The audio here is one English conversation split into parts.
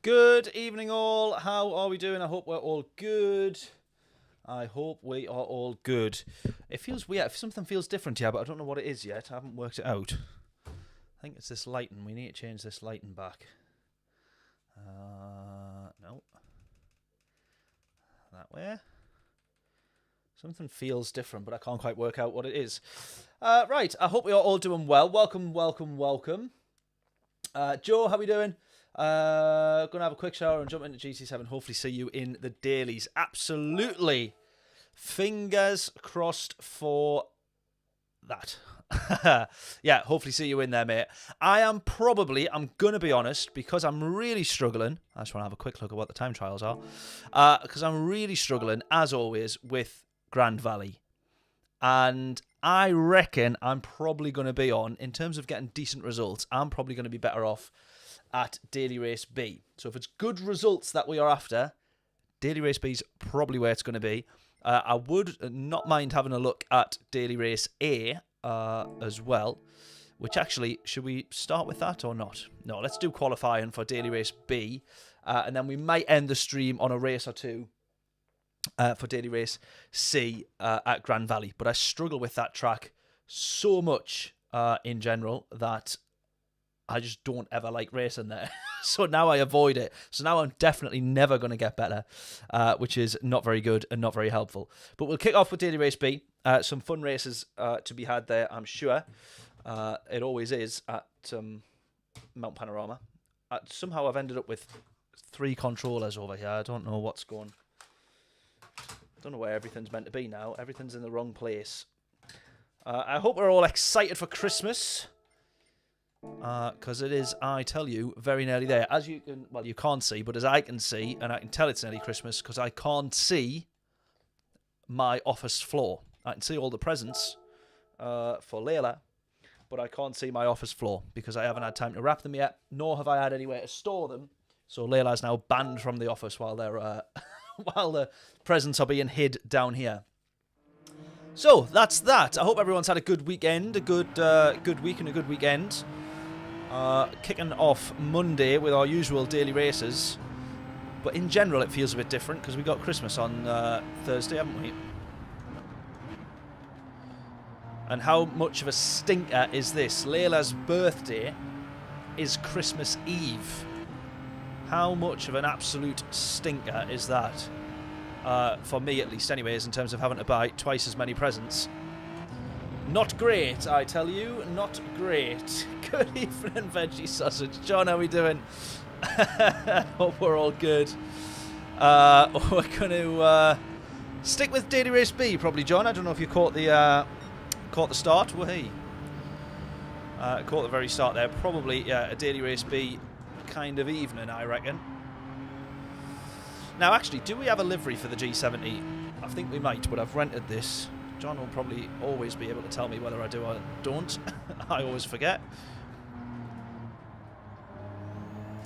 Good evening all. How are we doing? I hope we're all good. I hope we are all good. It feels weird. Something feels different here, but I don't know what it is yet. I haven't worked it out. I think it's this lighting. We need to change this lighting back. No. That way. Something feels different, but I can't quite work out what it is. Right. I hope we are all doing well. Welcome, welcome, welcome. Joe, how are we doing? Gonna have a quick shower and jump into GT7. Hopefully see you in the dailies. Absolutely. Fingers crossed for that. Yeah, hopefully see you in there, mate. I'm gonna be honest, because I'm really struggling. I just want to have a quick look at what the time trials are. Because I'm really struggling, as always, with Grand Valley. And I reckon I'm probably going to be on, in terms of getting decent results, I'm probably going to be better off at Daily Race B. So if it's good results that we are after, Daily Race B is probably where it's going to be. I would not mind having a look at Daily Race A as well, which actually, should we start with that or not? No, let's do qualifying for Daily Race B, and then we might end the stream on a race or two for Daily Race C at Grand Valley. But I struggle with that track so much in general that I just don't ever like racing there. So now I avoid it. So now I'm definitely never going to get better, which is not very good and not very helpful. But we'll kick off with Daily Race B. Some fun races to be had there, I'm sure. It always is at Mount Panorama. Somehow I've ended up with 3 controllers over here. I don't know what's going. Don't know where everything's meant to be now. Everything's in the wrong place. I hope we're all excited for Christmas. Because it is, I tell you, very nearly there. As you can, well, you can't see, but as I can see, and I can tell it's nearly Christmas, because I can't see my office floor. I can see all the presents for Layla, but I can't see my office floor, because I haven't had time to wrap them yet, nor have I had anywhere to store them. So Layla's now banned from the office while they're while the presents are being hid down here. So that's that. I hope everyone's had a good weekend, a good week and a good weekend. Kicking off Monday with our usual daily races, but in general it feels a bit different because we got Christmas on Thursday, haven't we? And how much of a stinker is this? Layla's birthday is Christmas Eve. How much of an absolute stinker is that? For me, at least, anyways, in terms of having to buy twice as many presents. Not great, I tell you. Not great. Good evening, Veggie Sausage. John, how are we doing? Hope we're all good. We're going to stick with Daily Race B, probably, John. I don't know if you caught the start. Wahey. Caught the very start there. Probably, yeah, a Daily Race B kind of evening, I reckon. Now, actually, do we have a livery for the G70? I think we might, but I've rented this. John will probably always be able to tell me whether I do or don't. I always forget.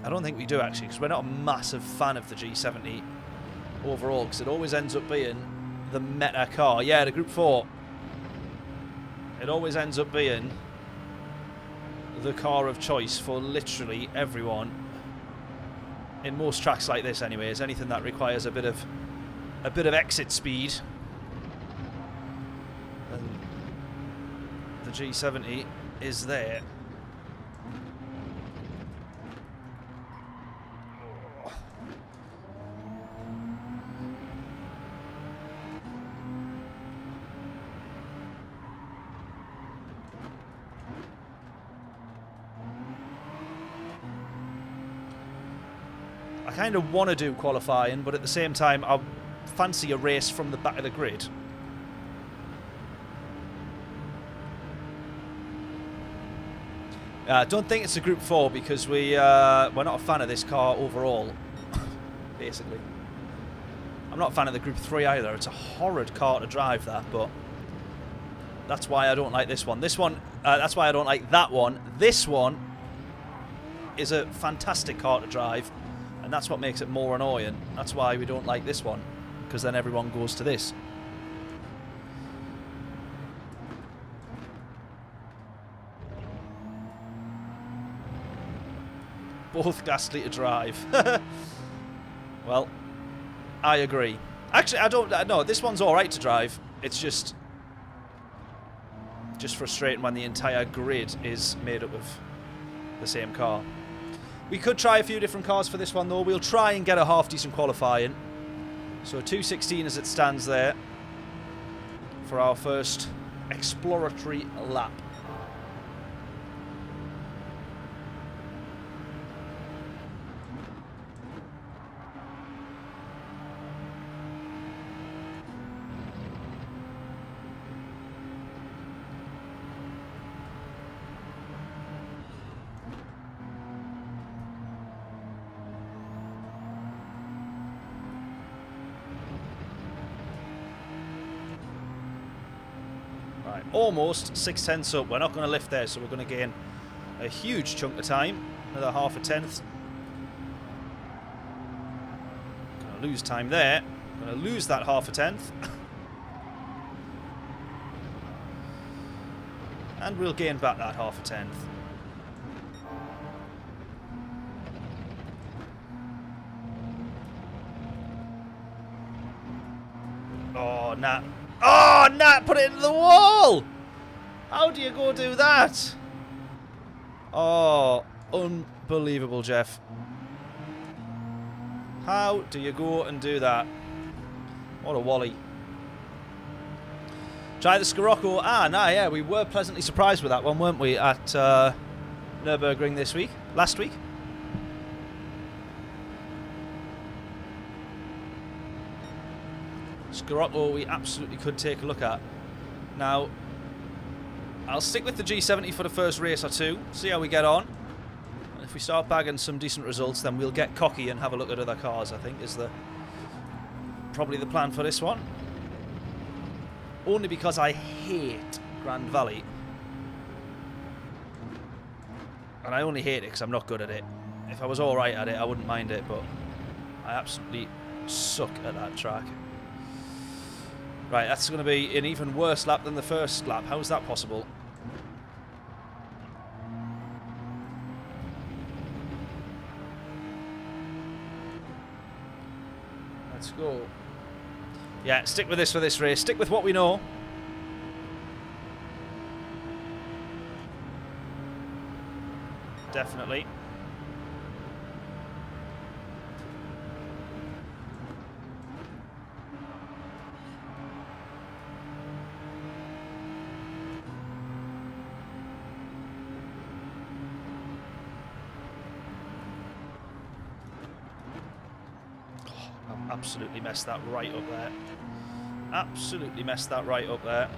I don't think we do, actually, because we're not a massive fan of the G70 overall, because it always ends up being the meta car. Yeah, the Group 4. It always ends up being the car of choice for literally everyone. In most tracks like this, anyways, anything that requires a bit of exit speed. And the G70 is there. I kind of want to do qualifying, but at the same time, I fancy a race from the back of the grid. I don't think it's a Group 4 because we're not a fan of this car overall, basically. I'm not a fan of the Group 3 either. It's a horrid car to drive, that, but that's why I don't like this one. That's why I don't like that one. This one is a fantastic car to drive. And that's what makes it more annoying. That's why we don't like this one, because then everyone goes to this. both ghastly to drive. Well, I agree. Actually, I don't... No, this one's alright to drive. It's just frustrating when the entire grid is made up of the same car. We could try a few different cars for this one, though. We'll try and get a half-decent qualifying. So 2:16 as it stands there for our first exploratory lap. Almost 6/10 up. We're not going to lift there, so we're going to gain a huge chunk of time. Another half a tenth. Going to lose time there. Going to lose that half a tenth. And we'll gain back that half a tenth. Oh, Nat. Oh, Nat put it into the wall! How do you go do that? Oh, unbelievable, Jeff. How do you go and do that? What a wally. Try the Scirocco. Ah, nah, yeah, we were pleasantly surprised with that one, weren't we, at Nürburgring last week? Scirocco we absolutely could take a look at. Now, I'll stick with the G70 for the first race or two, see how we get on. And if we start bagging some decent results, then we'll get cocky and have a look at other cars, I think, is probably the plan for this one. Only because I hate Grand Valley. And I only hate it because I'm not good at it. If I was alright at it, I wouldn't mind it, but I absolutely suck at that track. Right, that's going to be an even worse lap than the first lap. How is that possible? Let's go. Yeah, stick with this for this race. Stick with what we know. Definitely. Absolutely messed that right up there. Absolutely messed that right up there.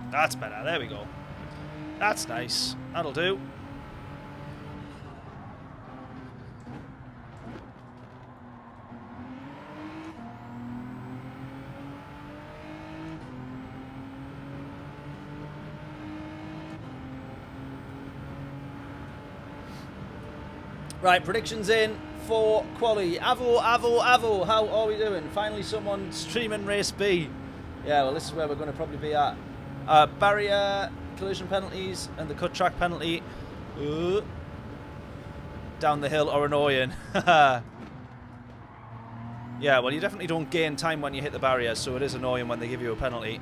That's better. There we go. That's nice. That'll do. Right, predictions in for quali. Avo, how are we doing? Finally someone streaming race B. Yeah, well, this is where we're going to probably be at. Barrier, collision penalties, and the cut track penalty. Down the hill are annoying. Yeah, well, you definitely don't gain time when you hit the barrier, so it is annoying when they give you a penalty.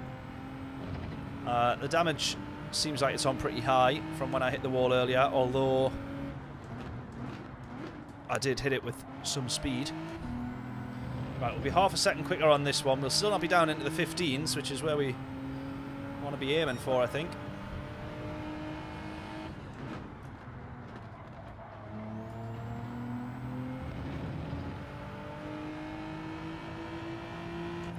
The damage seems like it's on pretty high from when I hit the wall earlier, although I did hit it with some speed. Right, we'll be half a second quicker on this one. We'll still not be down into the 15s, which is where we want to be aiming for, I think.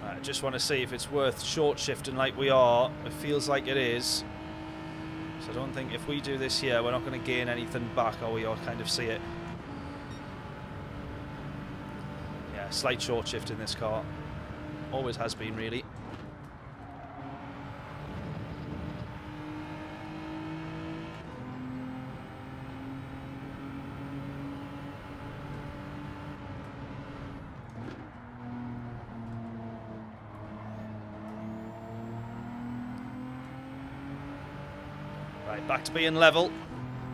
Right, I just want to see if it's worth short shifting like we are. It feels like it is. So I don't think if we do this here, we're not going to gain anything back, or we all kind of see it. Yeah, slight short shift in this car. Always has been, really. Right, back to being level.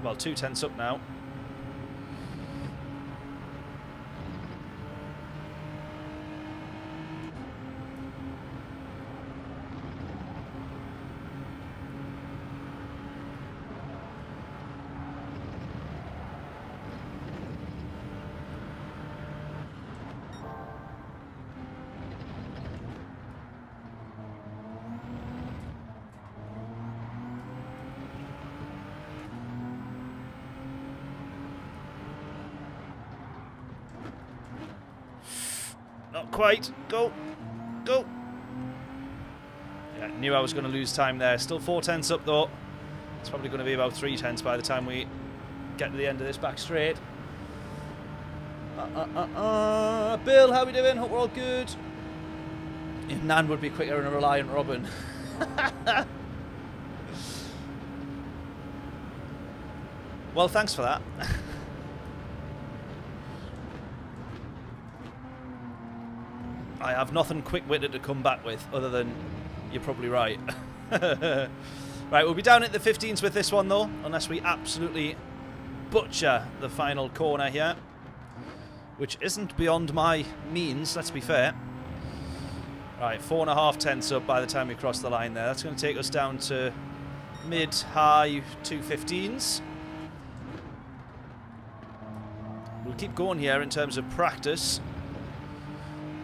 Well, 2/10 up now. Not quite. Go. Go. Yeah, knew I was going to lose time there. Still 4/10 up, though. It's probably going to be about 3/10 by the time we get to the end of this back straight. Bill, how we doing? Hope we're all good. If Nan would be quicker than a Reliant Robin. Well, thanks for that. I have nothing quick-witted to come back with, other than you're probably right. Right, we'll be down at the 15s with this one, though, unless we absolutely butcher the final corner here, which isn't beyond my means, let's be fair. Right, 4.5/10 up by the time we cross the line there. That's going to take us down to mid-high 215s. We'll keep going here in terms of practice.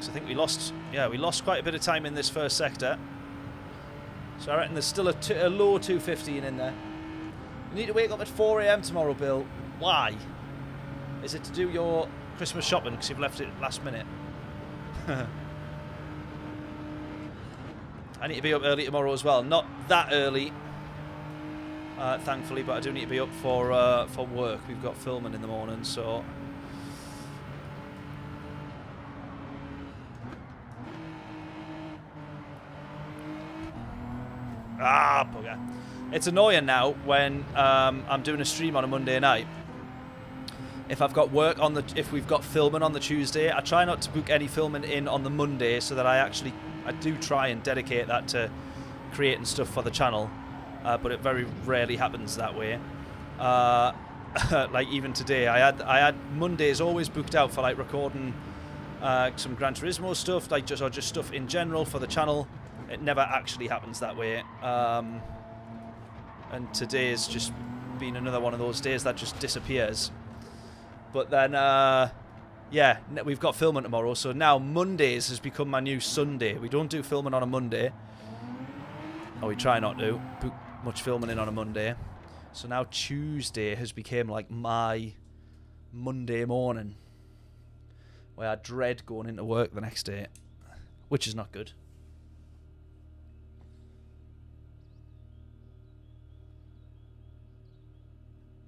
So I think we lost quite a bit of time in this first sector. So I reckon there's still a low 215 in there. You need to wake up at 4 AM tomorrow, Bill. Why? Is it to do your Christmas shopping because you've left it last minute? I need to be up early tomorrow as well. Not that early, thankfully, but I do need to be up for work. We've got filming in the morning, so... Ah, bugger. It's annoying now when I'm doing a stream on a Monday night. If I've got work on if we've got filming on the Tuesday, I try not to book any filming in on the Monday so that I do try and dedicate that to creating stuff for the channel. But it very rarely happens that way. Like even today, I had Mondays always booked out for like recording some Gran Turismo stuff, like just stuff in general for the channel. It never actually happens that way. And today's just been another one of those days that just disappears. But then, yeah, we've got filming tomorrow, so now Mondays has become my new Sunday. We don't do filming on a Monday. Or we try not to book much filming in on a Monday. So now Tuesday has become like my Monday morning, where I dread going into work the next day, which is not good.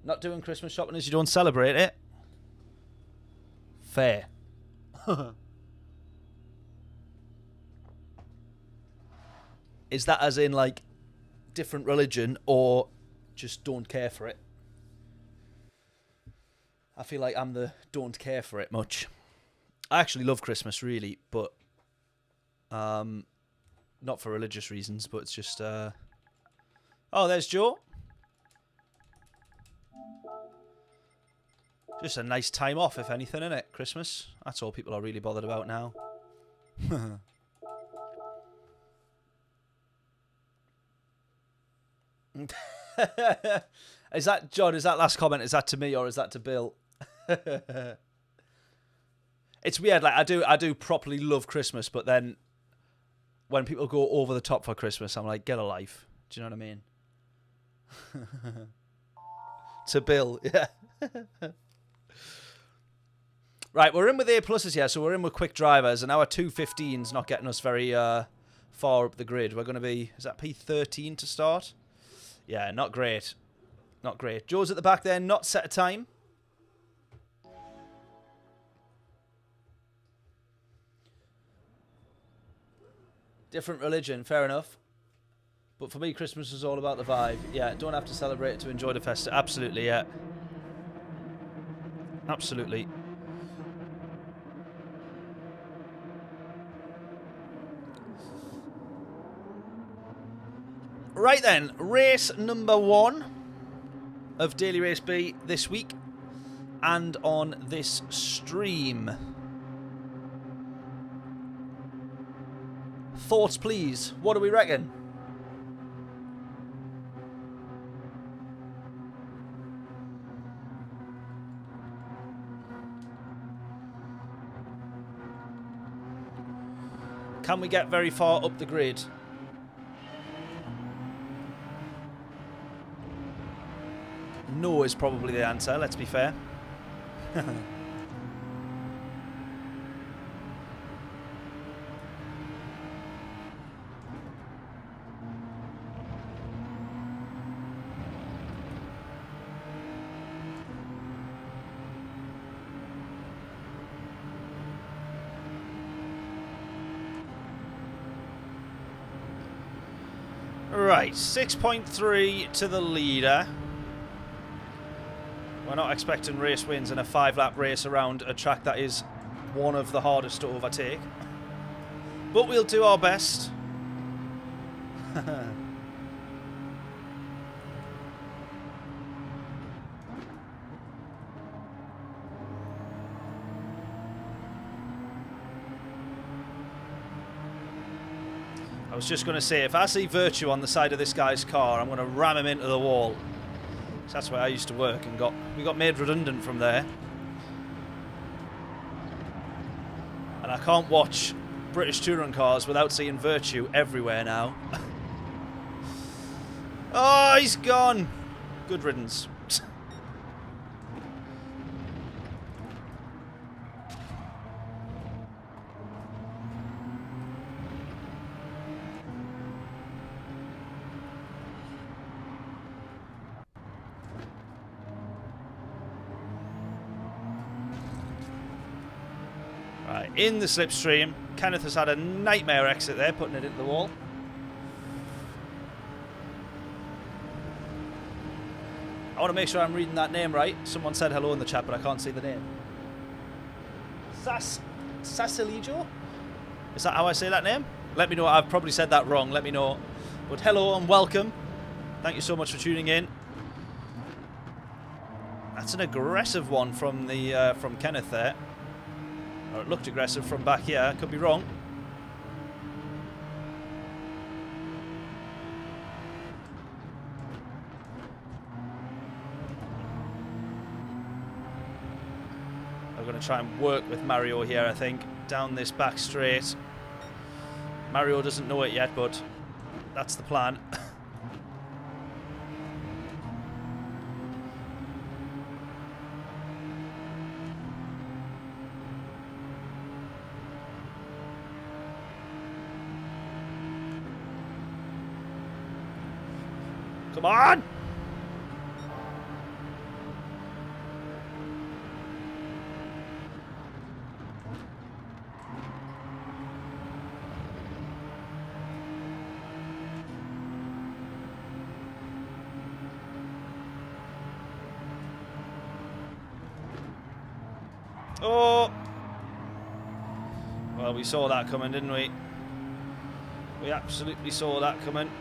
Not doing Christmas shopping as you don't celebrate it? Fair. Is that as in like different religion or just don't care for it? I feel like I'm the don't care for it much. I actually love Christmas really, but not for religious reasons, but it's just oh, there's Joe. Just a nice time off, if anything, innit? Christmas. That's all people are really bothered about now. Is that, John, is that last comment, is that to me or is that to Bill? It's weird, like, I do properly love Christmas, but then when people go over the top for Christmas, I'm like, get a life. Do you know what I mean? To Bill, yeah. Right, we're in with A pluses here, so we're in with quick drivers, and our 215's not getting us very far up the grid. We're going to be, is that P13 to start? Yeah, not great. Not great. Joe's at the back there, not set a time. Different religion, fair enough. But for me, Christmas is all about the vibe. Yeah, don't have to celebrate it to enjoy the festival. Absolutely, yeah. Absolutely. Right then, race number 1 of Daily Race B this week and on this stream. Thoughts, please. What do we reckon? Can we get very far up the grid? No is probably the answer, let's be fair. Right, 6.3 to the leader. We're not expecting race wins in a 5-lap race around a track that is one of the hardest to overtake. But we'll do our best. I was just going to say, if I see Virtue on the side of this guy's car, I'm going to ram him into the wall. So that's where I used to work and we got made redundant from there. And I can't watch British touring cars without seeing Virtue everywhere now. Oh, he's gone. Good riddance. In the slipstream, Kenneth has had a nightmare exit there, putting it into the wall. I want to make sure I'm reading that name right. Someone said hello in the chat, but I can't see the name. Sasilijo? Is that how I say that name? Let me know. I've probably said that wrong. Let me know. But hello and welcome. Thank you so much for tuning in. That's an aggressive one from the from Kenneth there. Or it looked aggressive from back here. Could be wrong. I'm going to try and work with Mario here, I think. Down this back straight. Mario doesn't know it yet, but that's the plan. Come on! Oh! Well, we saw that coming, didn't we? We absolutely saw that coming.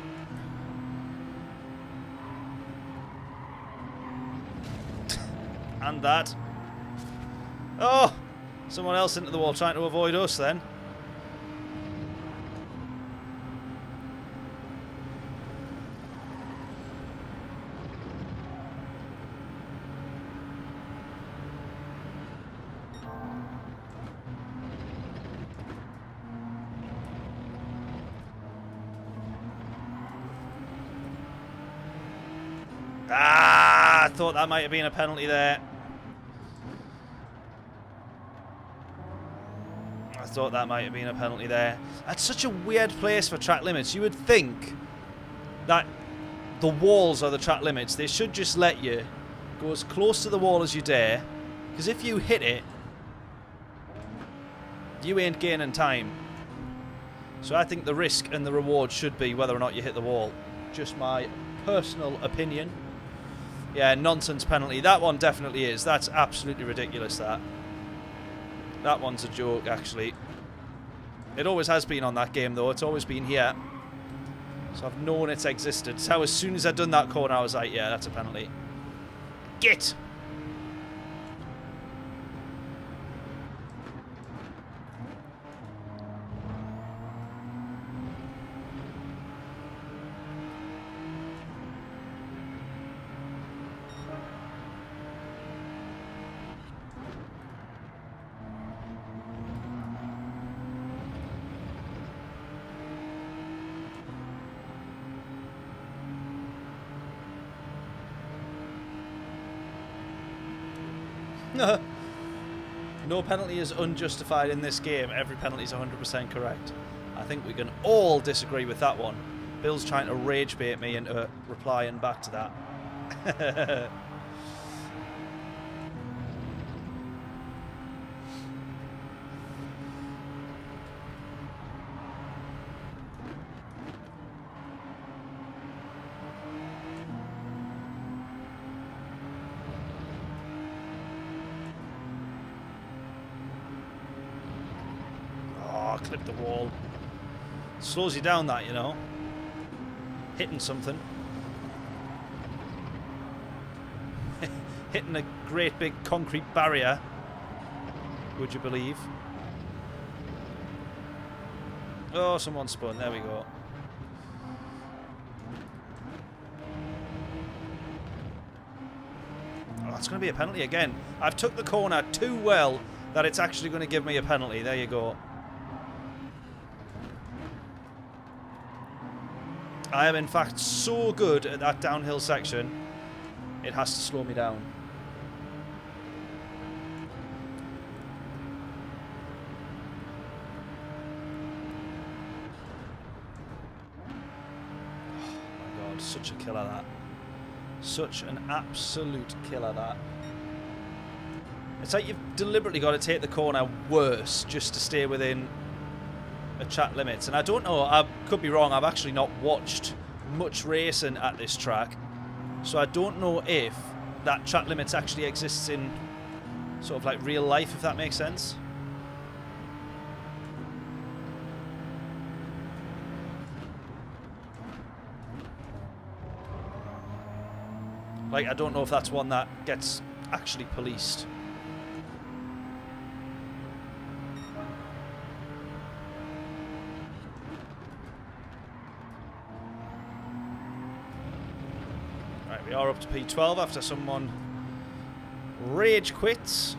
And that. Oh! Someone else into the wall trying to avoid us then. Ah! I thought that might have been a penalty there. Thought that might have been a penalty there. That's such a weird place for track limits. You would think that the walls are the track limits. They should just let you go as close to the wall as you dare, because if you hit it, you ain't gaining time. So I think the risk and the reward should be whether or not you hit the wall. Just my personal opinion. Yeah, nonsense penalty. That one definitely is. That's absolutely ridiculous, that. That one's a joke, actually. It always has been on that game, though. It's always been here. So I've known it's existed. So as soon as I'd done that corner, I was like, yeah, that's a penalty. Get! No penalty is unjustified in this game. Every penalty is 100% correct. I think we can all disagree with that one. Bill's trying to rage bait me into replying back to that. Clip the wall. Slows you down, that, you know. Hitting something. Hitting a great big concrete barrier. Would you believe? Oh, someone spun. There we go. Oh, it's going to be a penalty again. I've took the corner too well that it's actually going to give me a penalty. There you go. I am in fact so good at that downhill section, it has to slow me down. Oh my god, such a killer that. Such an absolute killer that. It's like you've deliberately got to take the corner worse just to stay within chat limits, and I don't know, I could be wrong, I've actually not watched much racing at this track, so I don't know if that chat limits actually exists in sort of like real life, if that makes sense. Like, I don't know if that's one that gets actually policed. We are up to P12 after someone rage quits.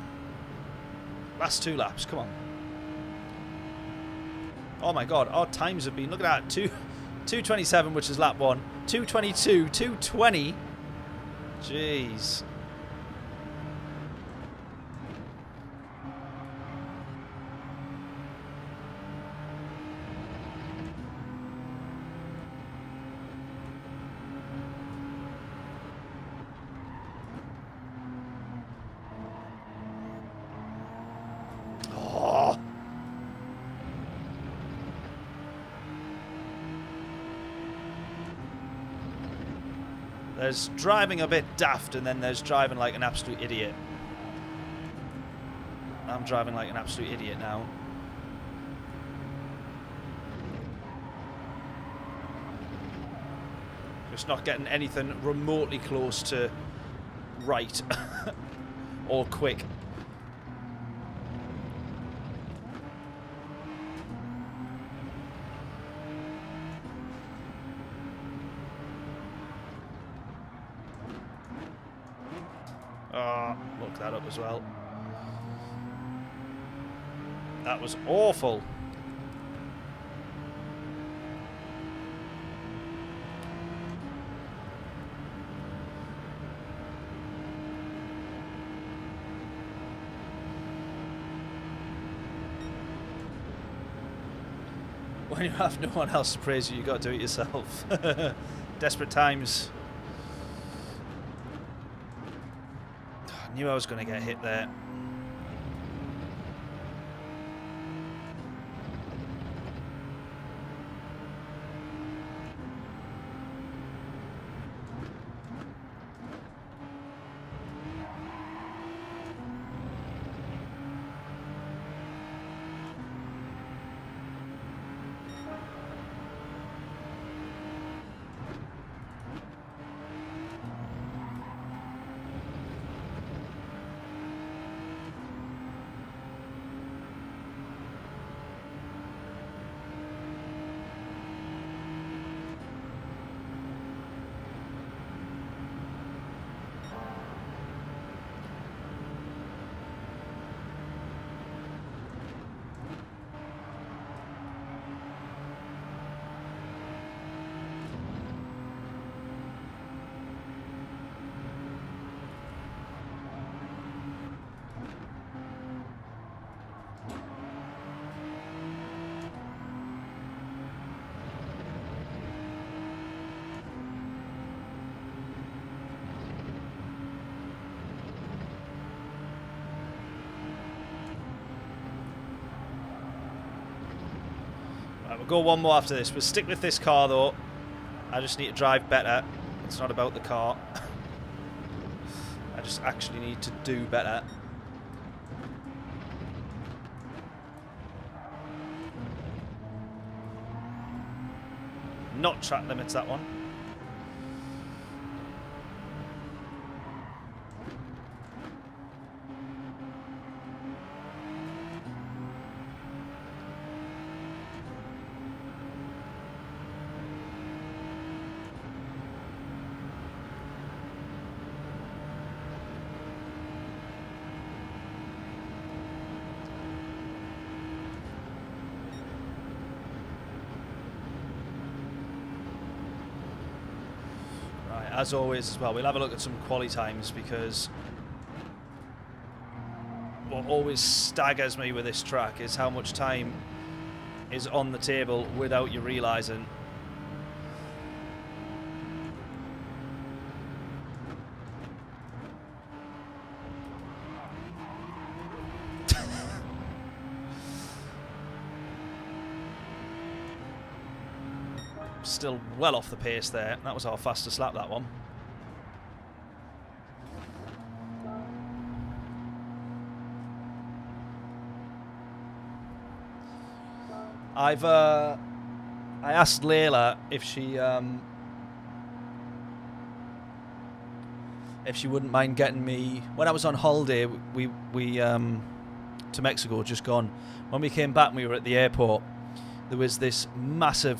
Last 2 laps, come on. Oh my god, our times have been, look at that, 2:27, which is lap 1, 2:22, 2:20. Jeez. There's driving a bit daft, and then there's driving like an absolute idiot. I'm driving like an absolute idiot now. Just not getting anything remotely close to right or quick. Look that up as well. That was awful. When you have no one else to praise you, you got to do it yourself. Desperate times. I knew I was going to get hit there. Right, we'll go one more after this. We'll stick with this car though. I just need to drive better. It's not about the car. I just actually need to do better. Not track limits, that one. As always as well, we'll have a look at some quali times, because what always staggers me with this track is how much time is on the table without you realising. Still well off the pace there. That was our fastest lap, that one. I asked Layla if she wouldn't mind getting me, when I was on holiday, we to Mexico, just gone. When we came back and we were at the airport, there was this massive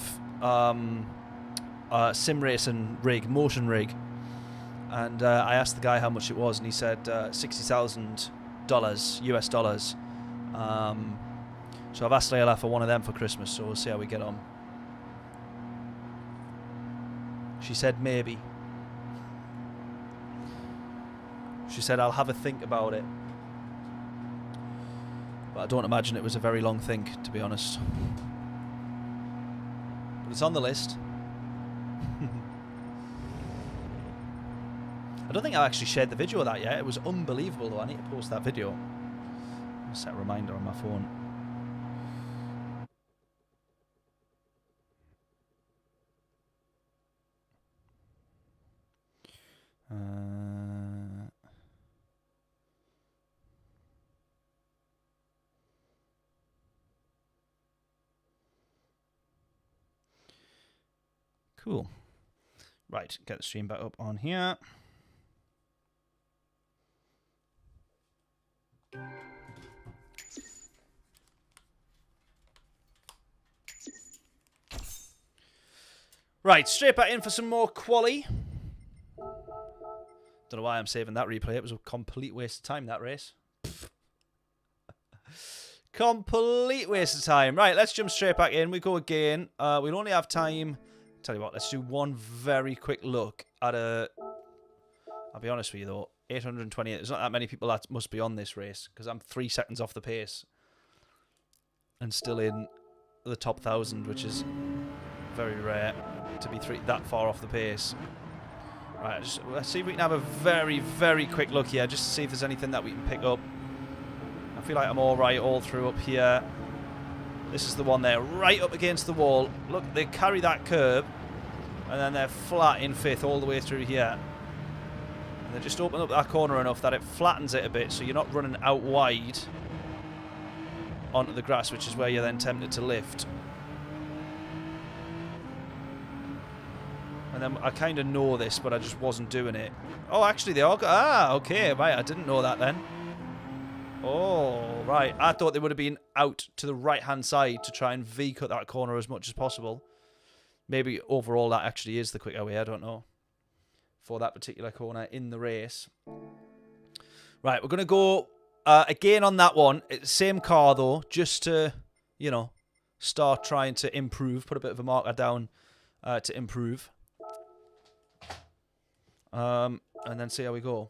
sim racing rig, motion rig, and I asked the guy how much it was, and he said $60,000 US dollars. So I've asked Layla for one of them for Christmas, so we'll see how we get on. She said maybe. She said I'll have a think about it, but I don't imagine it was a very long think, to be honest. But it's on the list. I don't think I actually shared the video of that yet. It was unbelievable though. I need to post that video. I'll set a reminder on my phone. Cool. Right, get the stream back up on here. Right, straight back in for some more quali. Don't know why I'm saving that replay. It was a complete waste of time, that race. Complete waste of time. Right, let's jump straight back in. We go again. We'll only have time. Tell you what, let's do one very quick look at a... I'll be honest with you though, 828. There's not that many people that must be on this race, because I'm 3 seconds off the pace and still in the top 1,000, which is very rare to be that far off the pace. Right, let's see if we can have a very, very quick look here, just to see if there's anything that we can pick up. I feel like I'm all right all through up here. This is the one there, right up against the wall. Look, they carry that curb, and then they're flat in 5th all the way through here. And they just open up that corner enough that it flattens it a bit, so you're not running out wide onto the grass, which is where you're then tempted to lift. And then I kind of know this, but I just wasn't doing it. Oh, actually, they all got... Ah, okay, right, I didn't know that then. Oh, right. I thought they would have been out to the right-hand side to try and V-cut that corner as much as possible. Maybe overall that actually is the quicker way, I don't know, for that particular corner in the race. Right, we're going to go again on that one. It's the same car, though, just to, you know, start trying to improve. Put a bit of a marker down to improve. And then see how we go.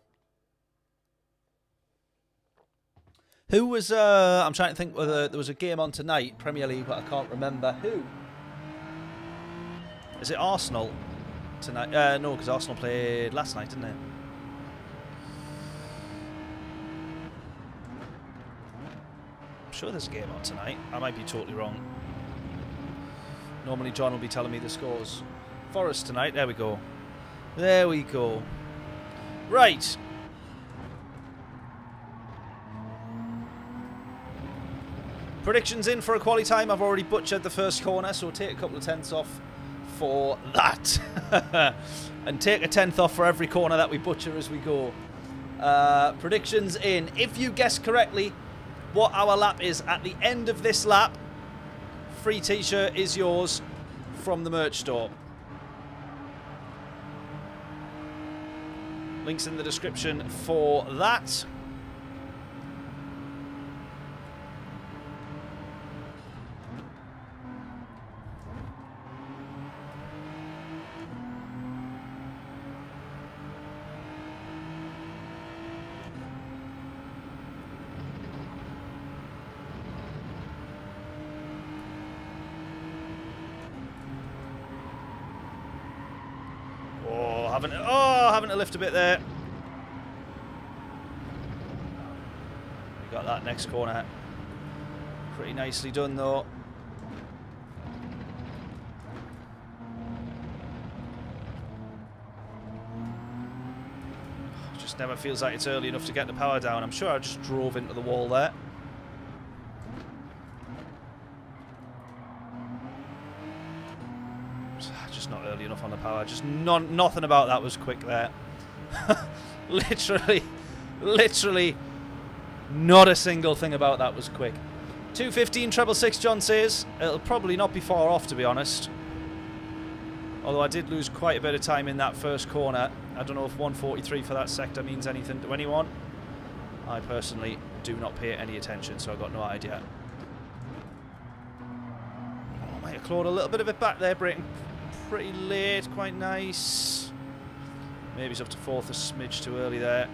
Who was, I'm trying to think whether there was a game on tonight, Premier League, but I can't remember. Who? Is it Arsenal tonight? No, because Arsenal played last night, didn't they? I'm sure there's a game on tonight. I might be totally wrong. Normally John will be telling me the scores. Forest tonight. There we go. There we go. Right. Predictions in for a quali time. I've already butchered the first corner, so we'll take a couple of tenths off for that. And take a tenth off for every corner that we butcher as we go. Predictions in. If you guess correctly what our lap is at the end of this lap, free t-shirt is yours from the merch store. Links in the description for that. Having to lift a bit there. We got that next corner. Pretty nicely done though. Just never feels like it's early enough to get the power down. I'm sure I just drove into the wall there. Just not early enough on the power. Just nothing about that was quick there. literally not a single thing about that was quick. 215 treble six, John says. It'll probably not be far off, to be honest. Although I did lose quite a bit of time in that first corner. I don't know if 143 for that sector means anything to anyone. I personally do not pay any attention, so I've got no idea. Oh, might have clawed a little bit of it back there, braking pretty late, quite nice. Maybe he's up to fourth, a smidge too early there.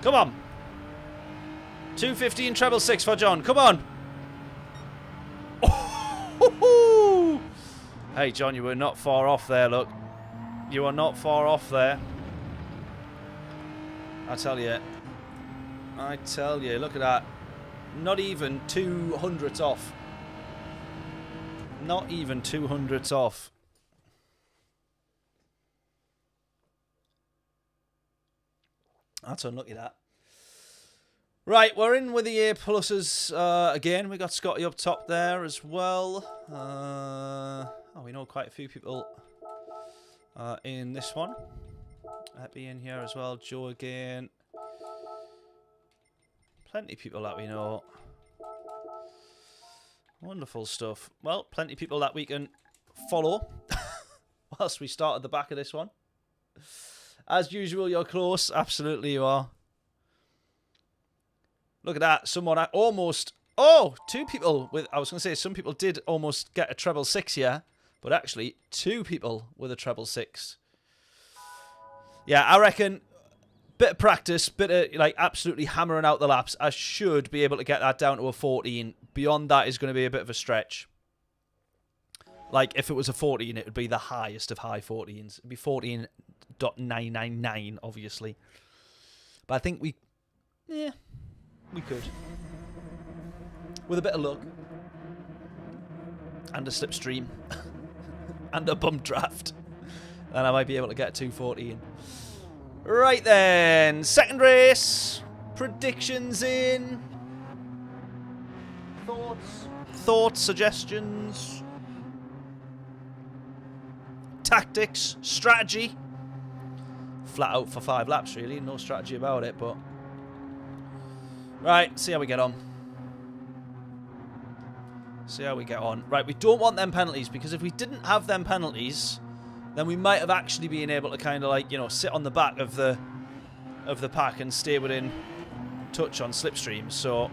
Come on. 215 treble six for John. Come on. Oh, hey, John, you were not far off there, look. You are not far off there. I tell you. Look at that. Not even 200ths off. Not even 200ths off. That's unlucky, that. Right, we're in with the A pluses again. We got Scotty up top there as well. Oh, we know quite a few people in this one. Happy in here as well. Joe again. Plenty of people that we know. Wonderful stuff. Well, plenty of people that we can follow whilst we start at the back of this one. As usual, you're close. Absolutely you are. Look at that. Someone almost... Oh, two people with... I was going to say, some people did almost get a treble six here. But actually, two people with a treble six. Yeah, I reckon... Bit of practice, bit of like absolutely hammering out the laps. I should be able to get that down to a 14. Beyond that is going to be a bit of a stretch. Like if it was a 14, it would be the highest of high 14s. It'd be 14.999, obviously. But I think we could. With a bit of luck. And a slipstream. And a bump draft. Then I might be able to get 214. Right then, second race, predictions in, thoughts, suggestions, tactics, strategy. Flat out for 5 laps really, no strategy about it, but right, see how we get on. Right, we don't want them penalties, because if we didn't have them penalties, then we might have actually been able to kind of like, you know, sit on the back of the pack and stay within touch on slipstreams. So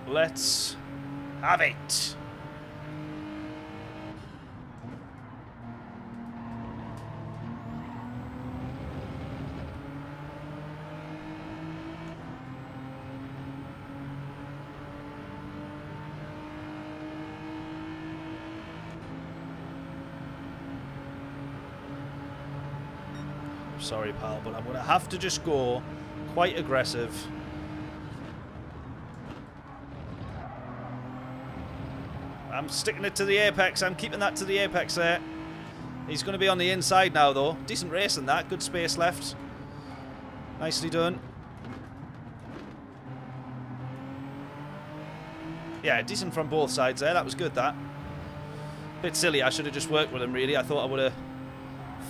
let's have it. Sorry, pal, but I'm going to have to just go quite aggressive. I'm sticking it to the apex. I'm keeping that to the apex there. He's going to be on the inside now, though. Decent racing that. Good space left. Nicely done. Yeah, decent from both sides there. That was good, that. Bit silly. I should have just worked with him, really. I thought I would have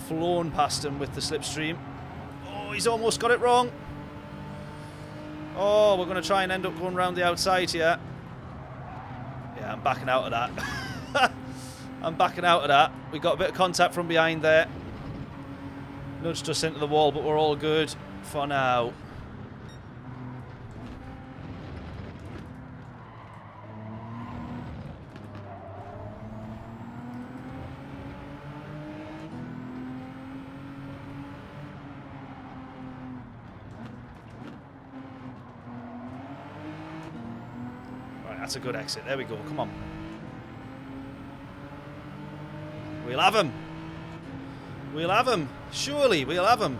flown past him with the slipstream. Oh, he's almost got it wrong. Oh, we're going to try and end up going around the outside here. Yeah, I'm backing out of that. I'm backing out of that. We got a bit of contact from behind there. Nudged us into the wall, but we're all good for now. Right, that's a good exit. There we go. Come on. We'll have him. We'll have him. Surely we'll have him.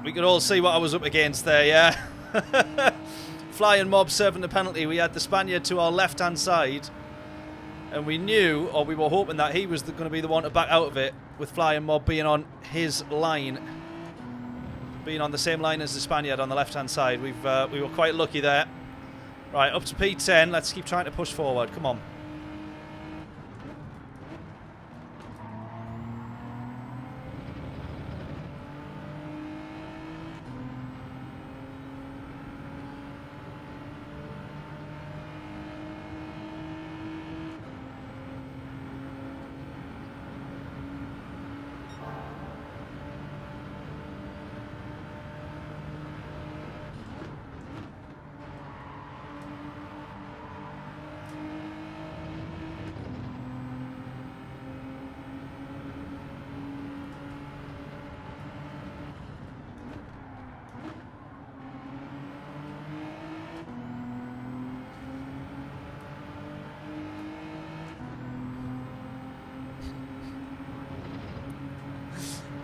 We could all see what I was up against there, yeah. Flying mob serving the penalty. We had the Spaniard to our left-hand side, and we knew, or we were hoping, that he was going to be the one to back out of it, with Flying mob being on his line, being on the same line as the Spaniard on the left-hand side. We were quite lucky there. Right, up to P10. Let's keep trying to push forward. Come on.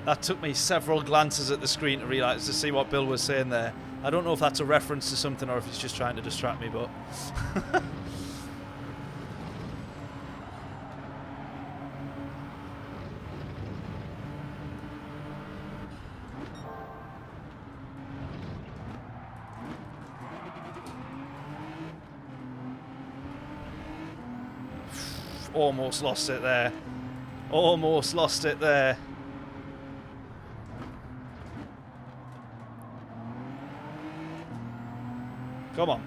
That took me several glances at the screen to realise, to see what Bill was saying there. I don't know if that's a reference to something or if he's just trying to distract me, but... Almost lost it there. Almost lost it there. Come on.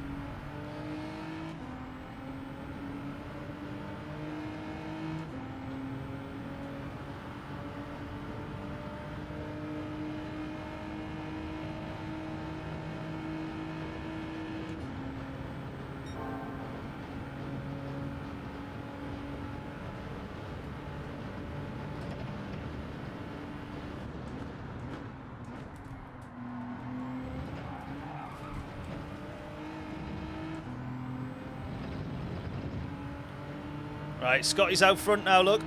Right, Scotty's out front now, look.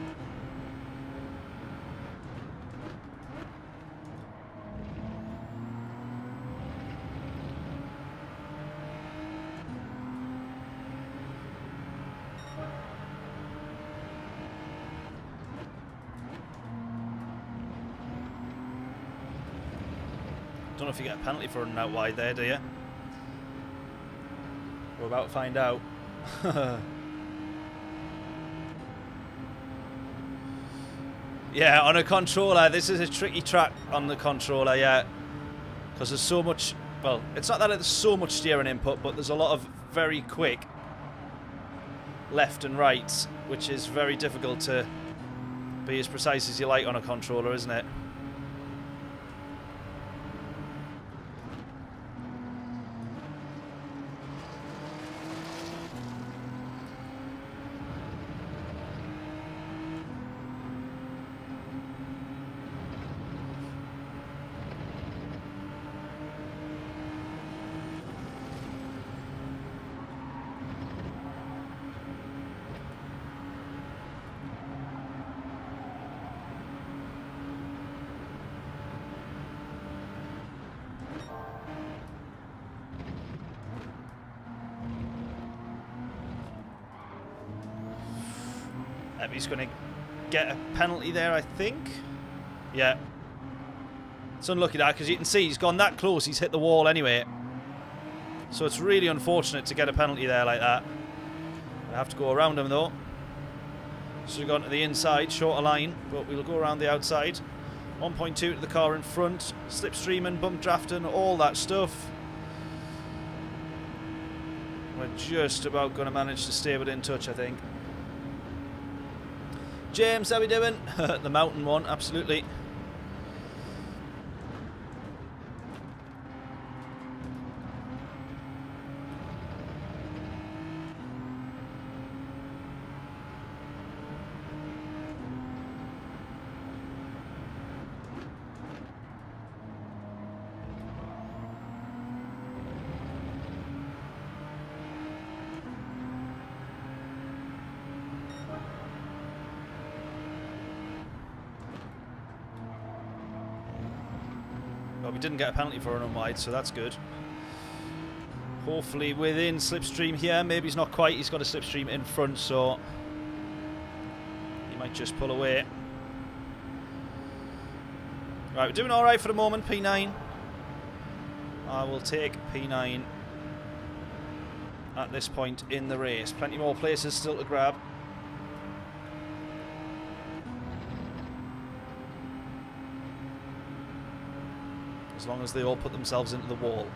Don't know if you get a penalty for running out wide there, do you? We're about to find out. Yeah, on a controller, this is a tricky track on the controller, yeah. Because there's so much, well, it's not that there's so much steering input, but there's a lot of very quick left and right, which is very difficult to be as precise as you like on a controller, isn't it? Yep, he's going to get a penalty there, I think. Yeah. It's unlucky that, because you can see he's gone that close, he's hit the wall anyway. So it's really unfortunate to get a penalty there like that. I have to go around him though. So we've gone to the inside, shorter line, but we'll go around the outside. 1.2 to the car in front, slipstreaming, bump drafting, all that stuff. We're just about going to manage to stay within touch, I think. James, how we doing? The mountain one, absolutely. Well, we didn't get a penalty for an unwide, so that's good. Hopefully within slipstream here. Maybe he's not quite. He's got a slipstream in front, so he might just pull away. Right, we're doing alright for the moment, P9. I will take P9 at this point in the race. Plenty more places still to grab. As long as they all put themselves into the wall.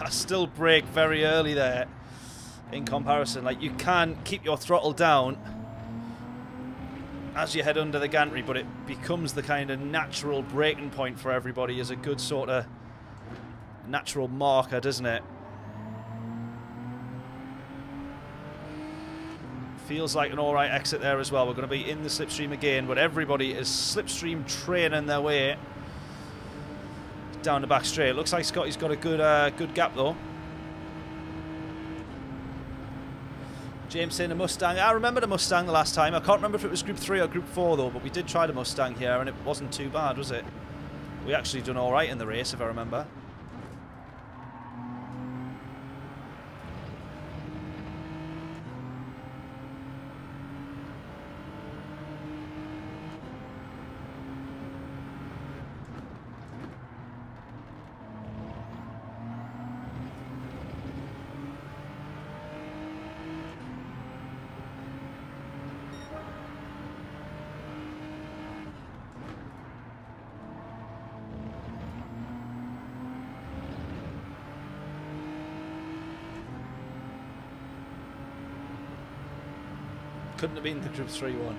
I still brake very early there in comparison. Like, you can keep your throttle down as you head under the gantry, but it becomes the kind of natural braking point for everybody as a good sort of natural marker, doesn't it? Feels like an alright exit there as well. We're going to be in the slipstream again, but everybody is slipstream training their way down the back straight. Looks like Scotty's got a good gap though. James saying a Mustang. I remember the Mustang the last time. I can't remember if it was Group 3 or Group 4 though, but we did try the Mustang here and it wasn't too bad, was it? We actually done alright in the race, if I remember. Couldn't have been the Group 3 one.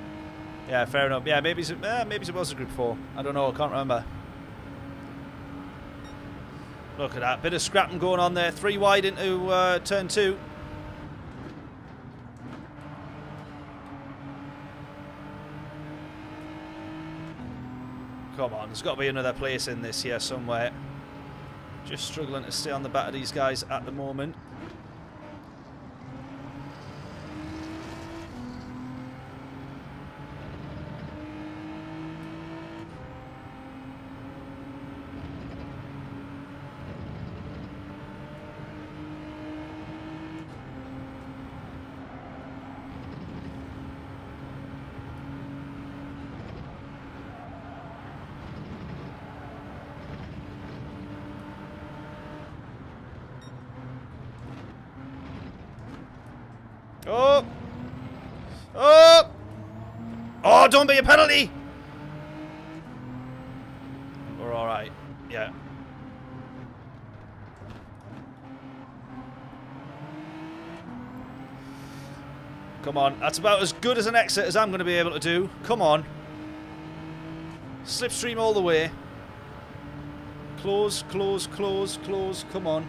Yeah, fair enough. Yeah, maybe it was a Group 4. I don't know. I can't remember. Look at that. Bit of scrapping going on there. 3 wide into turn 2. Come on. There's got to be another place in this here somewhere. Just struggling to stay on the back of these guys at the moment. Oh! Oh! Oh, don't be a penalty! We're alright. Yeah. Come on. That's about as good as an exit as I'm going to be able to do. Come on. Slipstream all the way. Close, close, close, close. Come on.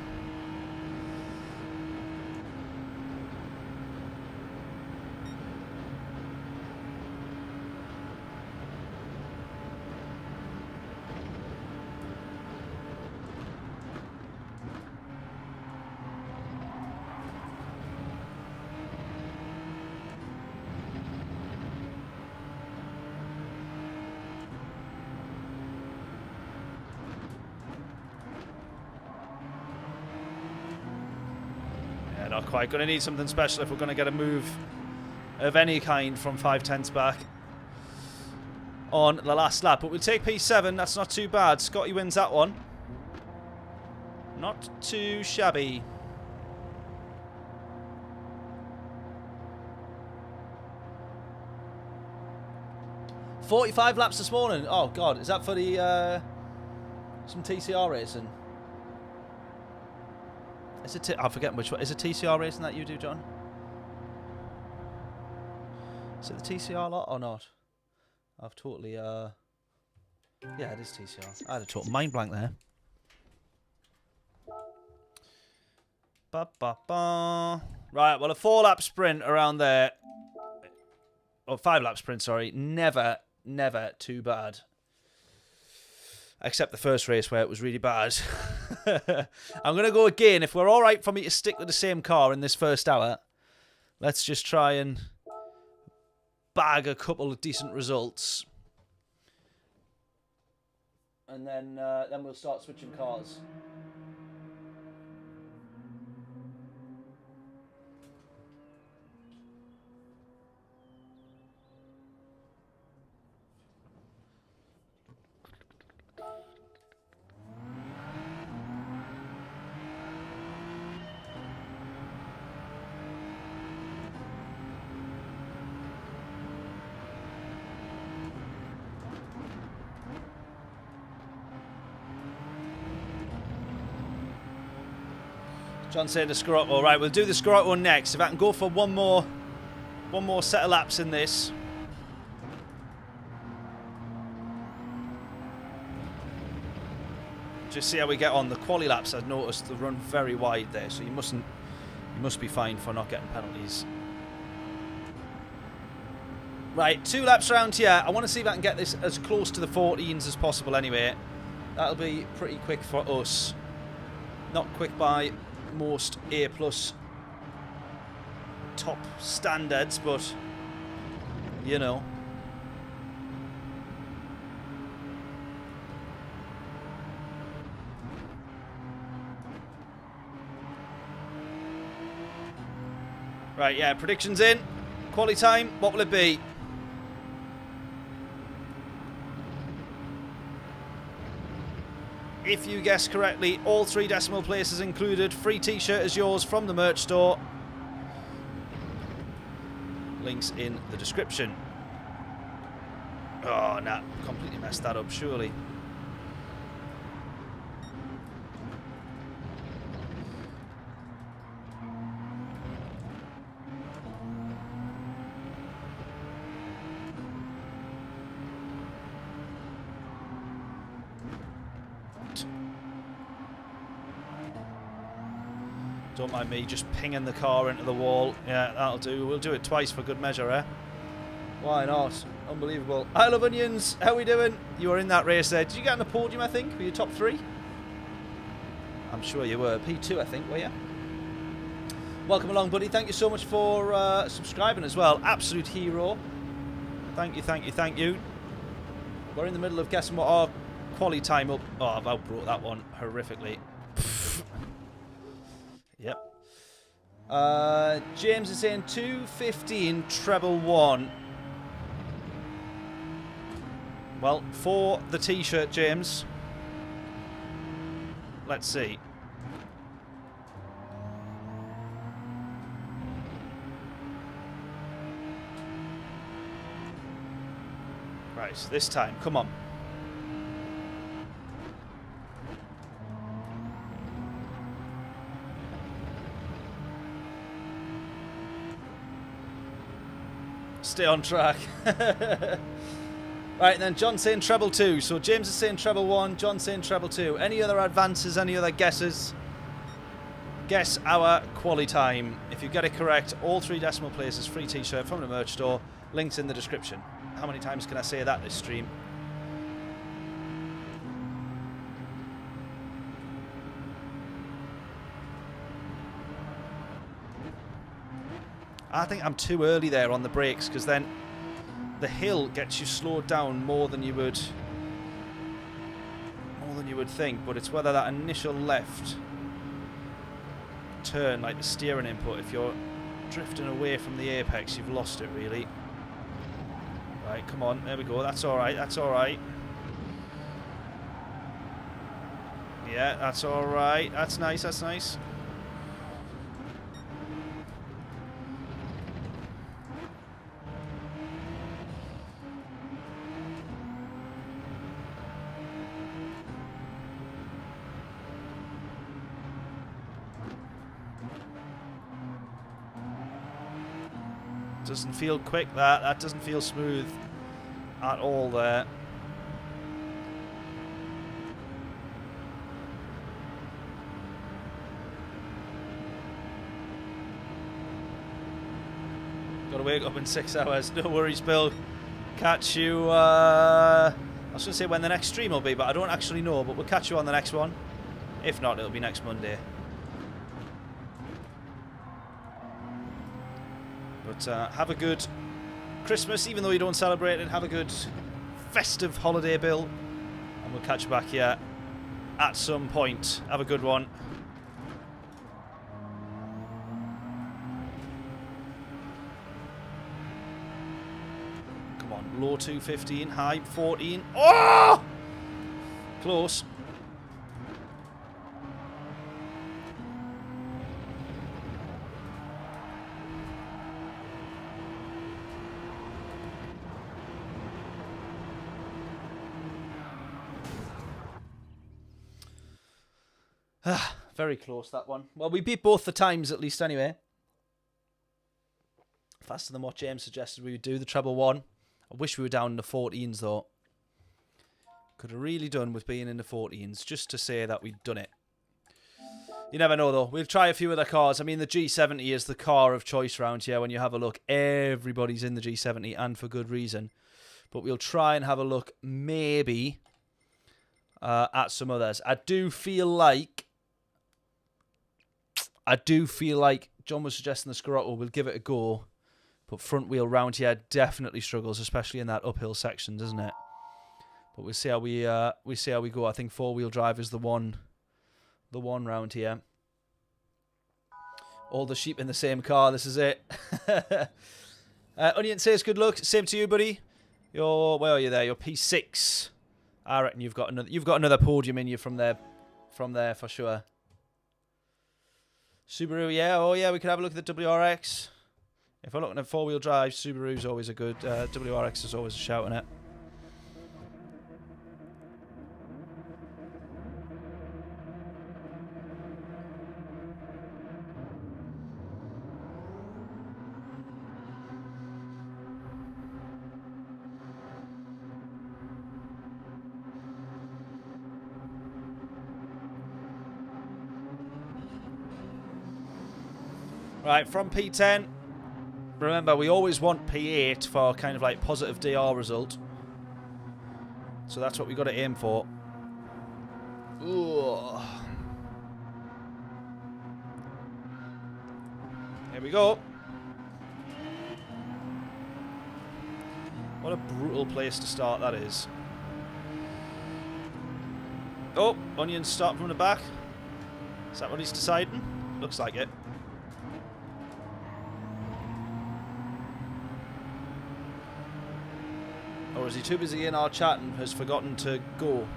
not quite. Going to need something special if we're going to get a move of any kind from 5/10 back on the last lap. But we'll take P7. That's not too bad. Scotty wins that one. Not too shabby. "45 laps this morning." Oh God, is that for the some TCR racing? Is it? I'm forgetting which one. Is it TCR racing that you do, John? Is it the TCR lot or not? I've totally yeah, it is TCR. I had a total mind blank there. Ba ba ba. Right, well, a 4-lap sprint around there. Or 5-lap sprint, sorry. Never too bad. Except the first race where it was really bad. I'm going to go again. If we're all right for me to stick with the same car in this first hour, let's just try and bag a couple of decent results. And then we'll start switching cars. John saying the Scirocco. All right, we'll do the Scirocco next. If I can go for one more set of laps in this. Just see how we get on. The quali laps, I've noticed, they run very wide there, so you must be fine for not getting penalties. Right, 2 laps around here. I want to see if I can get this as close to the 14s as possible anyway. That'll be pretty quick for us. Not quick by most A+ top standards, but you know. Right, yeah, predictions in. Quali time, what will it be? If you guess correctly, all 3 decimal places included. Free t-shirt is yours from the merch store. Links in the description. Oh, nah, completely messed that up, surely. Don't mind me just pinging the car into the wall. Yeah, that'll do. We'll do it twice for good measure, eh? Why not? Unbelievable. I love onions. How we doing? You were in that race there. Did you get on the podium, I think? Were you top 3? I'm sure you were. P2, I think, were you? Welcome along, buddy. Thank you so much for subscribing as well. Absolute hero. Thank you, thank you, thank you. We're in the middle of guessing what our quali time up. Oh, I've outbrought that one horrifically. Yep. James is saying 2:15 treble 1. Well, for the t-shirt, James. Let's see. Right, so this time, come on. Stay on track. Right, and then John saying treble 2. So James is saying treble 1, John saying treble 2. Any other advances, any other guesses? Guess our quali time. If you get it correct, all 3 decimal places, free t-shirt from the merch store. Links in the description. How many times can I say that this stream? I think I'm too early there on the brakes, because then the hill gets you slowed down more than you would think. But it's whether that initial left turn, like the steering input, if you're drifting away from the apex, you've lost it, really. Right, come on, there we go. That's alright, that's alright. Yeah, that's alright. That's nice, that's nice. Doesn't feel quick, that. That doesn't feel smooth at all there. Gotta wake up in 6 hours. No worries, Bill. Catch you, I was gonna say when the next stream will be, but I don't actually know, but we'll catch you on the next one. If not, it'll be next Monday. But have a good Christmas, even though you don't celebrate it. Have a good festive holiday, Bill. And we'll catch you back here at some point. Have a good one. Come on, low 215, high 14. Oh! Close. Very close, that one. Well, we beat both the times at least anyway. Faster than what James suggested we would do, the treble one. I wish we were down in the 14s though. Could have really done with being in the 14s just to say that we'd done it. You never know though. We'll try a few other cars. I mean, the G70 is the car of choice around here. When you have a look, everybody's in the G70 and for good reason. But we'll try and have a look maybe at some others. I do feel like John was suggesting the Scirocco. We'll give it a go. But front wheel round here definitely struggles, especially in that uphill section, doesn't it? But we'll see how we go. I think 4-wheel drive is the one round here. All the sheep in the same car. This is it. Onion says good luck. Same to you, buddy. Where are you there? You're P6. I reckon you've got another podium in you from there for sure. Subaru, yeah. Oh, yeah, we could have a look at the WRX. If we're looking at 4-wheel drive, Subaru's always a good... WRX is always a shout on it. Right, from P10, remember we always want P8 for kind of like positive DR result. So that's what we got to aim for. Ooh. Here we go. What a brutal place to start that is. Oh, Onion's starting from the back. Is that what he's deciding? Looks like it. Or is he too busy in our chat and has forgotten to go?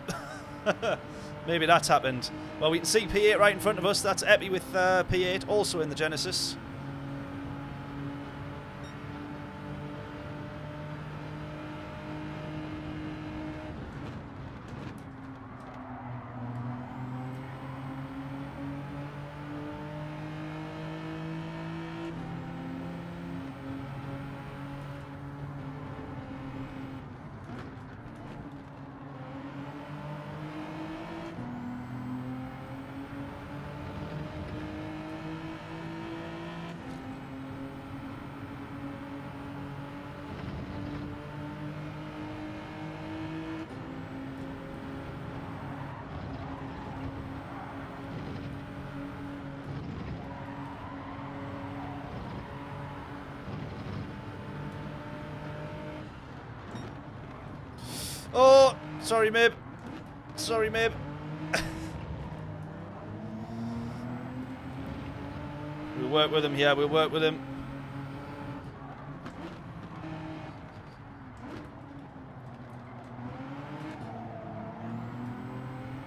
Maybe that's happened. Well, we can see P8 right in front of us. That's Epi with P8, also in the Genesis. Oh, sorry, Mib. Sorry, Mib. We'll work with him here. We'll work with him.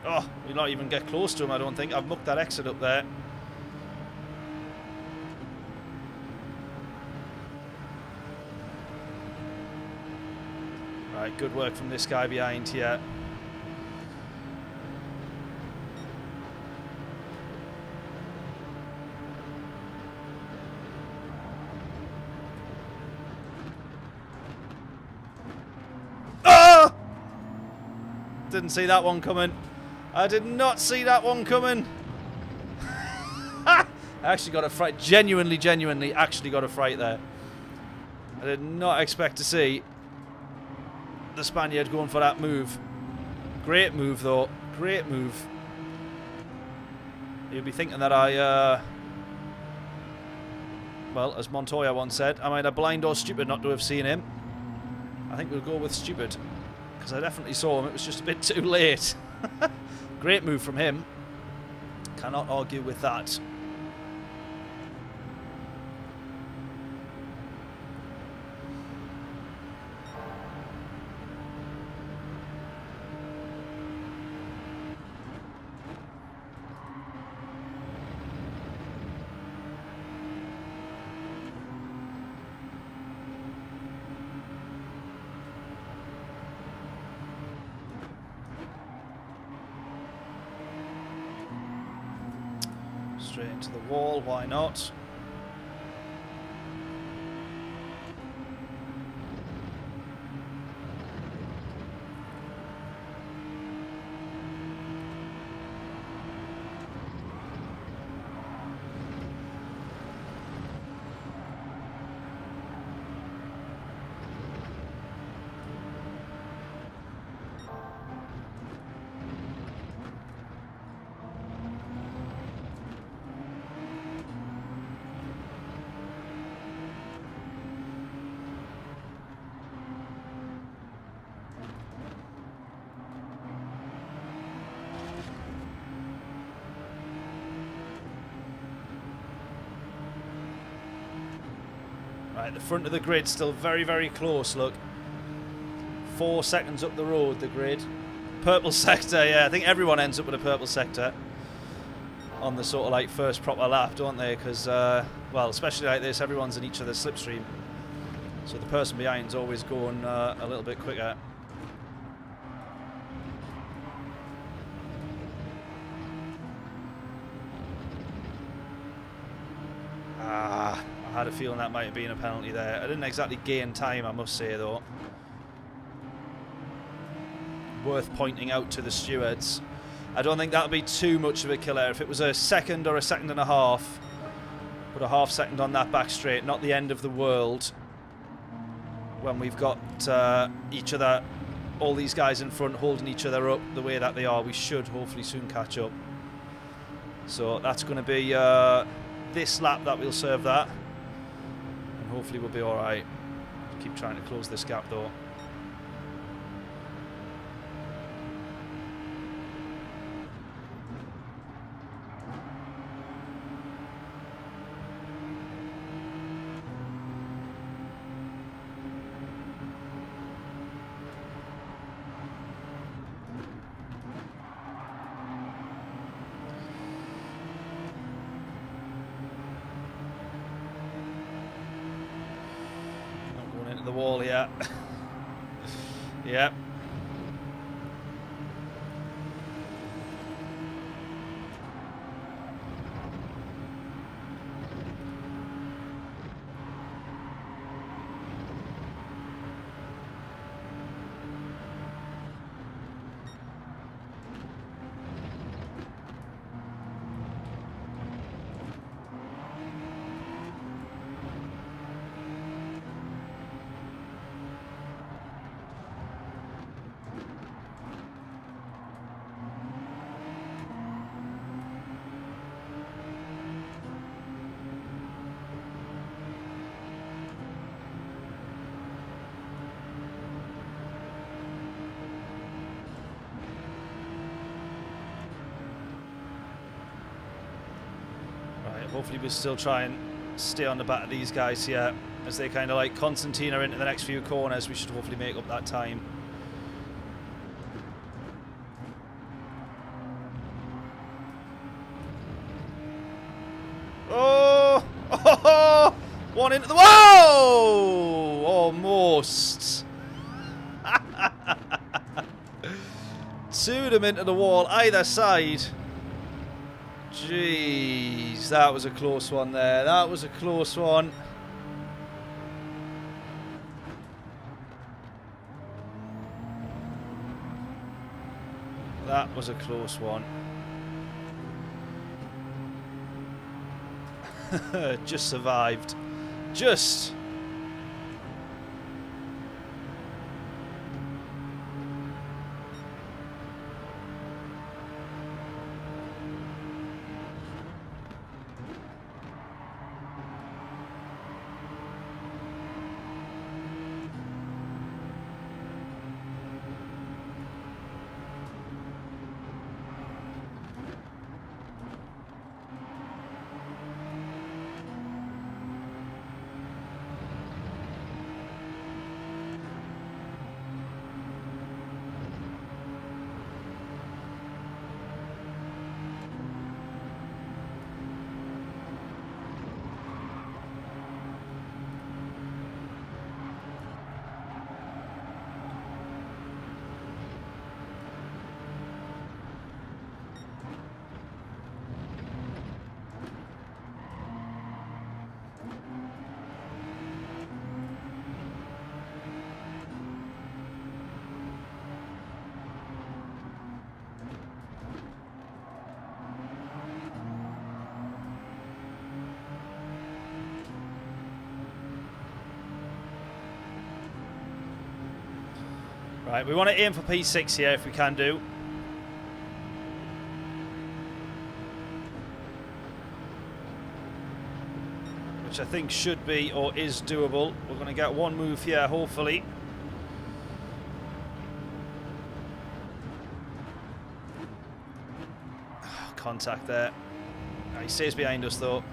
Oh, we'll not even get close to him, I don't think. I've mucked that exit up there. Right, good work from this guy behind here. Oh! Didn't see that one coming. I did not see that one coming. I actually got a fright. Genuinely actually got a fright there. I did not expect to see the Spaniard going for that move. Great move, though. Great move. You'd be thinking that I, well, as Montoya once said, am I either blind or stupid not to have seen him? I think we'll go with stupid, because I definitely saw him. It was just a bit too late. Great move from him. Cannot argue with that. Straight into the wall, why not? Right, the front of the grid still very close, look. 4 seconds up the road, the grid. Purple sector, yeah, I think everyone ends up with a purple sector on the sort of like first proper lap, don't they? Because, well, especially like this, everyone's in each other's slipstream. So the person behind's always going a little bit quicker. I had a feeling that might have been a penalty there. I didn't exactly gain time, I must say, though. Worth pointing out to the stewards. I don't think that would be too much of a killer. If it was a second or a second and a half, put a half second on that back straight, not the end of the world. When we've got each other, all these guys in front holding each other up the way that they are, we should hopefully soon catch up. So that's going to be this lap that we'll serve that. Hopefully we'll be alright. Keep trying to close this gap though. The wall here. Yep. Hopefully we'll still try and stay on the back of these guys here as they kind of like Constantina into the next few corners. We should hopefully make up that time. Oh! Oh! One into the... Whoa! Almost. Two of them into the wall, either side. Jeez, that was a close one there. That was a close one. That was a close one. Just survived. Just. Right, we want to aim for P6 here if we can do. Which I think should be or is doable. We're going to get one move here, hopefully. Contact there. He stays behind us though.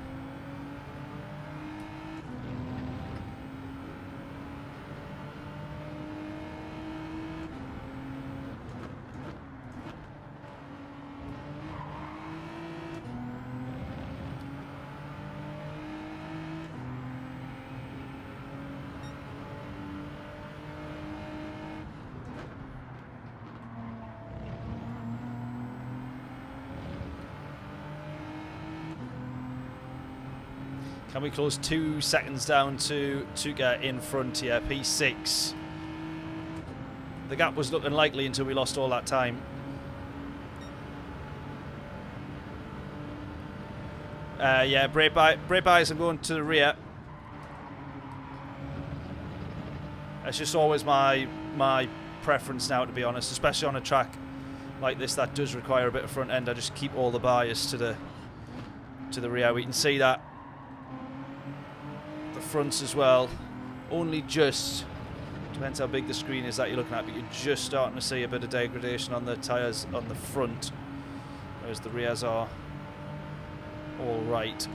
Can we close 2 seconds down to get in front here? P6. The gap was looking likely until we lost all that time. Yeah, brake bias, I'm going to the rear. That's just always my preference now, to be honest, especially on a track like this that does require a bit of front end. I just keep all the bias to the rear. We can see that the fronts as well, only just, depends how big the screen is that you're looking at, but you're just starting to see a bit of degradation on the tyres on the front, whereas the rears are all right.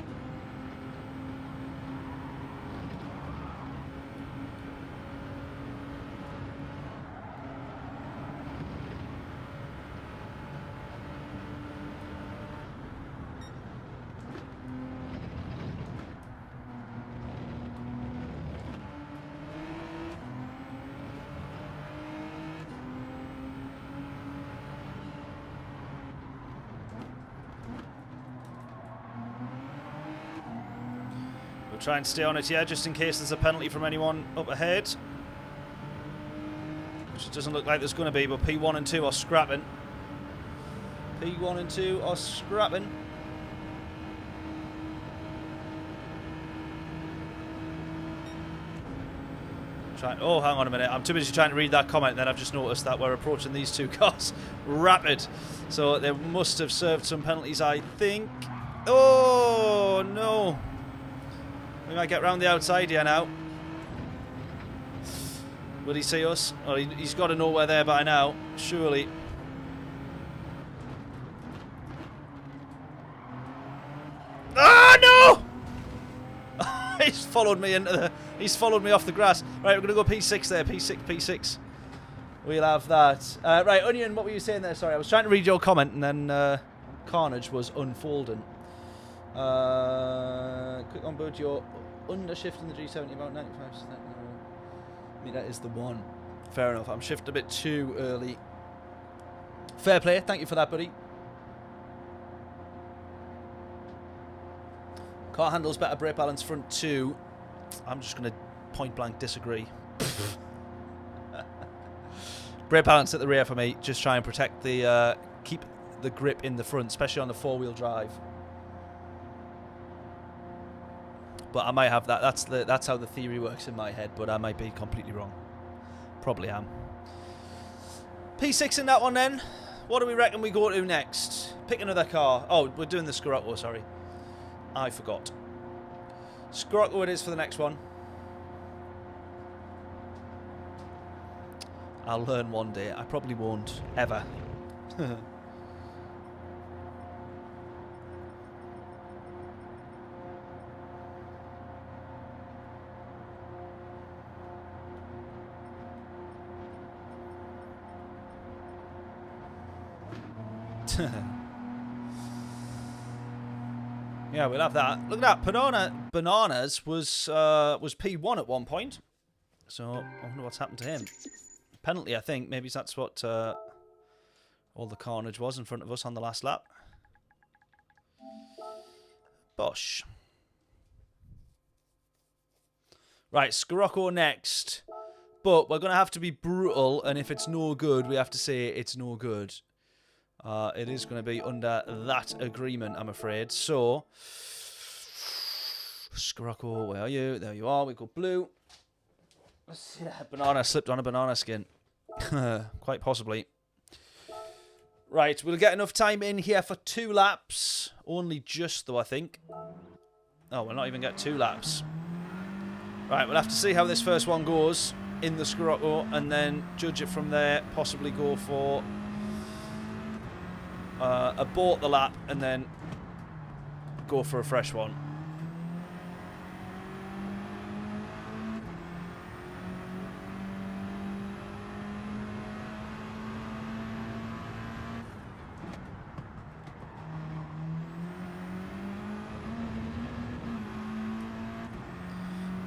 Try and stay on it, yeah, just in case there's a penalty from anyone up ahead. Which it doesn't look like there's going to be, but P1 and 2 are scrapping. P1 and 2 are scrapping. Oh, hang on a minute. I'm too busy trying to read that comment, and then I've just noticed that we're approaching these two cars rapid. So they must have served some penalties, I think. Oh, no. We might get round the outside here now. Will he see us? Oh, he's got to know we're there by now, surely. Ah, no! followed me into the... He's followed me off the grass. Right, we're going to go P6 there. P6, P6. We'll have that. Right, Onion, what were you saying there? Sorry, I was trying to read your comment and then Carnage was unfolding. Click on board your undershift in the G70 about 95%. I mean, that is the one. Fair enough. I'm shifted a bit too early. Fair play. Thank you for that, buddy. Car handles better, brake balance front two. I'm just going to point blank disagree. Brake balance at the rear for me. Just try and protect the, keep the grip in the front, especially on the four-wheel drive. But I might have that. That's how the theory works in my head, but I might be completely wrong. Probably am. P6 in that one then. What do we reckon we go to next? Pick another car. Oh, we're doing the Scirocco, sorry. I forgot. Scirocco it is for the next one. I'll learn one day. I probably won't, ever. Yeah, we'll have that. Look at that. Bananas was P1 at one point. So I wonder what's happened to him. Penalty, I think. Maybe that's what all the carnage was in front of us on the last lap. Bosh. Right, Scirocco next. But we're going to have to be brutal, and if it's no good, we have to say it's no good. It is going to be under that agreement, I'm afraid. So, Scirocco, where are you? There you are. We got blue. Yeah, banana slipped on a banana skin. Quite possibly. Right, we'll get enough time in here for 2 laps. Only just, though, I think. Oh, we'll not even get 2 laps. Right, we'll have to see how this first one goes in the Scirocco and then judge it from there. Possibly go for... abort the lap and then go for a fresh one.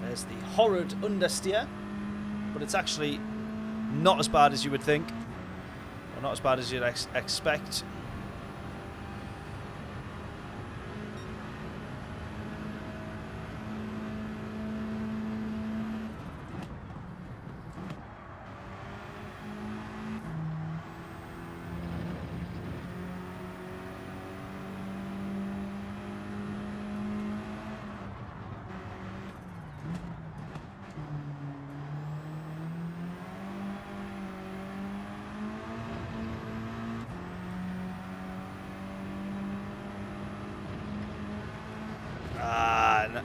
There's the horrid understeer, but it's actually not as bad as you would think, or not as bad as you'd expect.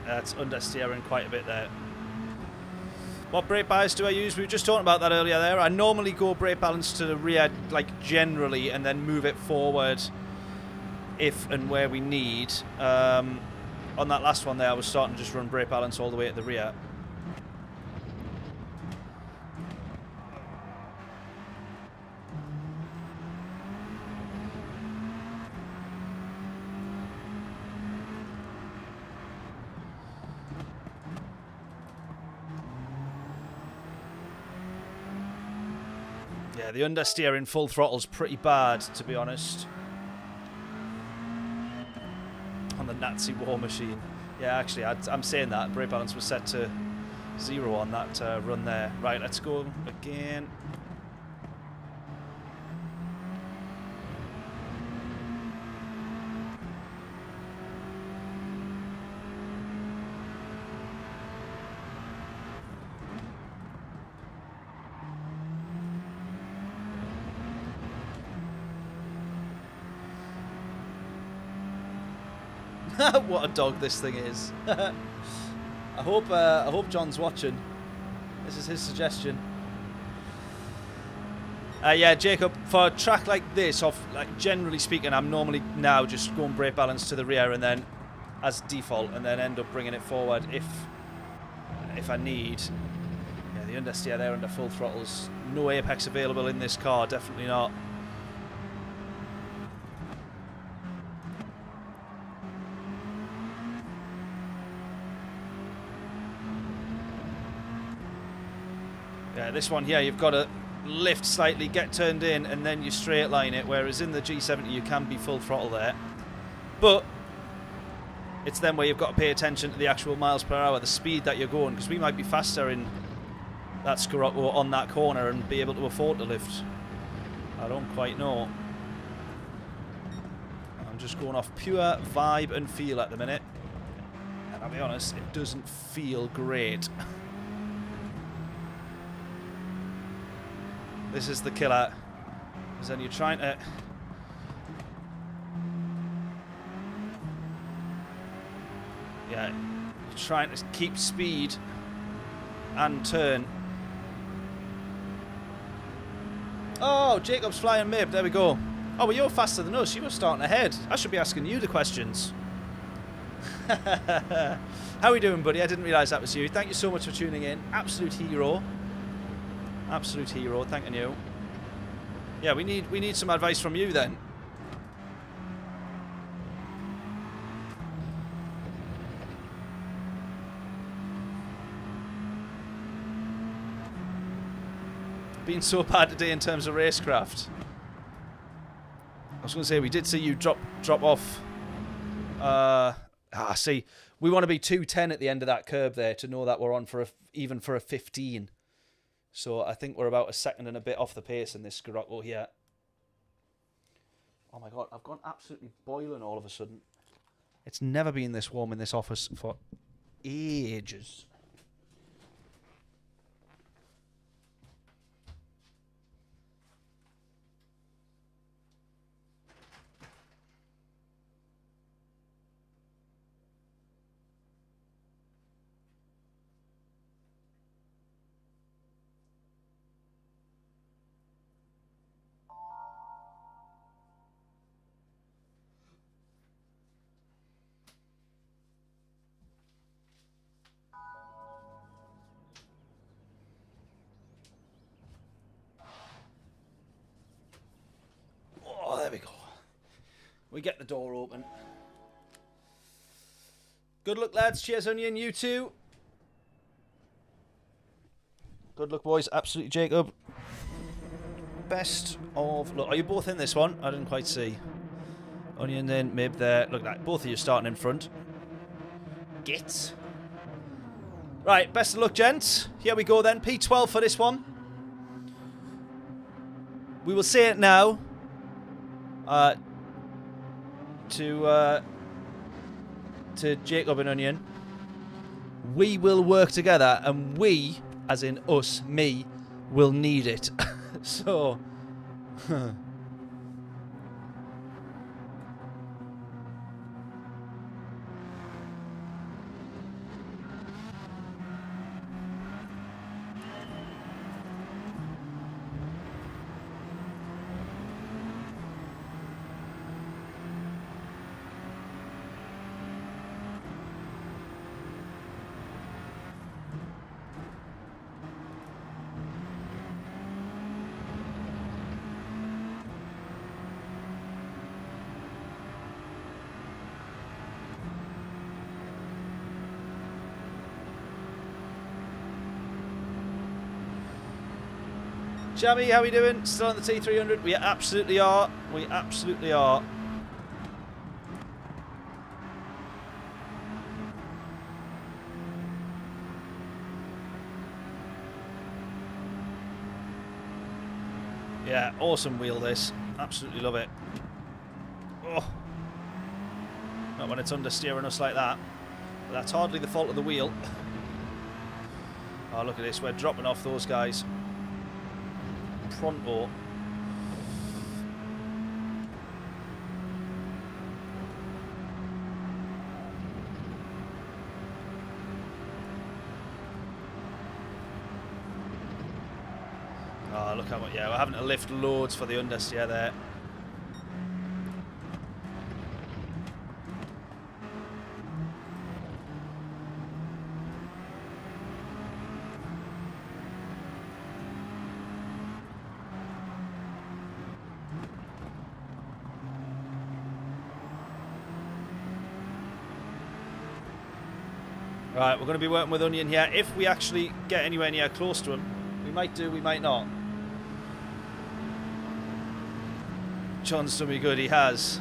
That's understeering quite a bit there. What brake bias do I use? We were just talking about that earlier there. I normally go brake balance to the rear, like generally, and then move it forward if and where we need. On that last one there, I was starting to just run brake balance all the way at the rear. Yeah, the understeer in full throttle's pretty bad, to be honest. On the Nazi war machine. Yeah, actually, I'm saying that. Brake balance was set to 0 on that run there. Right, let's go again. What a dog this thing is. I hope John's watching. This is his suggestion. Yeah, Jacob, for a track like this, generally speaking, I'm normally now just going brake balance to the rear and then as default, and then end up bringing it forward if I need. Yeah, the understeer there under full throttles. No apex available in this car, definitely not. Yeah, this one here, you've got to lift slightly, get turned in, and then you straight line it, whereas in the G70 you can be full throttle there. But it's then where you've got to pay attention to the actual miles per hour, the speed that you're going, because we might be faster in that Scirocco on that corner and be able to afford to lift. I don't quite know. I'm just going off pure vibe and feel at the minute. And I'll be honest, it doesn't feel great. This is the killer. Because then you're trying to... Yeah, you're trying to keep speed and turn. Oh, Jacob's flying mib. There we go. Oh, well, you're faster than us. You were starting ahead. I should be asking you the questions. How are we doing, buddy? I didn't realise that was you. Thank you so much for tuning in. Absolute hero. Absolute hero. Thanking you. Yeah, we need some advice from you then. Been so bad today in terms of racecraft. I was going to say, we did see you drop off. See, we want to be 210 at the end of that curb there to know that we're on for even for a 15. So I think we're about a second and a bit off the pace in this Scirocco here. Oh my god, I've gone absolutely boiling all of a sudden. It's never been this warm in this office for ages. There we go. We get the door open. Good luck, lads. Cheers, Onion. You too. Good luck, boys. Absolutely, Jacob. Best of luck. Are you both in this one? I didn't quite see. Onion then, Mib there. Look, like both of you starting in front. Get. Right, best of luck, gents. Here we go then. P12 for this one. We will say it now. To Jacob and Onion, we will work together, and we, as in us, me, will need it. So, Jammy, how we doing? Still on the T300? We absolutely are. We absolutely are. Yeah, awesome wheel this. Absolutely love it. Oh. Not when it's understeering us like that. But that's hardly the fault of the wheel. Oh, look at this. We're dropping off those guys. Pronto. Oh, look how much. Yeah, we're having to lift loads for the understeer there. Right, we're going to be working with Onion here. If we actually get anywhere near close to him, we might do, we might not. John's done me good, he has.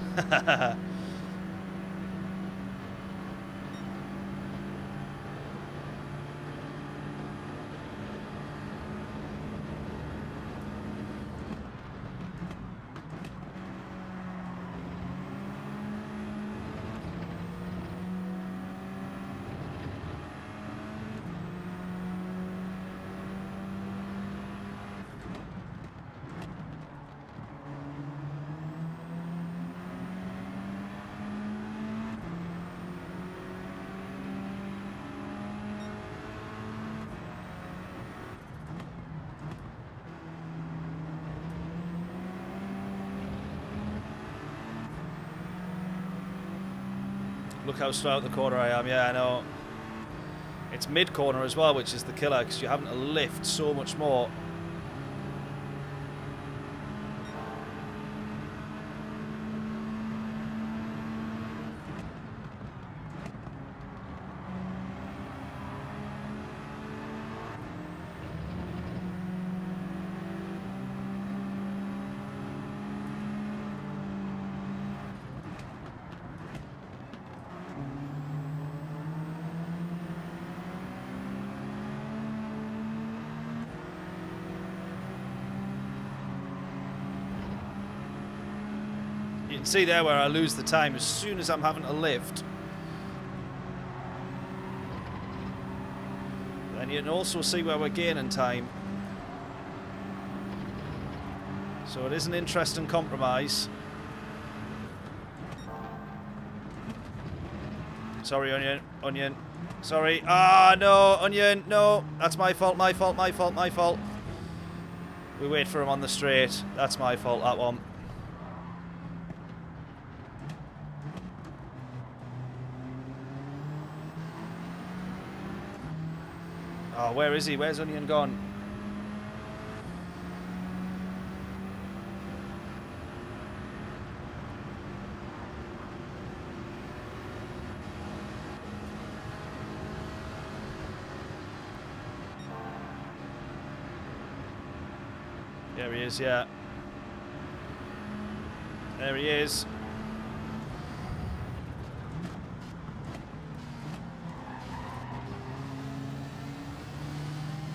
Look how slow out the corner I am. Yeah, I know. It's mid-corner as well, which is the killer, because you're having to lift so much more. You can see there where I lose the time as soon as I'm having to lift. And you can also see where we're gaining time. So it is an interesting compromise. Sorry, Onion. Sorry. Ah, no, Onion, no. That's my fault, my fault, my fault, my fault. We wait for him on the straight. That's my fault, that one. Oh, where is he? Where's Onion gone? There he is, yeah. There he is.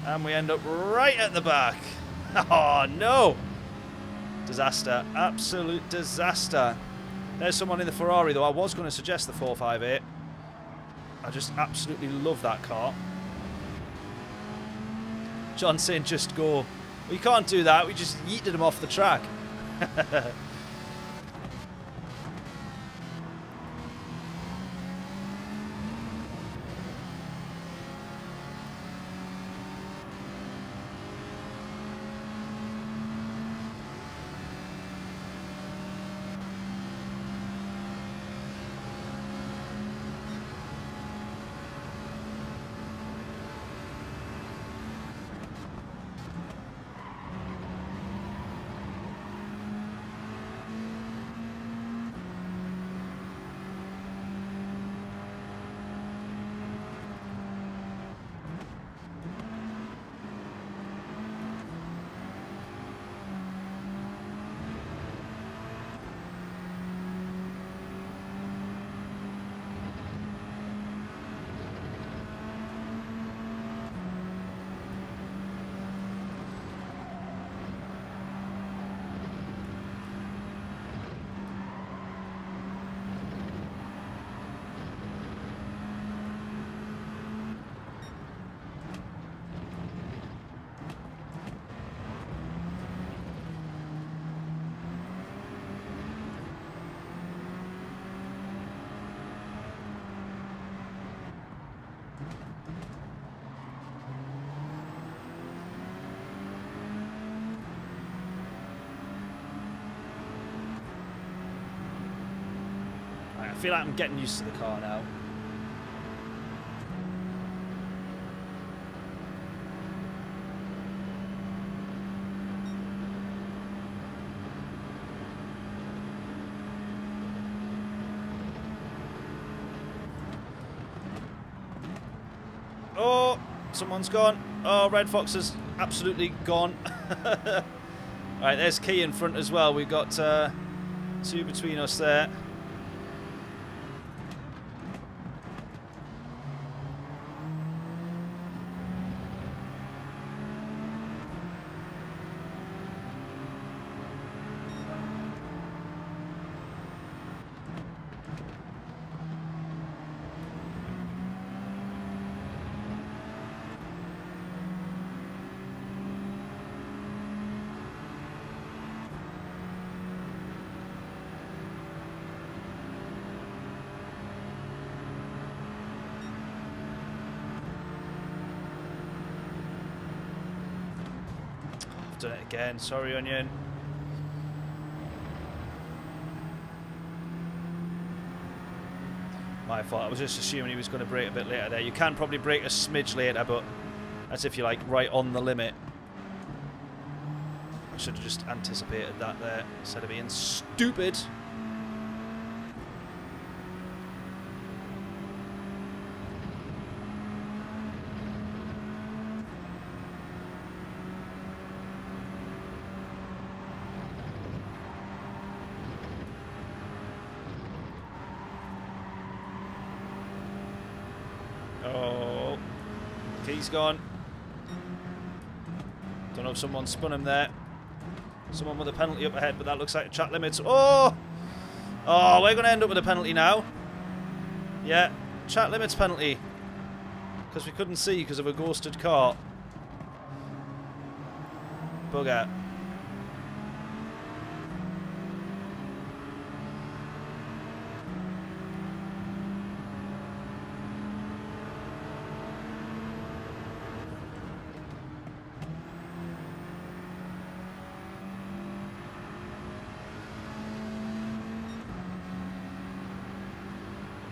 And we end up right at the back. Oh, no. Disaster. Absolute disaster. There's someone in the Ferrari, though. I was going to suggest the 458. I just absolutely love that car. John saying just go. We can't do that. We just yeeted him off the track. I feel like I'm getting used to the car now. someone's gone. Oh, Red Fox is absolutely gone. Alright, there's Key in front as well. We've got 2 between us there. Done it again, sorry Onion. My fault, I was just assuming he was going to brake a bit later there. You can probably brake a smidge later, but that's if you're like right on the limit. I should have just anticipated that there instead of being stupid. Oh, Key's gone. Don't know if someone spun him there. Someone with a penalty up ahead, but that looks like a track limits. Oh! Oh, we're going to end up with a penalty now. Yeah, track limits penalty. Because we couldn't see because of a ghosted car. Bugger.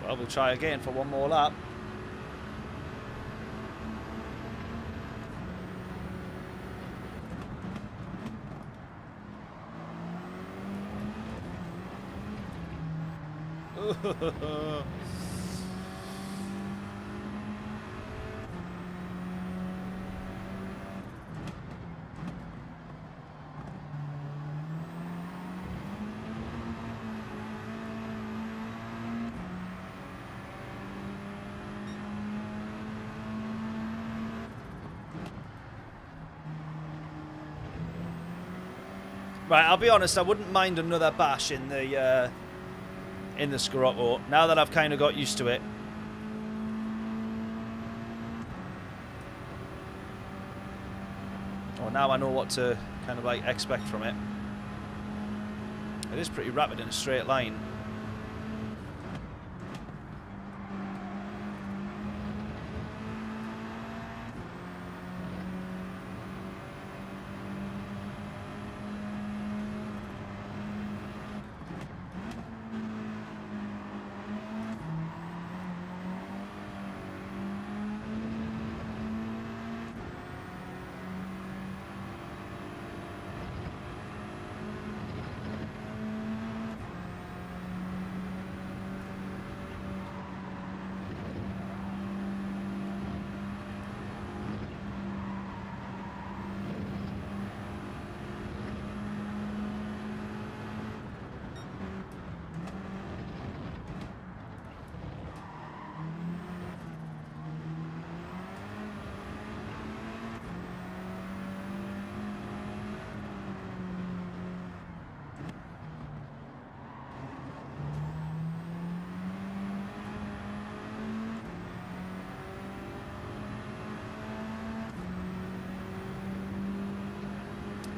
Well, we'll try again for one more lap. Right, I'll be honest, I wouldn't mind another bash in the Scirocco, now that I've kind of got used to it. Or now I know what to kind of like expect from it. It is pretty rapid in a straight line.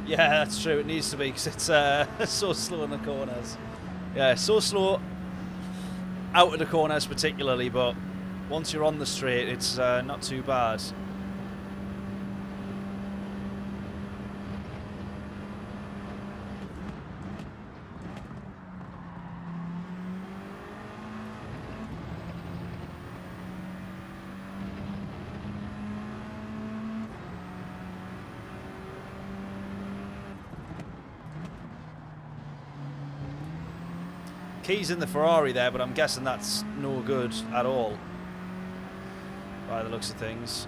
Yeah, that's true. It needs to be because it's so slow in the corners. Yeah, so slow out of the corners particularly, but once you're on the straight, it's not too bad. Key's in the Ferrari there, but I'm guessing that's no good at all by the looks of things.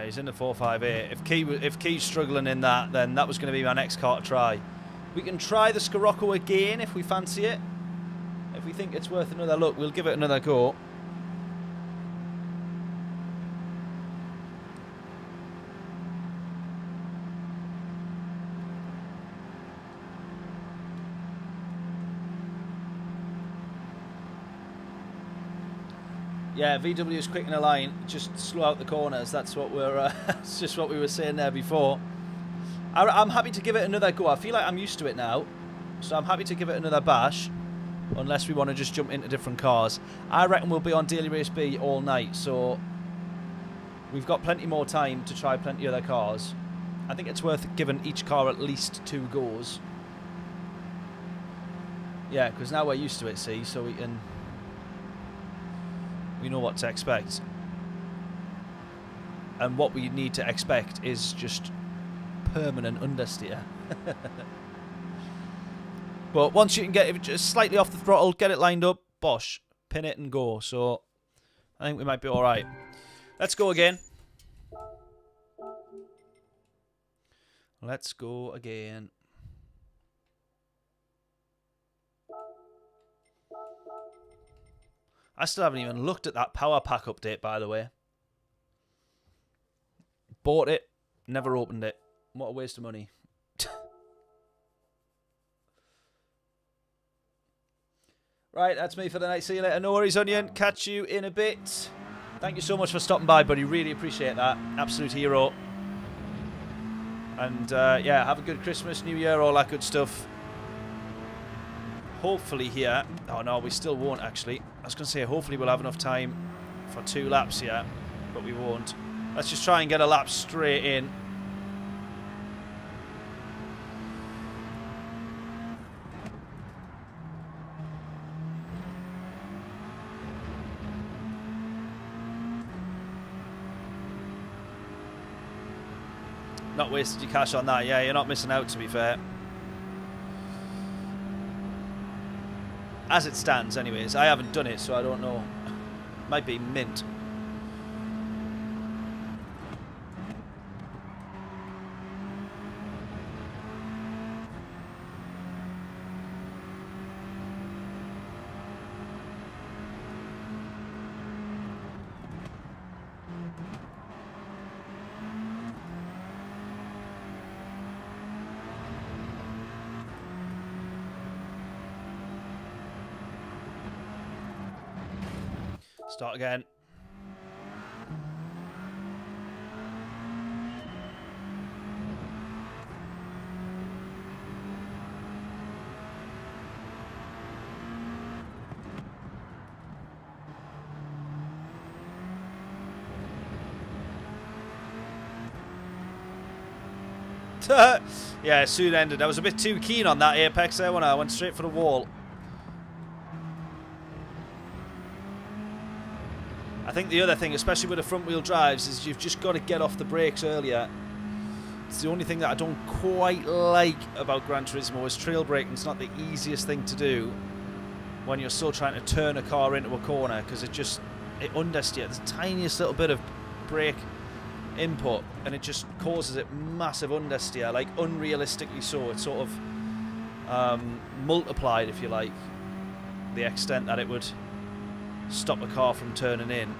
Yeah, he's in the 458. If Key's struggling in that, then that was going to be my next car to try. We can try the Scirocco again if we fancy it. If we think it's worth another look, we'll give it another go. Yeah, VW is quick in a line. Just slow out the corners. That's what we're. It's just what we were saying there before. I'm happy to give it another go. I feel like I'm used to it now, so I'm happy to give it another bash. Unless we want to just jump into different cars. I reckon we'll be on Daily Race B all night, so we've got plenty more time to try plenty of other cars. I think it's worth giving each car at least 2 goes. Yeah, because now we're used to it, see, so we know what to expect. And what we need to expect is just permanent understeer. But once you can get it just slightly off the throttle, get it lined up, bosh, pin it and go. So I think we might be alright. Let's go again. Let's go again. I still haven't even looked at that power pack update, by the way. Bought it, never opened it. What a waste of money. Right, that's me for the night. See you later. No worries, Onion. Catch you in a bit. Thank you so much for stopping by, buddy. Really appreciate that. Absolute hero. And, yeah, have a good Christmas, New Year, all that good stuff. Hopefully here... Oh, no, we still won't, actually. I was going to say, hopefully we'll have enough time for 2 laps here, but we won't. Let's just try and get a lap straight in. Not wasted your cash on that. Yeah, you're not missing out, to be fair. As it stands, anyways. I haven't done it, so I don't know. Might be mint. Start again. Yeah, soon ended. I was a bit too keen on that apex there when I went straight for the wall. I think the other thing, especially with the front wheel drives, is you've just got to get off the brakes earlier. It's the only thing that I don't quite like about Gran Turismo is trail braking. It's not the easiest thing to do when you're still trying to turn a car into a corner, because it understeers the tiniest little bit of brake input and it just causes it massive understeer, like unrealistically so. It's sort of multiplied, if you like, the extent that it would stop a car from turning in.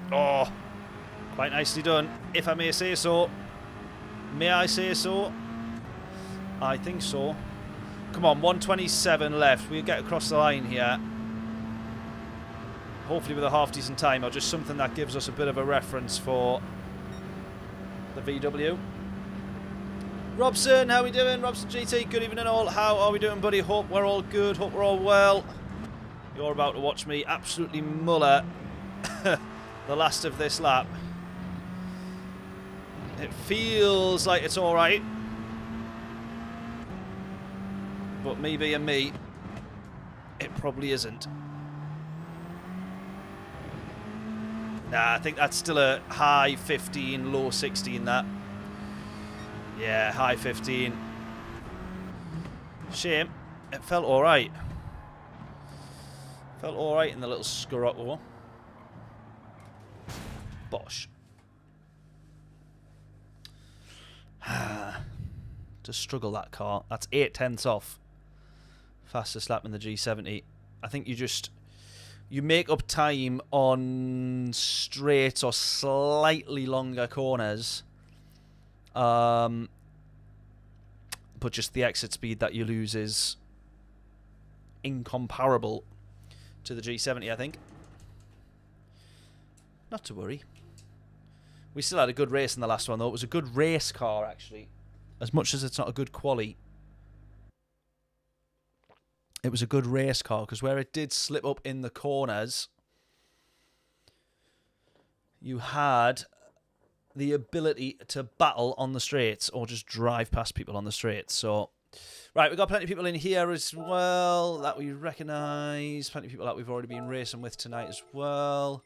Oh, quite nicely done, if I may say so. May I say so? I think so. Come on, 127 left. We'll get across the line here. hopefully with a half-decent time, or just something that gives us a bit of a reference for the VW. Robson, how we doing? Robson GT, good evening all. How are we doing, buddy? Hope we're all good. Hope we're all well. You're about to watch me absolutely muller the last of this lap. It feels like it's alright. But me being me, it probably isn't. Nah, I think that's still a high 15, low 16, that. Yeah, high 15. Shame. It felt alright. Felt alright in the little Scirocco. Bosh. To struggle that car. That's 8/10 off. Fastest lap in the G70. I think you make up time on straight or slightly longer corners. But just the exit speed that you lose is incomparable to the G70, I think. Not to worry. We still had a good race in the last one, though. It was a good race car, actually. As much as it's not a good quali. It was a good race car, because where it did slip up in the corners, you had the ability to battle on the straights or just drive past people on the straights. So, right, we've got plenty of people in here as well that we recognise. Plenty of people that we've already been racing with tonight as well.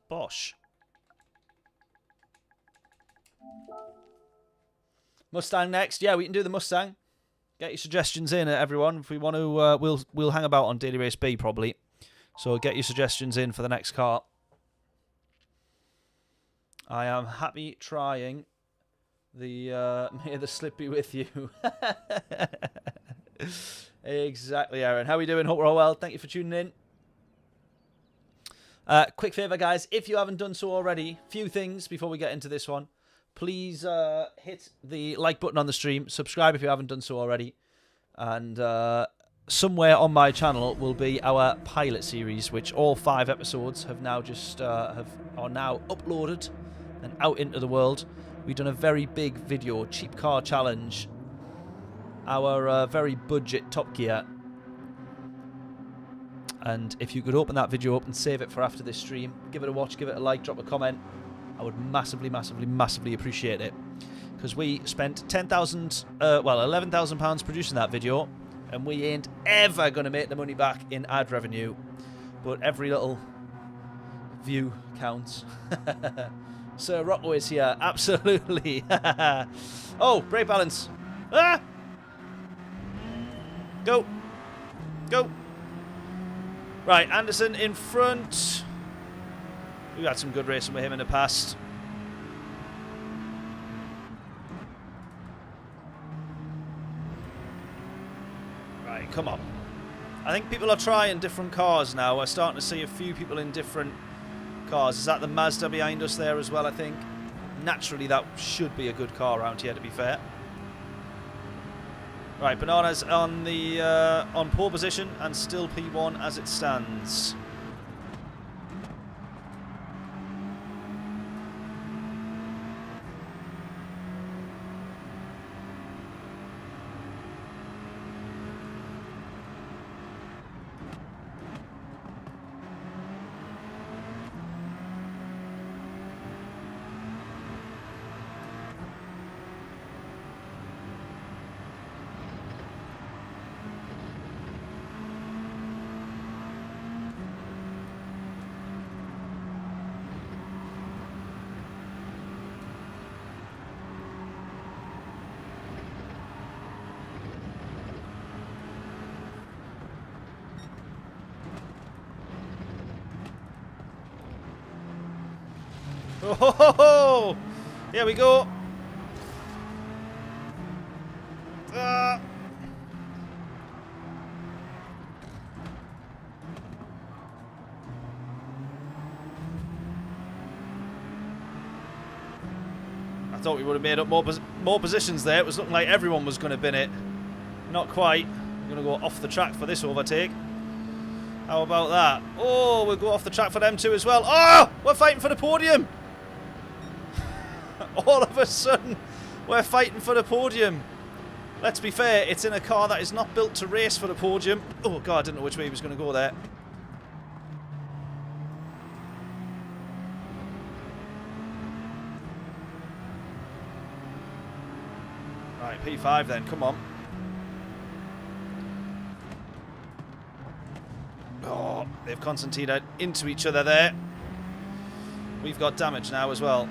Bosh. Mustang next. Yeah, we can do the Mustang. Get your suggestions in, everyone. If we want to, we'll hang about on Daily Race B probably. So get your suggestions in for the next car. I am happy trying the may the slip be with you. Exactly, Aaron. How are we doing? Hope we're all well. Thank you for tuning in. Quick favour, guys. If you haven't done so already, few things before we get into this one. Please hit the like button on the stream. Subscribe if you haven't done so already. And somewhere on my channel will be our pilot series, which all 5 episodes have now just are now uploaded and out into the world. We've done a very big video, cheap car challenge. Our very budget Top Gear. And if you could open that video up and save it for after this stream, give it a watch, give it a like, drop a comment. I would massively, massively, massively appreciate it. Because we spent £11,000 producing that video, and we ain't ever going to make the money back in ad revenue. But every little view counts. Sir Rocco is here, absolutely. Oh, brake balance. Ah! Go. Go. Right, Anderson in front. We've had some good racing with him in the past. Right, come on. I think people are trying different cars now. We're starting to see a few people in different cars. Is that the Mazda behind us there as well, I think? Naturally, that should be a good car around here, to be fair. Right, Banana's on the on pole position and still P1 as it stands. Oh, ho, ho, ho. Here we go. I thought we would have made up more positions there. It was looking like everyone was going to bin it. Not quite. We're going to go off the track for this overtake. How about that? Oh, we'll go off the track for them too as well. Oh, we're fighting for the podium. All of a sudden, we're fighting for the podium. Let's be fair, it's in a car that is not built to race for the podium. Oh, God, I didn't know which way he was going to go there. Right, P5 then, come on. Oh, they've concertinaed into each other there. We've got damage now as well.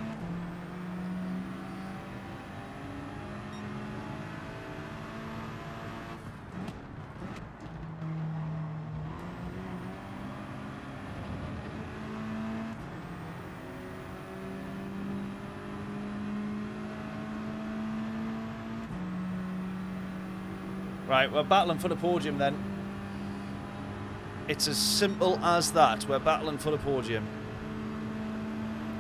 Right, we're battling for the podium then. It's as simple as that. We're battling for the podium.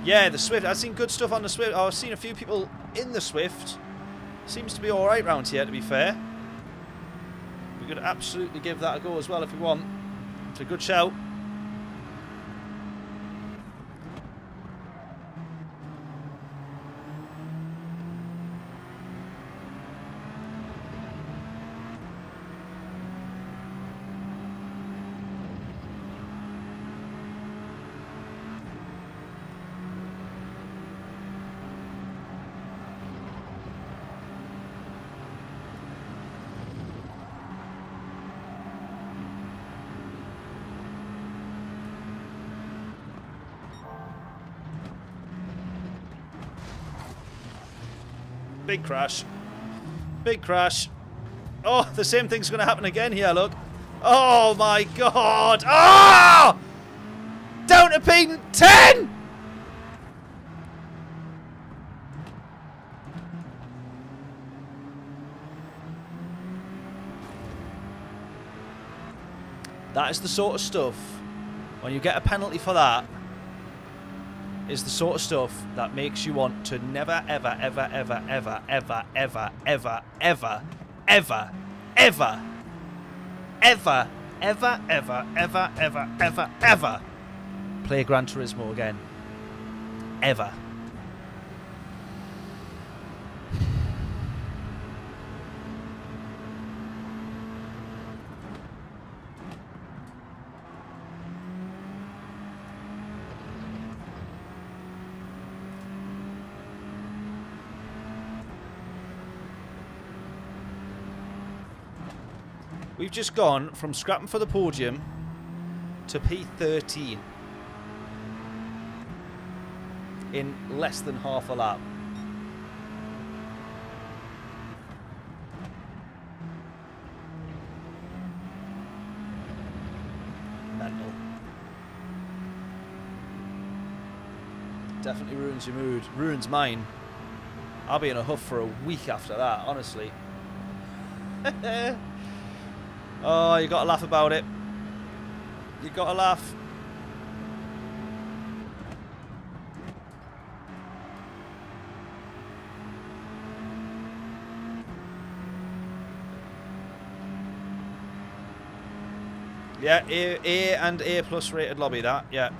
Yeah, the Swift. I've seen good stuff on the Swift. I've seen a few people in the Swift. Seems to be alright round here, to be fair. We could absolutely give that a go as well if we want. It's a good shout. Big crash. Big crash. Oh, the same thing's going to happen again here, look. Oh, my God. Oh! Down to P10! That is the sort of stuff, when you get a penalty for that, is the sort of stuff that makes you want to never, ever, ever, ever, ever, ever, ever, ever, ever, ever, ever, ever, ever, ever, ever, ever, ever, ever play Gran Turismo again. Ever. We've just gone from scrapping for the podium to P13 in less than half a lap. Mental. Definitely ruins your mood. Ruins mine. I'll be in a huff for a week after that, honestly. Oh, you gotta laugh about it. You gotta laugh. Yeah, A and A plus rated lobby, that, yeah.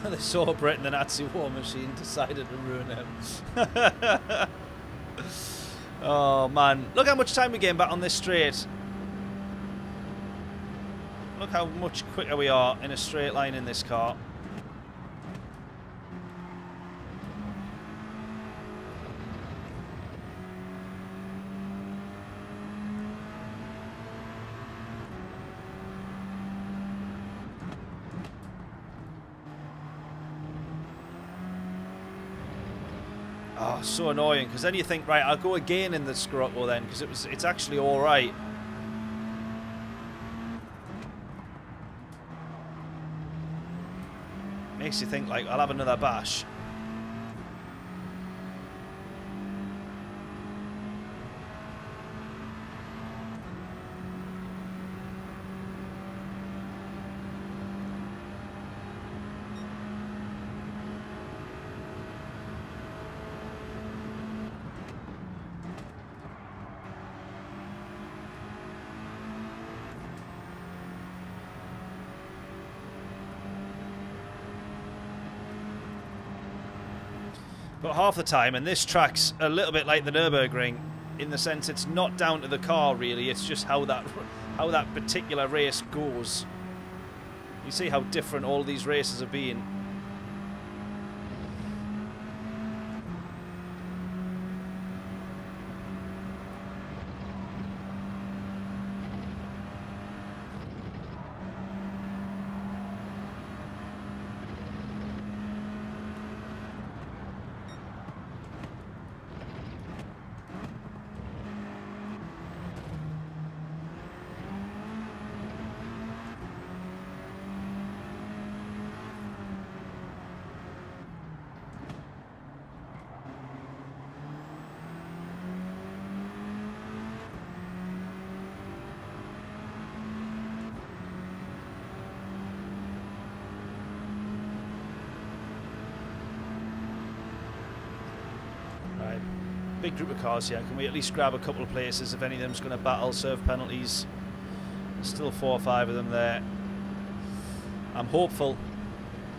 They saw Britain, the Nazi war machine, decided to ruin him. Oh man, look how much time we gained back on this straight. Look how much quicker we are in a straight line in this car. Oh, so annoying, because then you think, right, I'll go again in the Scirocco then, because it's actually all right. Makes you think, like, I'll have another bash. But half the time, and this track's a little bit like the Nürburgring, in the sense it's not down to the car really, it's just how that particular race goes. You see how different all these races have been. Big group of cars here. Can we at least grab a couple of places if any of them's going to battle, serve penalties? There's still 4 or 5 of them there. I'm hopeful.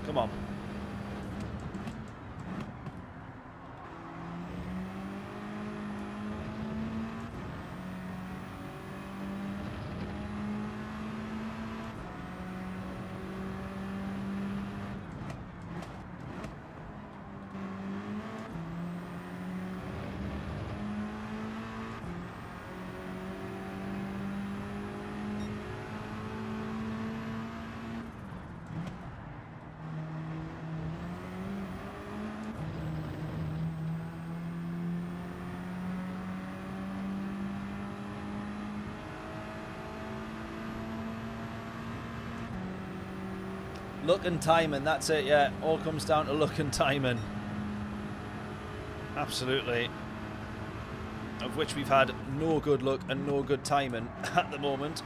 Come on. Luck and timing, that's it, yeah. All comes down to luck and timing. Absolutely. Of which we've had no good luck and no good timing at the moment.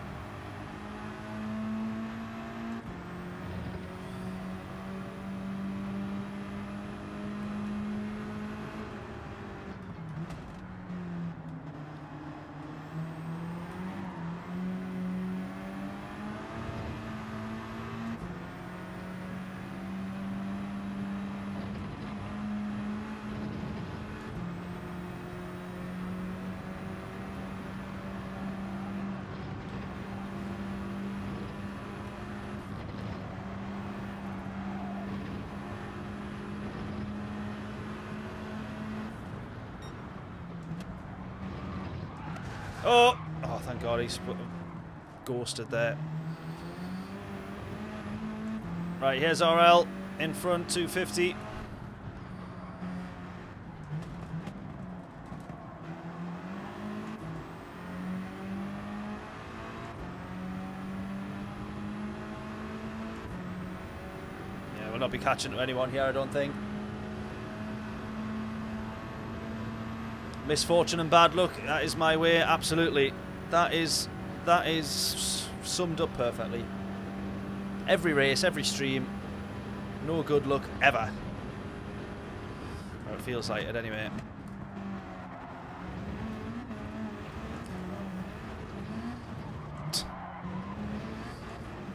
Oh, thank God he's ghosted there. Right, here's RL in front, 250. Yeah, we'll not be catching anyone here, I don't think. Misfortune and bad luck, that is my way, absolutely. That is summed up perfectly. Every race, every stream, no good luck ever. Or it feels like it anyway.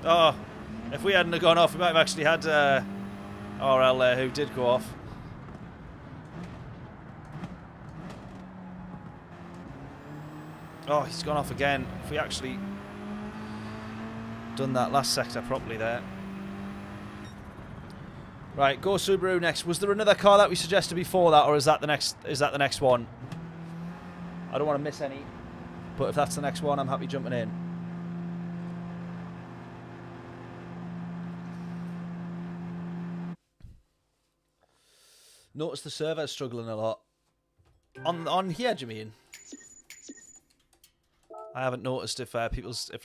Oh, if we hadn't have gone off, we might have actually had RL there who did go off. Oh, he's gone off again. If we actually... done that last sector properly there. Right, go Subaru next. Was there another car that we suggested before that, or is that the next? Is that the next one? I don't want to miss any, but if that's the next one, I'm happy jumping in. Notice the server's struggling a lot. On here, do you mean? I haven't noticed if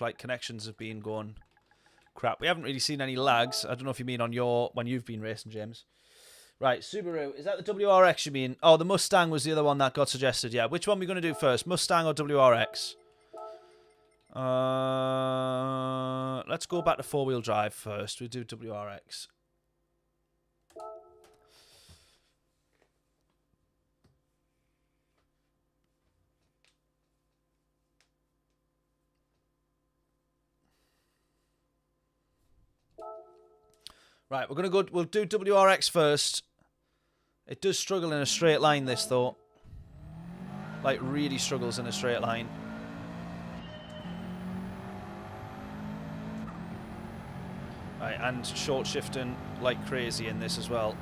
like connections have been going crap. We haven't really seen any lags. I don't know if you mean on your when you've been racing, James. Right, Subaru. Is that the WRX you mean? Oh, the Mustang was the other one that got suggested. Yeah, which one are we going to do first? Mustang or WRX? Let's go back to four-wheel drive first. We'll do WRX. Right, we're gonna go. We'll do WRX first. It does struggle in a straight line, this though. Like really struggles in a straight line. Right, and short shifting like crazy in this as well.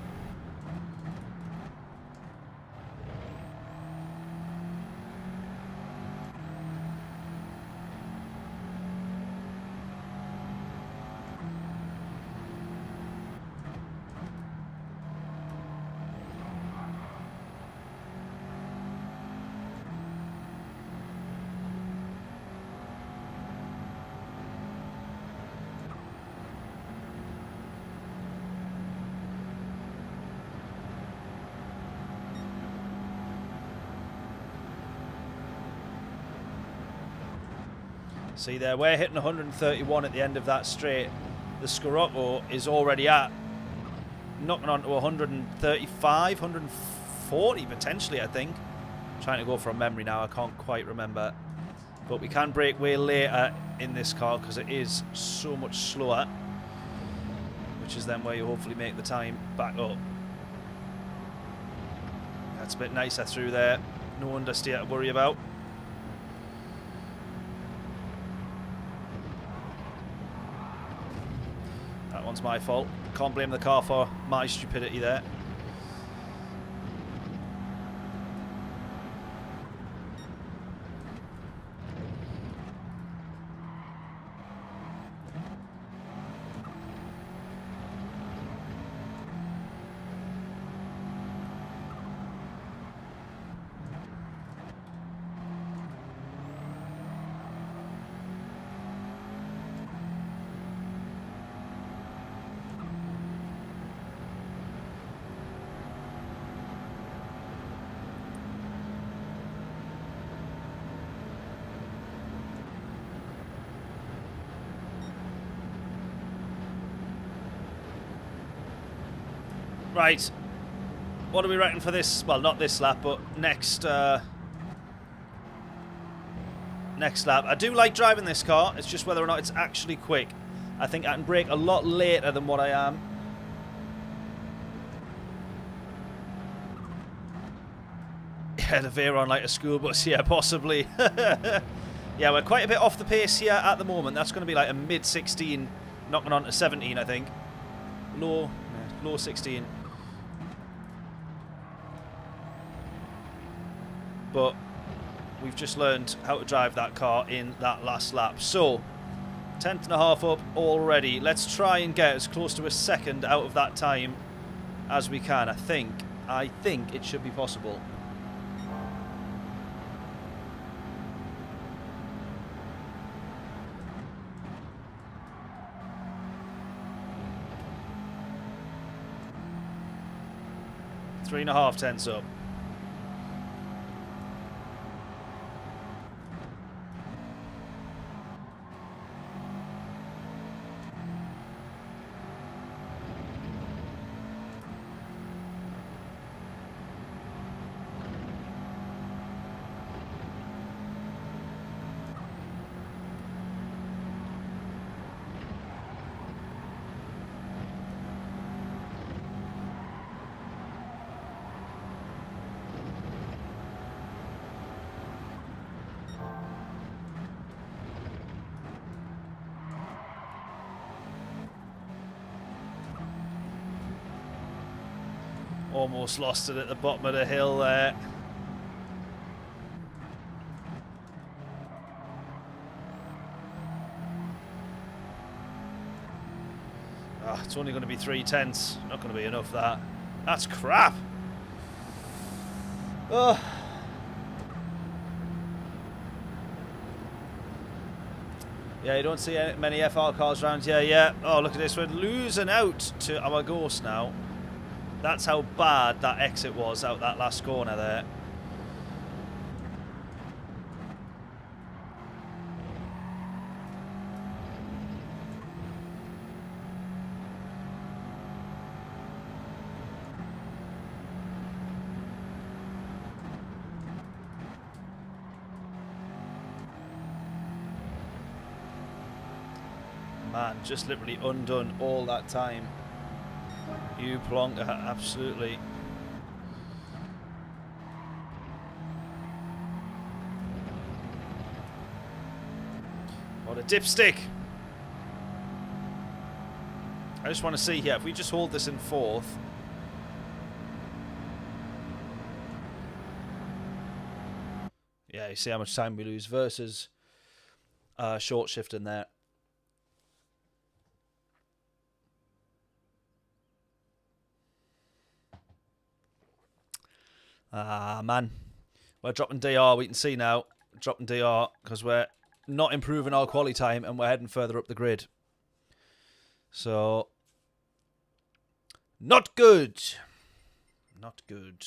See there, we're hitting 131 at the end of that straight. The Scirocco is already at knocking on to 135, 140 potentially, I think. I'm trying to go from memory now, I can't quite remember. But we can break way later in this car because it is so much slower. Which is then where you hopefully make the time back up. That's a bit nicer through there. No understeer to worry about. That one's my fault. Can't blame the car for my stupidity there. Right, what do we reckon for this? Well, not this lap, but next next lap. I do like driving this car. It's just whether or not it's actually quick. I think I can brake a lot later than what I am. Yeah, the veer on like a school bus. Yeah, possibly. Yeah, we're quite a bit off the pace here at the moment. That's going to be like a mid-16, knocking on to 17, I think. Low 16. But we've just learned how to drive that car in that last lap. So, 10th and a half up already. Let's try and get as close to a second out of that time as we can. I think it should be possible. Three and a half tenths up. Almost lost it at the bottom of the hill there. Oh, it's only going to be 3/10. Not going to be enough, that. That's crap. Oh. Yeah, you don't see many FR cars around here yet. Oh, look at this. We're losing out to our Ghost now. That's how bad that exit was out that last corner there. Man, just literally undone all that time. You plonker, absolutely. What a dipstick. I just want to see here, if we just hold this in 4th. Yeah, you see how much time we lose versus short shift in there. Ah, man. We're dropping DR, we can see now. Dropping DR because we're not improving our quality time and we're heading further up the grid. So, not good. Not good.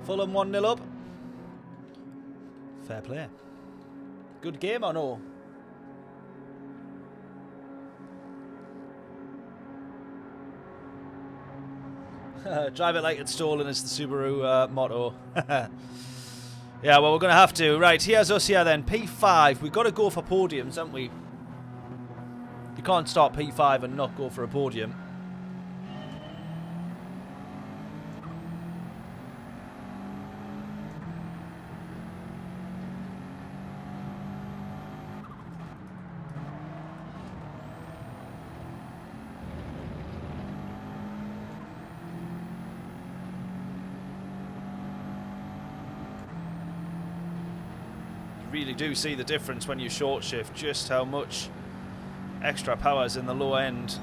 Fulham 1-0 up. Fair play. Good game or no? Drive it like it's stolen is the Subaru motto. Yeah, well, we're going to have to. Right, here's us here then. P5. We've got to go for podiums, haven't we? You can't start P5 and not go for a podium. Really do see the difference when you short shift, just how much extra power is in the low end.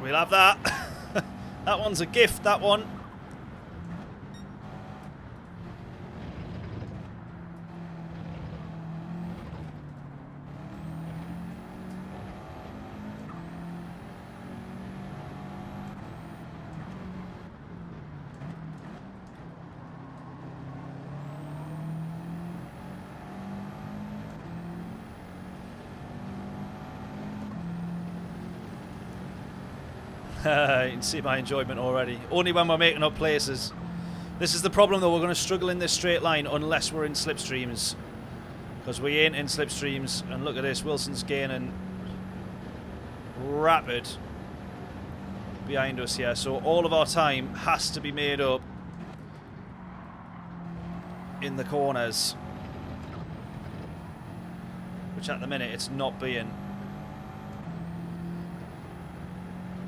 We'll have that. That one's a gift, that one. You can see my enjoyment already. Only when we're making up places. This is the problem, though. We're going to struggle in this straight line unless we're in slipstreams. Because we ain't in slipstreams. And look at this. Wilson's gaining rapid behind us here. So all of our time has to be made up in the corners. Which at the minute it's not being.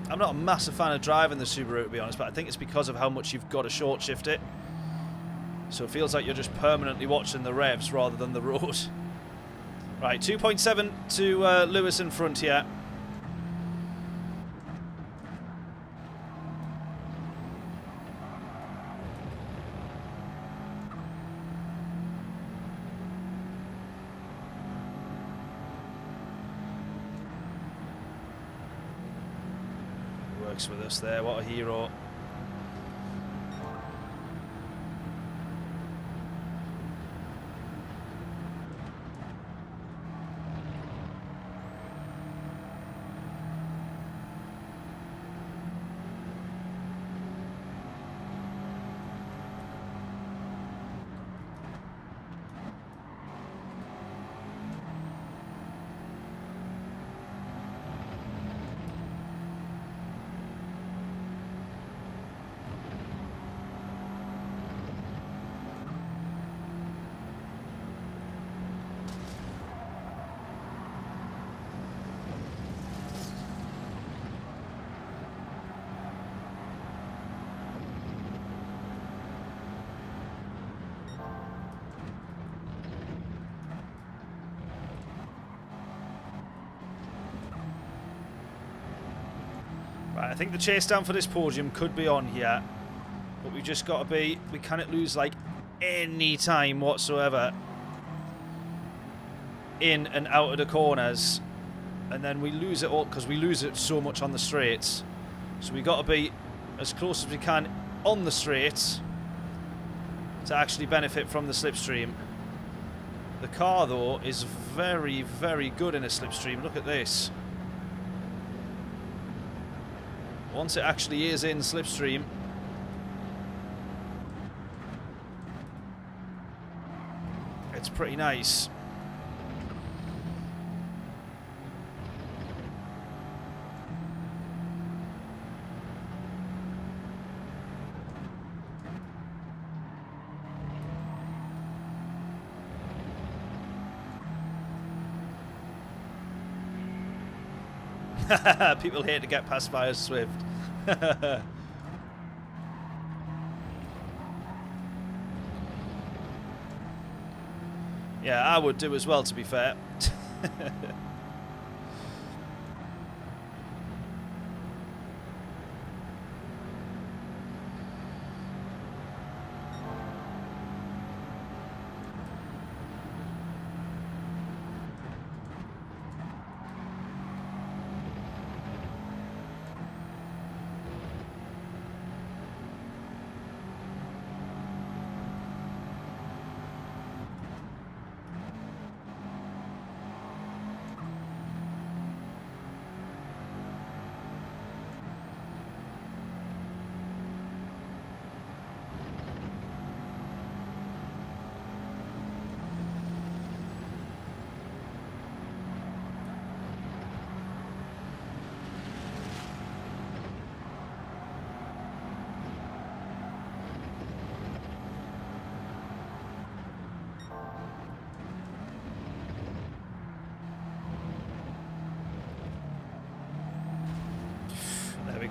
I'm not a massive fan of driving the Subaru, to be honest, but I think it's because of how much you've got to short shift it. So it feels like you're just permanently watching the revs rather than the road. Right, 2.7 to Lewis in front here. With us there, what a hero. I think the chase down for this podium could be on here, but we've just got to be, we cannot lose like any time whatsoever in and out of the corners, and then we lose it all because we lose it so much on the straights. So we've got to be as close as we can on the straights to actually benefit from the slipstream. The car though is very, very good in a slipstream. Look at this. Once it actually is in slipstream, it's pretty nice. People hate to get passed by a Swift. Yeah, I would do as well, to be fair.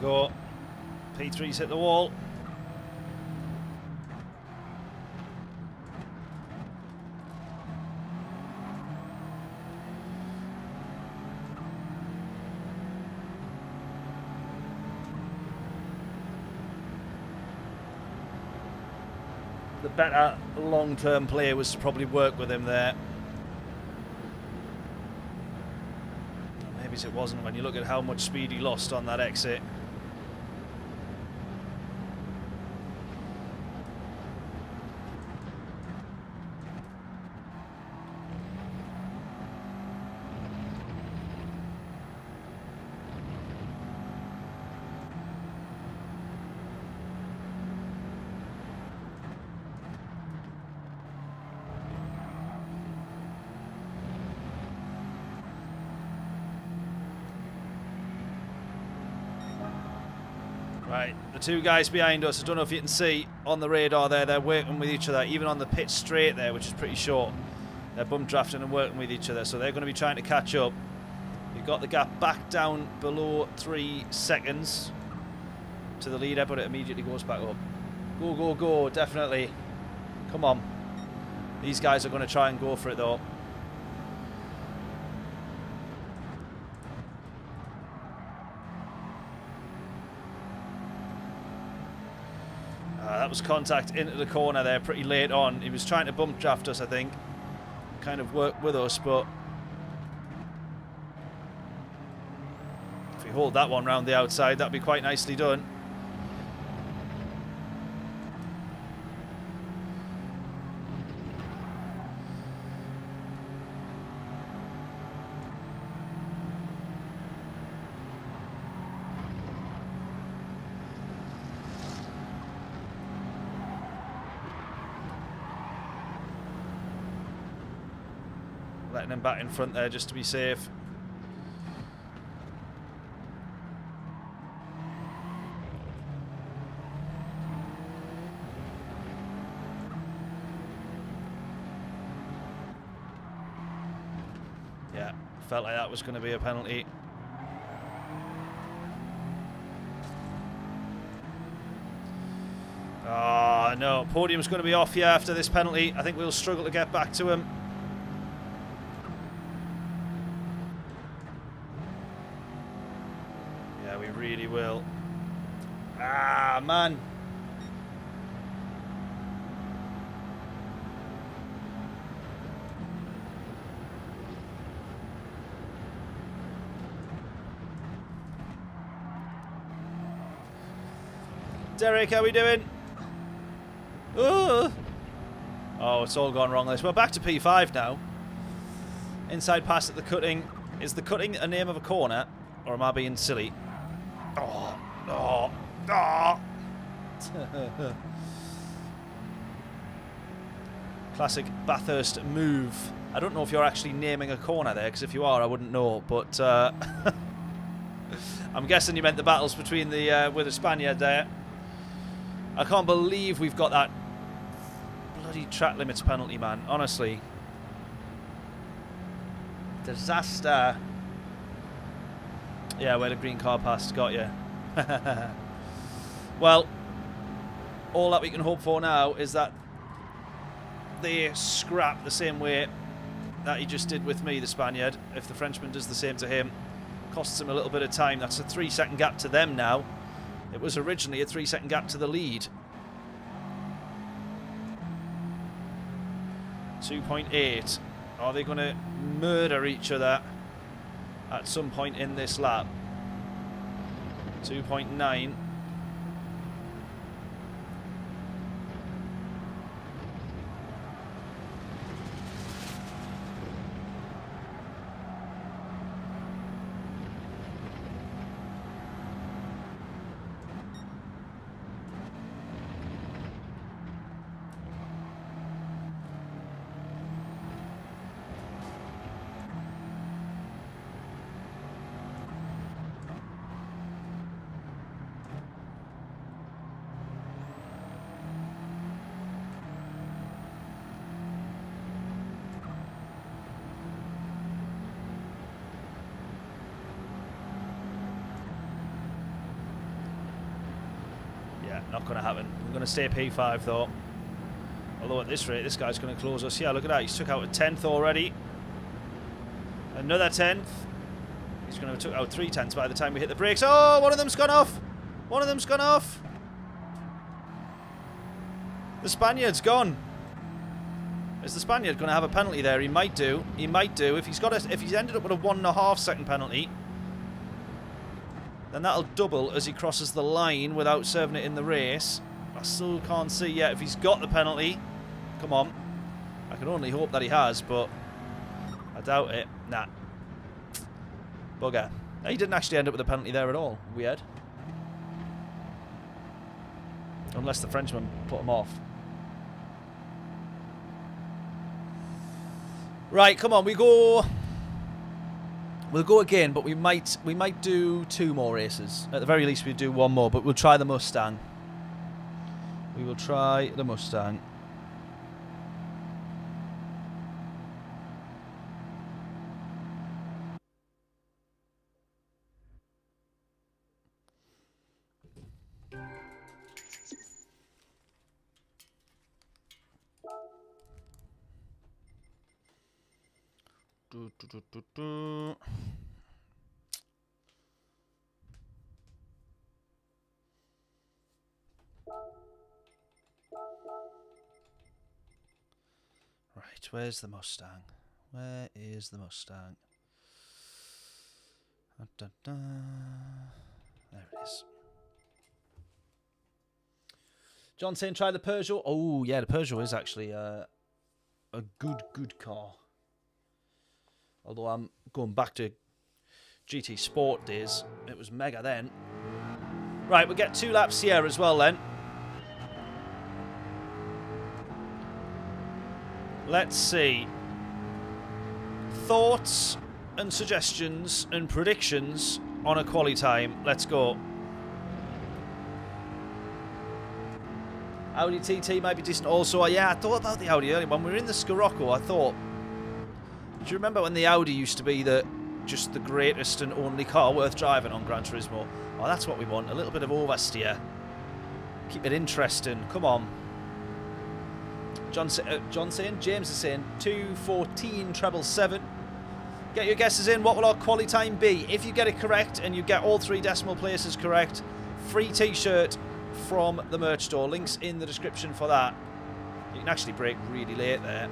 Go. P3's hit the wall. The better long-term play was to probably work with him there. Maybe it wasn't when you look at how much speed he lost on that exit. Right, the two guys behind us, I don't know if you can see on the radar there, they're working with each other, even on the pit straight there, which is pretty short. They're bump drafting and working with each other, so they're going to be trying to catch up. We've got the gap back down below 3 seconds to the leader, but it immediately goes back up. Go, go, go, definitely. Come on. These guys are going to try and go for it, though. That was contact into the corner there pretty late on. He was trying to bump draft us, I think. Kind of work with us, but if we hold that one round the outside, that'd be quite nicely done. Letting him back in front there just to be safe. Yeah, felt like that was going to be a penalty. Oh, no. Podium's going to be off here after this penalty. I think we'll struggle to get back to him. Really will. Ah, man. Derek, how we doing? Oh, it's all gone wrong. We're back to P5 now. Inside pass at the cutting. Is the cutting a name of a corner, or am I being silly? Oh, oh, oh. Classic Bathurst move. I don't know if you're actually naming a corner there, because if you are, I wouldn't know. But I'm guessing you meant the battles between the with the Spaniard there. I can't believe we've got that bloody track limits penalty, man. Honestly, disaster. Yeah, where the green car passed, got you. Well, all that we can hope for now is that they scrap the same way that he just did with me, the Spaniard. If the Frenchman does the same to him, costs him a little bit of time. That's a 3-second gap to them now. It was originally a 3-second gap to the lead. 2.8. Are they going to murder each other at some point in this lap? 2.9. Not going to happen. We're going to stay P5 though. Although at this rate, this guy's going to close us. Yeah, look at that. He's took out a 10th already. Another 10th. He's going to have took out 3 tenths by the time we hit the brakes. Oh, one of them's gone off. One of them's gone off. The Spaniard's gone. Is the Spaniard going to have a penalty there? He might do. He might do. If he's got a, if he's ended up with a 1.5 second penalty, then that'll double as he crosses the line without serving it in the race. I still can't see yet if he's got the penalty. Come on. I can only hope that he has, but I doubt it. Nah. Bugger. He didn't actually end up with a penalty there at all. Weird. Unless the Frenchman put him off. Right, come on. We go We'll go again, but we might do 2 more races. At the very least, we'll do 1 more, but we'll try the Mustang. We will try the Mustang. Right, where's the Mustang? Where is the Mustang? There it is. John saying try the Peugeot. Oh, yeah, the Peugeot is actually a good car. Although I'm going back to GT Sport days. It was mega then. Right, we'll get 2 laps here as well then. Let's see. Thoughts and suggestions and predictions on a quali time. Let's go. Audi TT might be decent also. Yeah, I thought about the Audi earlier. When we were in the Scirocco, I thought... Do you remember when the Audi used to be just the greatest and only car worth driving on Gran Turismo? Oh, that's what we want. A little bit of oversteer. Keep it interesting. Come on. John saying, James is saying 2:14.777. Get your guesses in. What will our quali time be? If you get it correct and you get all 3 decimal places correct, free t-shirt from the merch store. Links in the description for that. You can actually break really late there.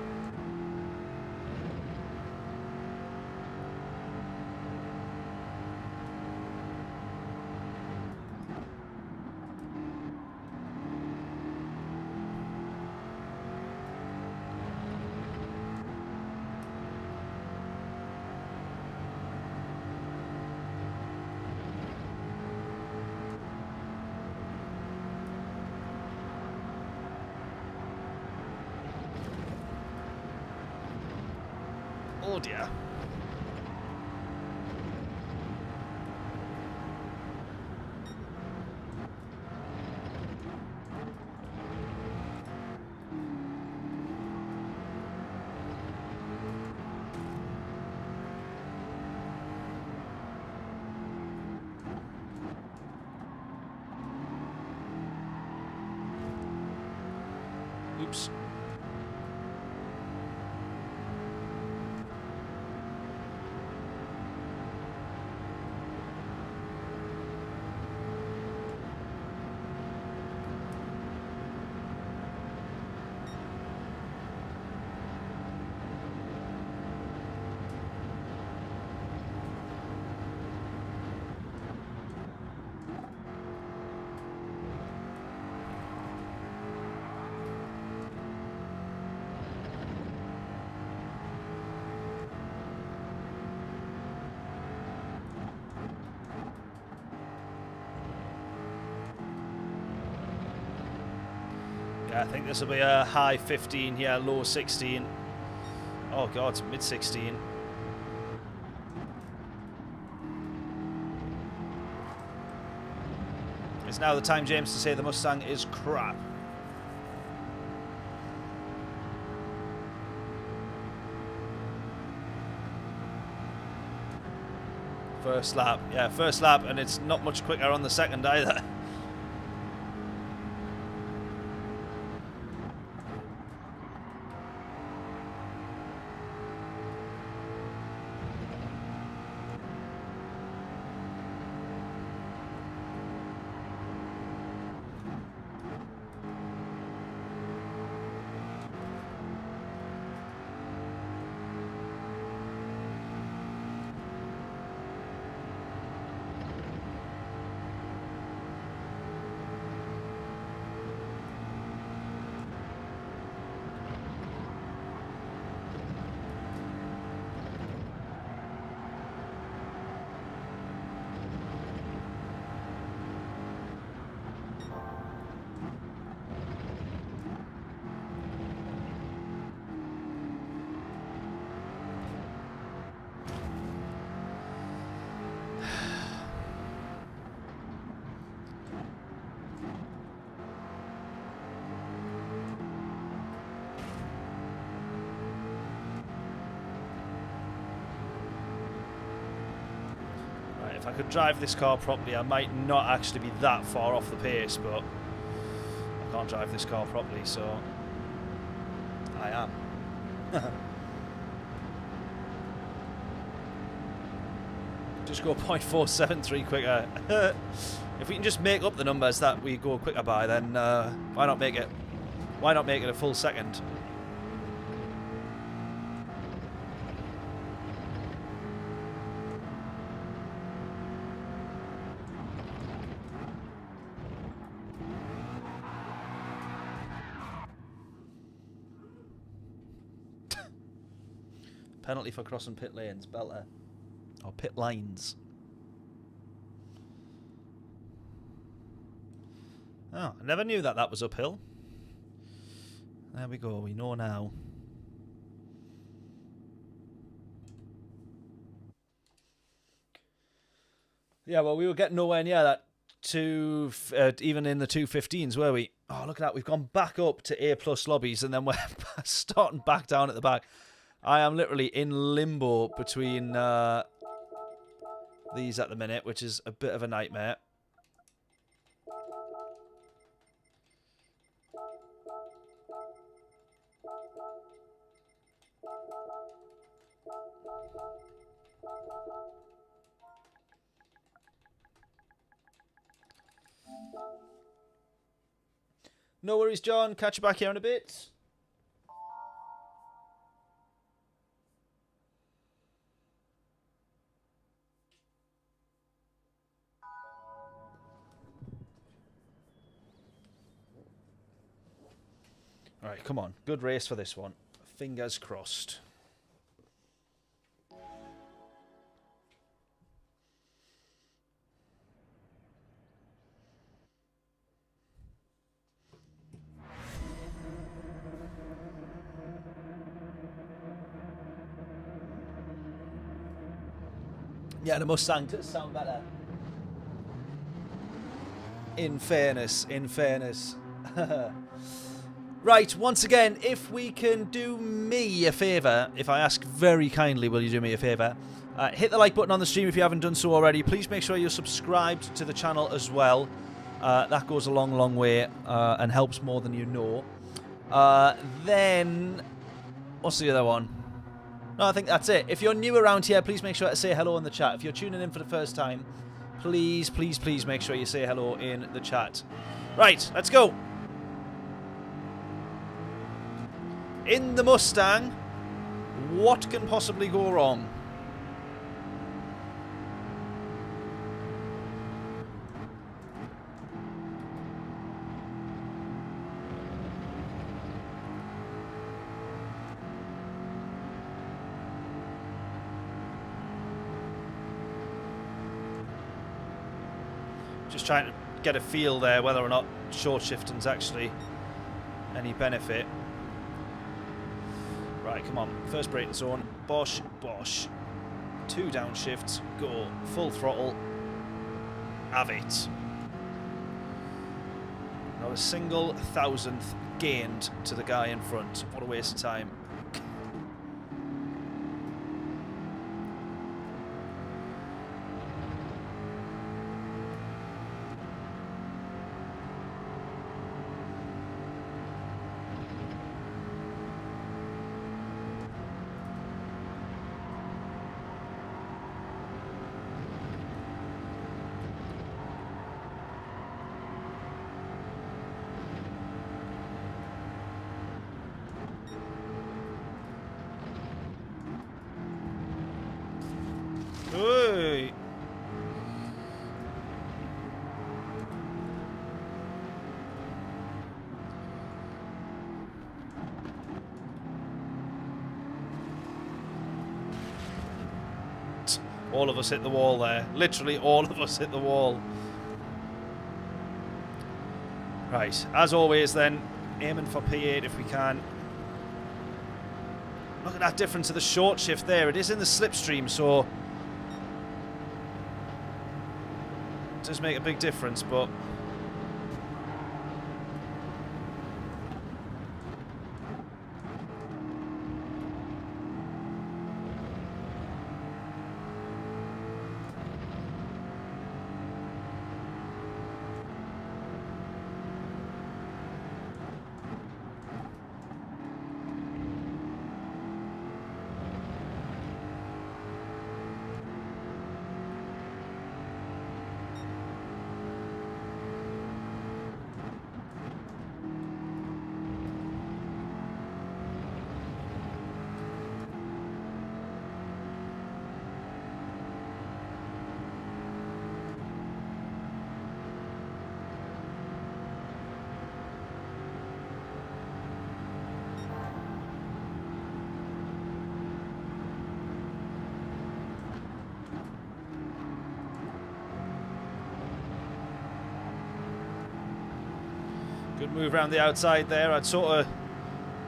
Oh dear. Oops. Yeah, I think this will be a high 15 here, low 16. Oh god, mid 16. It's now the time, James, to say the Mustang is crap. First lap. Yeah, first lap, and it's not much quicker on the second either. I could drive this car properly, I might not actually be that far off the pace, but I can't drive this car properly, so I am. Just go 0.473 quicker. If we can just make up the numbers that we go quicker by, then why not make it? Why not make it a full second? Penalty for crossing pit lanes, belter. Or pit lines. Oh, I never knew that that was uphill. There we go, we know now. Yeah, well, we were getting nowhere near that even in the 215s, were we? Oh, look at that, we've gone back up to A+ lobbies and then we're starting back down at the back. I am literally in limbo between these at the minute, which is a bit of a nightmare. No worries, John. Catch you back here in a bit. All right, come on. Good race for this one. Fingers crossed. Yeah, the Mustang does sound better. In fairness, in fairness. Right, once again, if we can do me a favour, if I ask very kindly, will you do me a favour? Hit the like button on the stream if you haven't done so already. Please make sure you're subscribed to the channel as well. That goes a long, long way and helps more than you know. Then, what's the other one? No, I think that's it. If you're new around here, please make sure to say hello in the chat. If you're tuning in for the first time, please, please, please make sure you say hello in the chat. Right, let's go. In the Mustang, what can possibly go wrong? Just trying to get a feel there whether or not short shifting's actually any benefit. Right, come on. First braking zone. Bosh, bosh. 2 downshifts. Go. Full throttle. Have it. Not a single thousandth gained to the guy in front. What a waste of time. Hey. All of us hit the wall there. Literally all of us hit the wall. Right, as always then, aiming for P8 if we can. Look at that difference of the short shift there. It is in the slipstream, so it does make a big difference, but Good move around the outside there. I'd sort of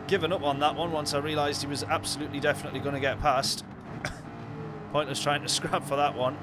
given up on that one once I realised he was absolutely definitely going to get past. Pointless trying to scrap for that one.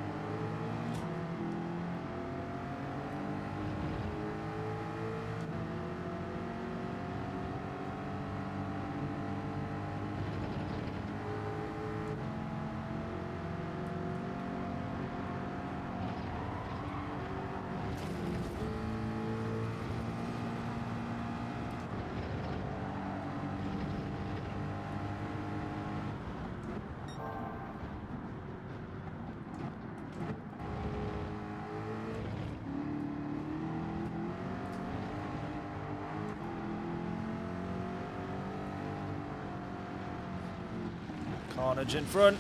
Carnage in front.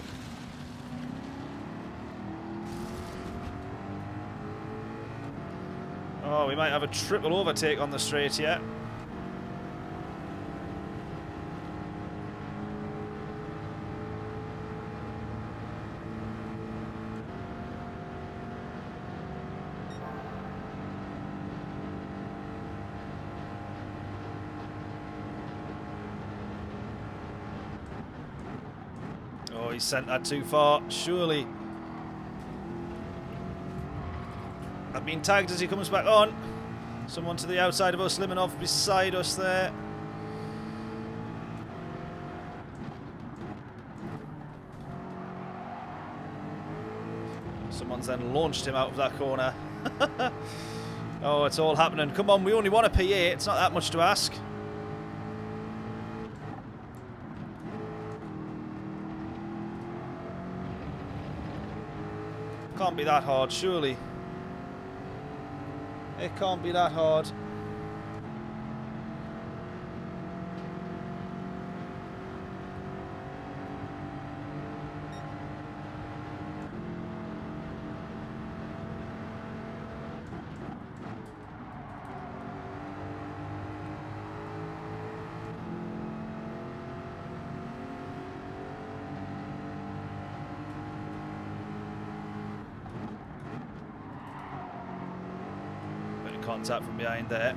Oh, we might have a triple overtake on the straight here. Oh, he sent that too far, surely. I've been tagged as he comes back on. Someone to the outside of us, Limonov beside us there. Someone's then launched him out of that corner. Oh, it's all happening. Come on, we only want a PA. It's not that much to ask. Can't be that hard, surely. It can't be that hard. Contact from behind there.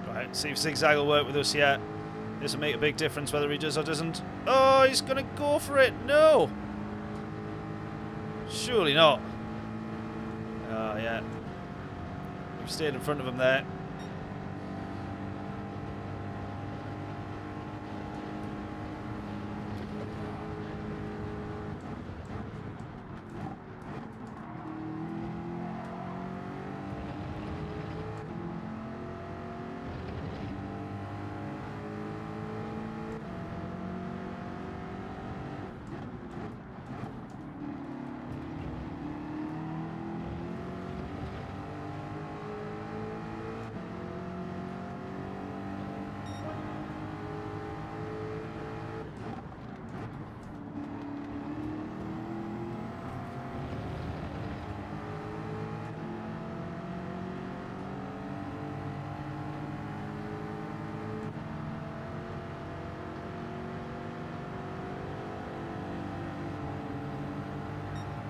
Right, see if zigzag will work with us yet. This will make a big difference whether he does or doesn't. Oh, he's going to go for it. No. Surely not. Oh, yeah. We've stayed in front of him there.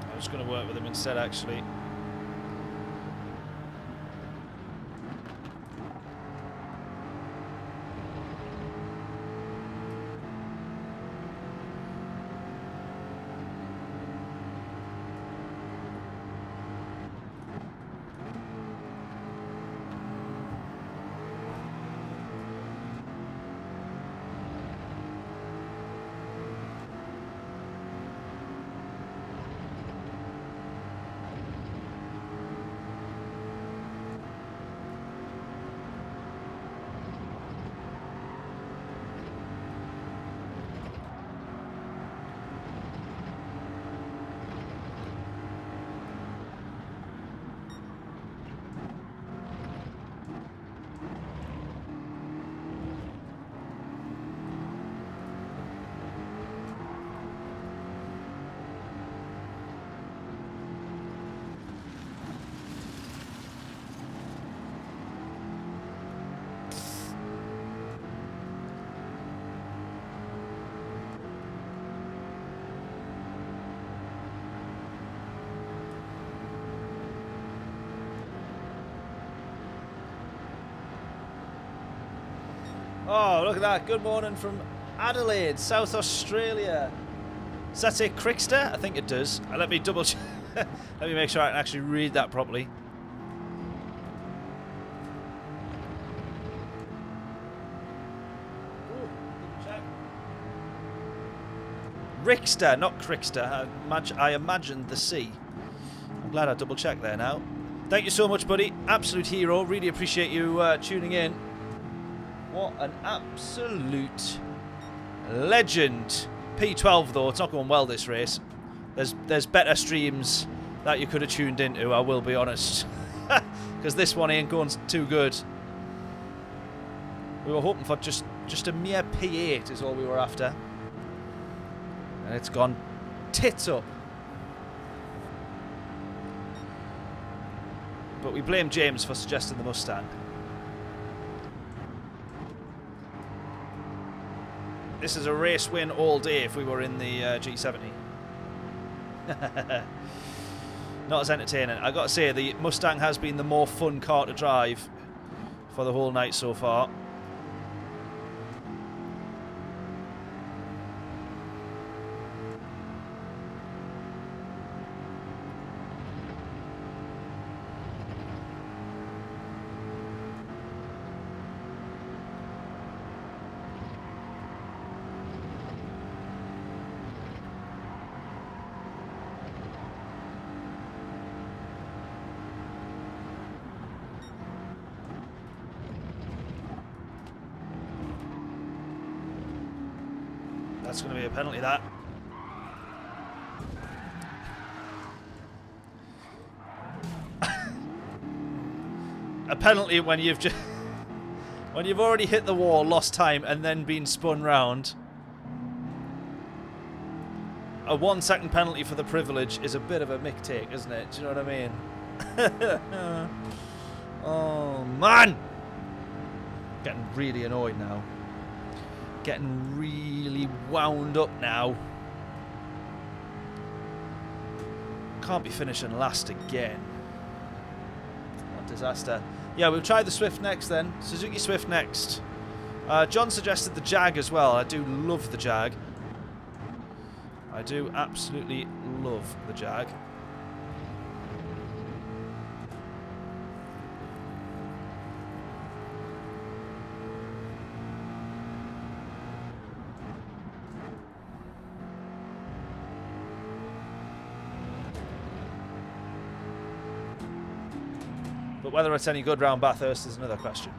I'm just going to work with him instead, actually. Oh, look at that. Good morning from Adelaide, South Australia. Does that say Crickster? I think it does. Let me double check. Let me make sure I can actually read that properly. Rickster, not Crickster. I imagined the C. I'm glad I double checked there now. Thank you so much, buddy. Absolute hero. Really appreciate you tuning in. What an absolute legend. P12 though, it's not going well this race. There's better streams that you could have tuned into, I will be honest. Because this one ain't going too good. We were hoping for just a mere P8 is all we were after. And it's gone tits up. But we blame James for suggesting the Mustang. This is a race win all day if we were in the G70. Not as entertaining. I got to say, the Mustang has been the more fun car to drive for the whole night so far. That's going to be a penalty, that. A penalty when you've just when you've already hit the wall, lost time, and then been spun round. A 1 second penalty for the privilege is a bit of a mick take, isn't it? Do you know what I mean? Oh man, getting really annoyed now. Getting really wound up now. Can't be finishing last again. What a disaster. Yeah, we'll try the Swift next then. Suzuki Swift next. John suggested the Jag as well. I do love the Jag. I do absolutely love the Jag. But whether it's any good round Bathurst is another question.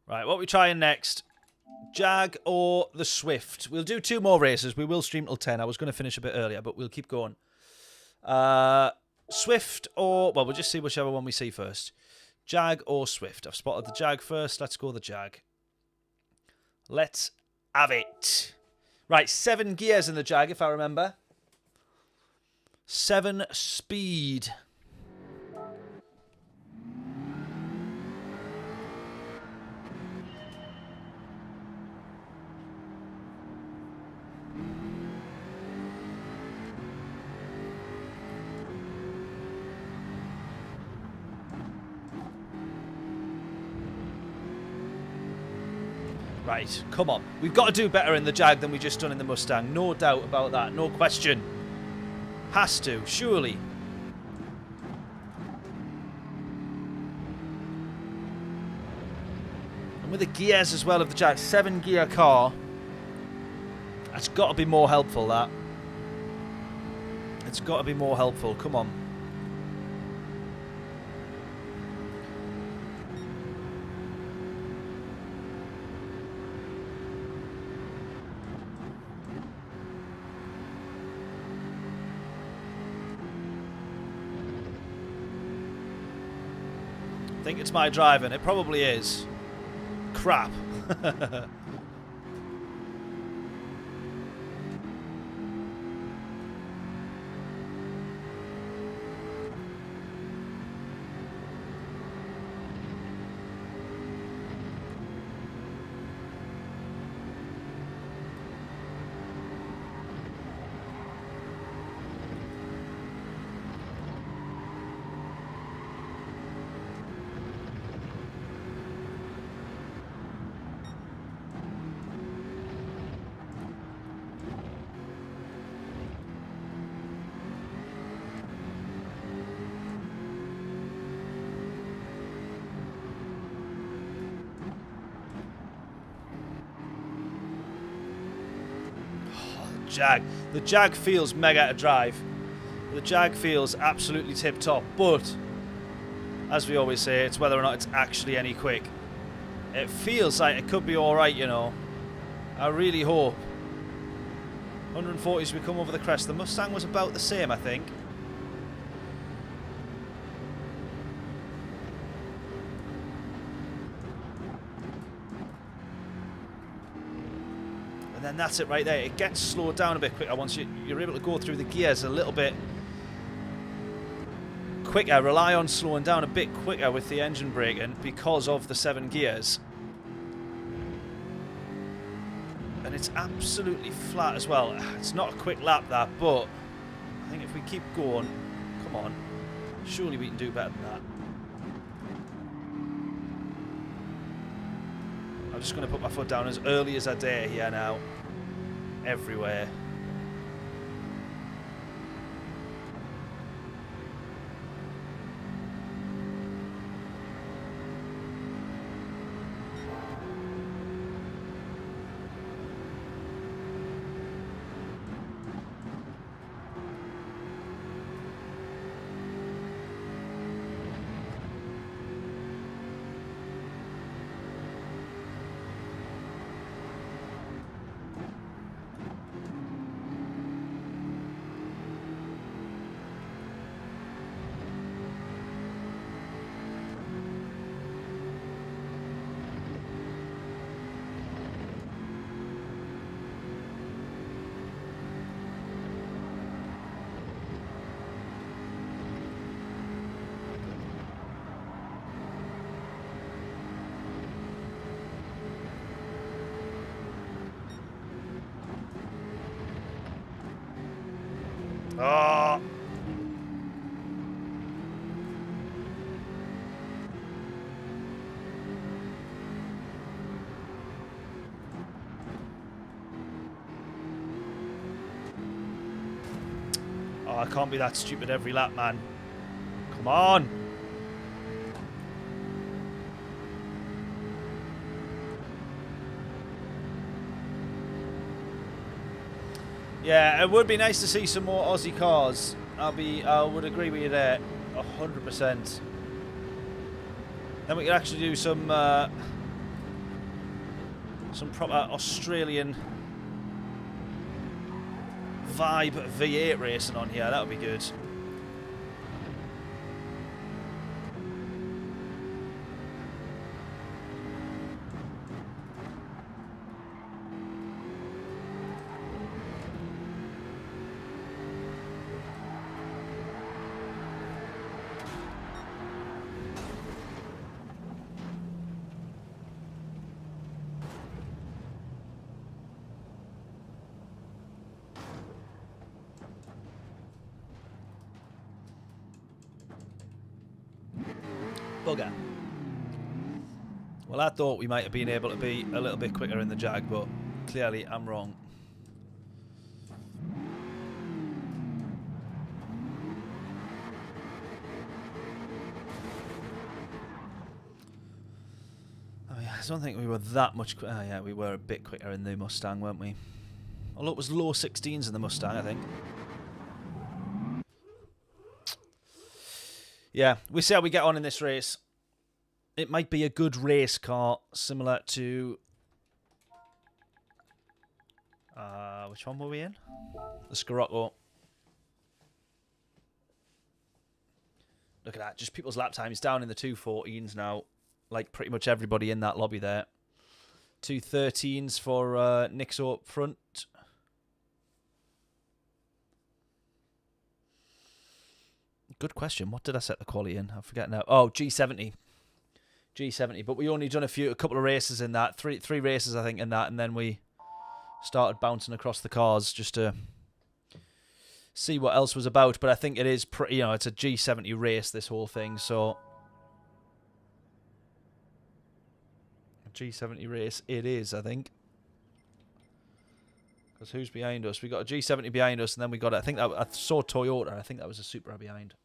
Right, what are we trying next? Jag or the Swift? We'll do 2 more races. We will stream till 10. I was going to finish a bit earlier, but we'll keep going. Swift or... Well, we'll just see whichever one we see first. Jag or Swift? I've spotted the Jag first. Let's go the Jag. Let's have it. Right, 7 gears in the Jag, if I remember. 7 speed. Right, come on. We've got to do better in the Jag than we just done in the Mustang. No doubt about that. No question. Has to, surely. And with the gears as well of the Jag, 7-gear car. That's got to be more helpful, that. It's got to be more helpful. Come on. I think it's my driving. It probably is. Crap. Jag. The Jag feels mega to drive. The Jag feels absolutely tip-top, but as we always say, it's whether or not it's actually any quick. It feels like it could be alright, you know. I really hope. 140 as we come over the crest. The Mustang was about the same, I think. And then that's it right there. It gets slowed down a bit quicker once you're able to go through the gears a little bit quicker. Rely on slowing down a bit quicker with the engine braking because of the 7 gears. And it's absolutely flat as well. It's not a quick lap, that, but I think if we keep going, come on, surely we can do better than that. I'm just going to put my foot down as early as I dare here now. Everywhere. Oh. Oh, I can't be that stupid every lap, man. Come on. Yeah, it would be nice to see some more Aussie cars. I would agree with you there, 100%. Then we could actually do some proper Australian vibe V8 racing on here. That would be good. Bugger. Well, I thought we might have been able to be a little bit quicker in the Jag, but clearly I'm wrong. I mean, I don't think we were that much quicker. Oh, yeah, we were a bit quicker in the Mustang, weren't we? Although it was low 16s in the Mustang, I think. Yeah, we see how we get on in this race. It might be a good race car, similar to... which one were we in? The Scirocco. Look at that, just people's lap times down in the 2:14s now. Like pretty much everybody in that lobby there. 2:13s for Nixo up front. Good question. What did I set the quality in? I forget now. Oh, G70. G70. But we only done a couple of races in that. Three races, I think, in that. And then we started bouncing across the cars just to see what else was about. But I think it is pretty, you know, it's a G70 race, this whole thing. So, a G70 race it is, I think. Because who's behind us? We got a G70 behind us, and then we got, I think that, I saw Toyota. I think that was a Supra behind.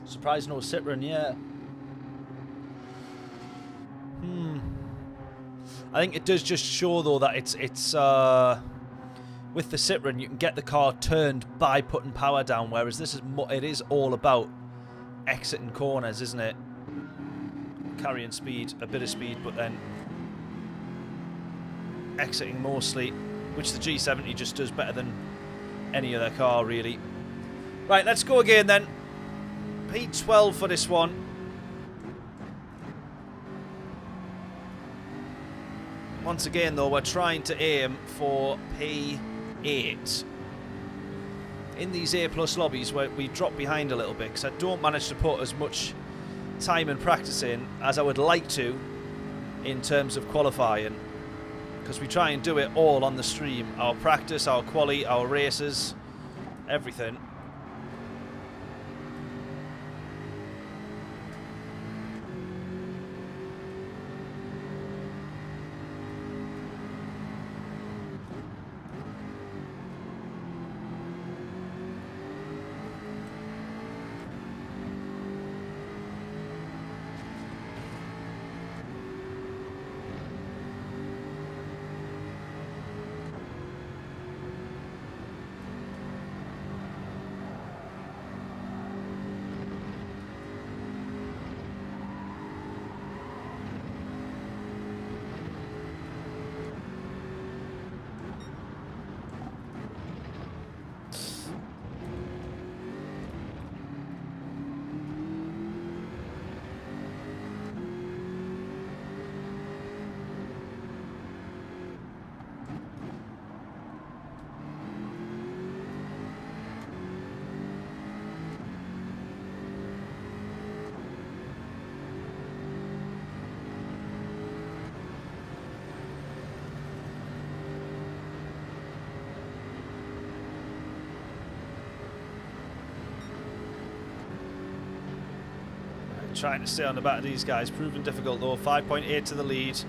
Surprise no Citroen, yeah. I think it does just show though that it's with the Citroen you can get the car turned by putting power down, whereas this is it is all about exiting corners, isn't it? Carrying speed, a bit of speed, but then exiting mostly, which the G70 just does better than any other car really. Right, let's go again then. P12 for this one. Once again though, we're trying to aim for P8. In these A+ lobbies where we drop behind a little bit because I don't manage to put as much time and practice in as I would like to in terms of qualifying, because we try and do it all on the stream. Our practice, our quali, our races, everything. Trying to stay on the back of these guys, proving difficult though. 5.8 to the lead.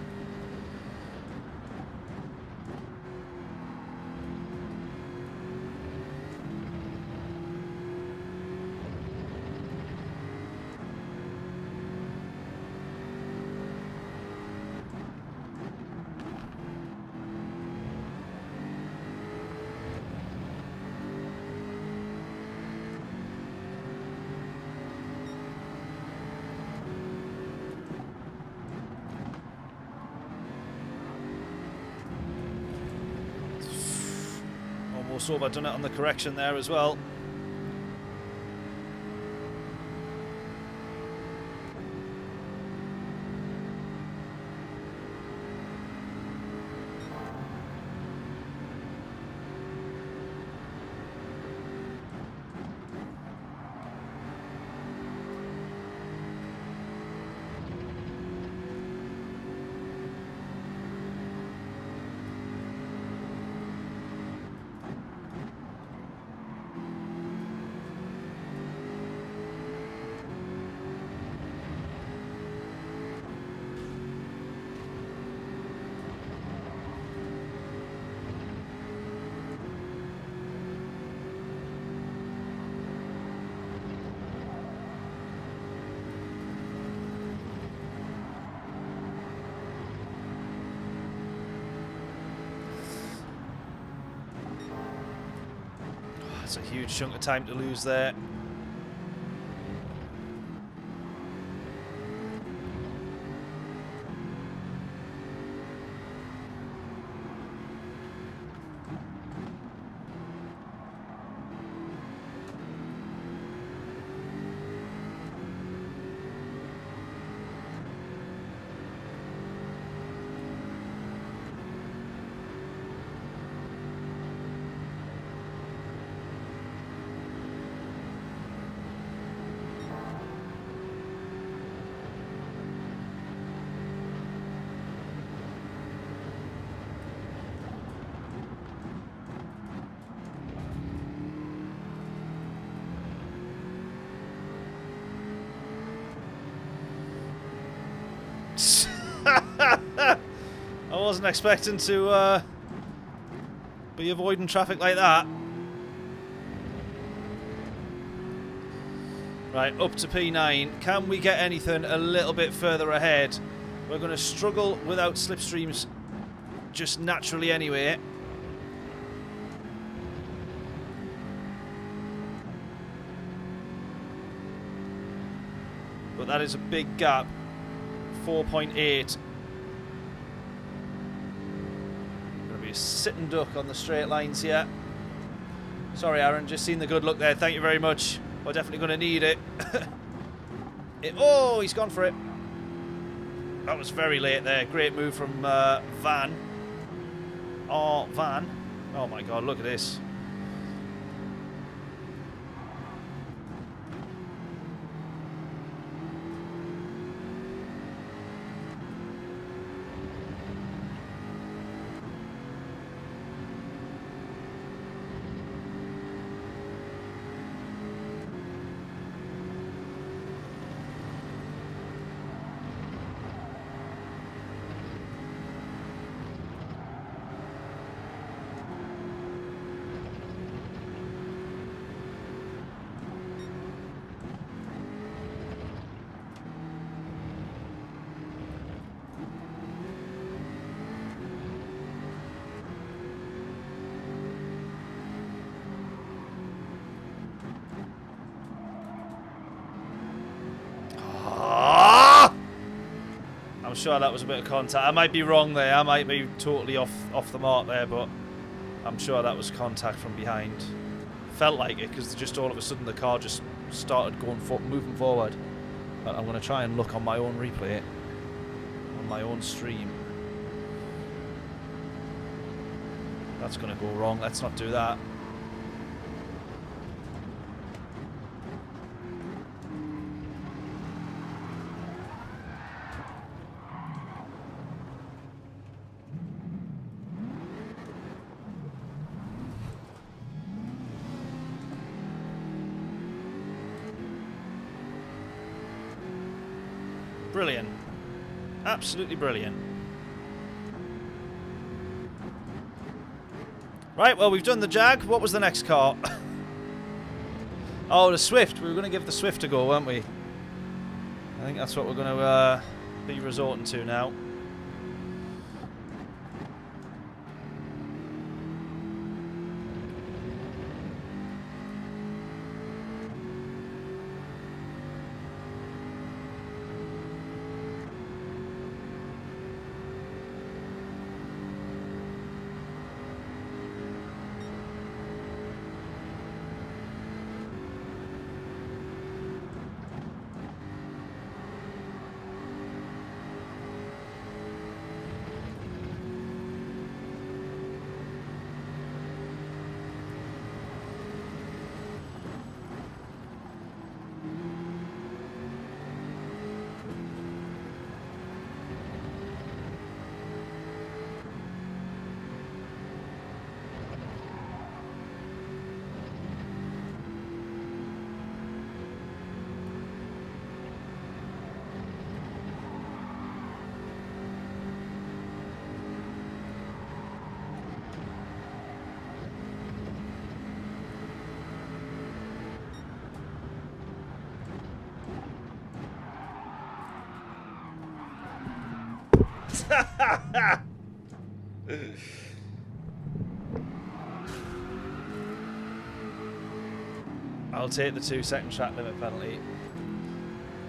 Also, I've done it on the correction there as well. That's a huge chunk of time to lose there. I wasn't expecting to be avoiding traffic like that. Right, up to P9. Can we get anything a little bit further ahead? We're going to struggle without slipstreams just naturally anyway. But that is a big gap. 4.8. Going to be a sitting duck on the straight lines here. Sorry, Aaron, just seen the good look there. Thank you very much. We're definitely going to need it. Oh, he's gone for it. That was very late there. Great move from Van. Oh, Van. Oh, my God, look at this. I'm sure that was a bit of contact. I might be wrong there. I might be totally off the mark there, but I'm sure that was contact from behind. Felt like it because just all of a sudden the car just started moving forward. But I'm going to try and look on my own replay, on my own stream. That's going to go wrong. Let's not do that. Brilliant. Absolutely brilliant. Right, well, we've done the Jag. What was the next car? Oh, the Swift. We were going to give the Swift a go, weren't we? I think that's what we're going to be resorting to now. I'll take the 2-second track limit penalty.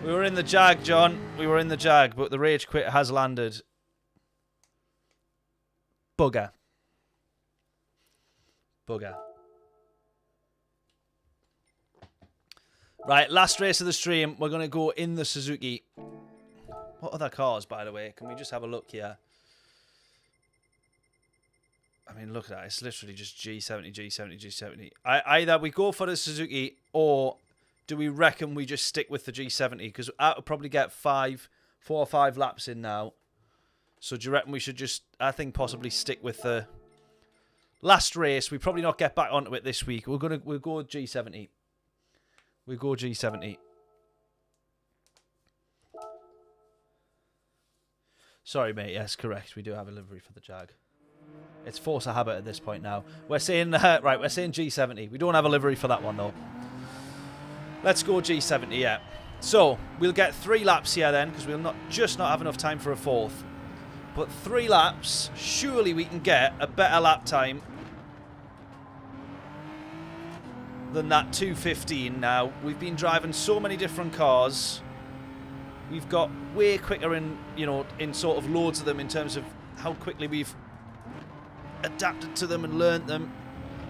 We were in the Jag, John. We were in the Jag, but the rage quit has landed. Bugger. Bugger. Right, last race of the stream. We're going to go in the Suzuki. What other cars, by the way? Can we just have a look here? I mean, look at that. It's literally just G70, G70, G70. Either we go for the Suzuki, or do we reckon we just stick with the G70? Because I'll probably get 4 or 5 laps in now. So do you reckon we should just, I think, possibly stick with the last race? We probably not get back onto it this week. We'll go G70. We'll go G70. Sorry, mate. Yes, correct. We do have a livery for the Jag. It's force of habit at this point now. We're saying, right, we're saying G70. We don't have a livery for that one, though. Let's go G70, yeah. So, we'll get 3 laps here then, because we'll not have enough time for a 4th. But 3 laps, surely we can get a better lap time than that 2:15 now. We've been driving so many different cars. We've got way quicker in, you know, in sort of loads of them in terms of how quickly we've adapted to them and learnt them.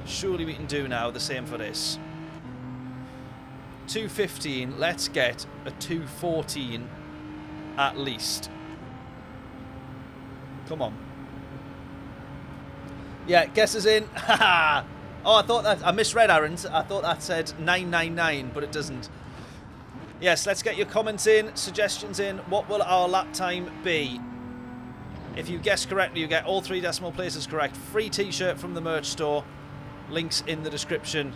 Surely we can do now the same for this. 2:15, let's get a 2:14 at least. Come on. Yeah, guess is in. Haha. Oh, I thought that I misread Aaron's. I thought that said 999, but it doesn't. Yes, let's get your comments in, suggestions in. What will our lap time be? If you guess correctly, you get all 3 decimal places correct. Free t-shirt from the merch store. Links in the description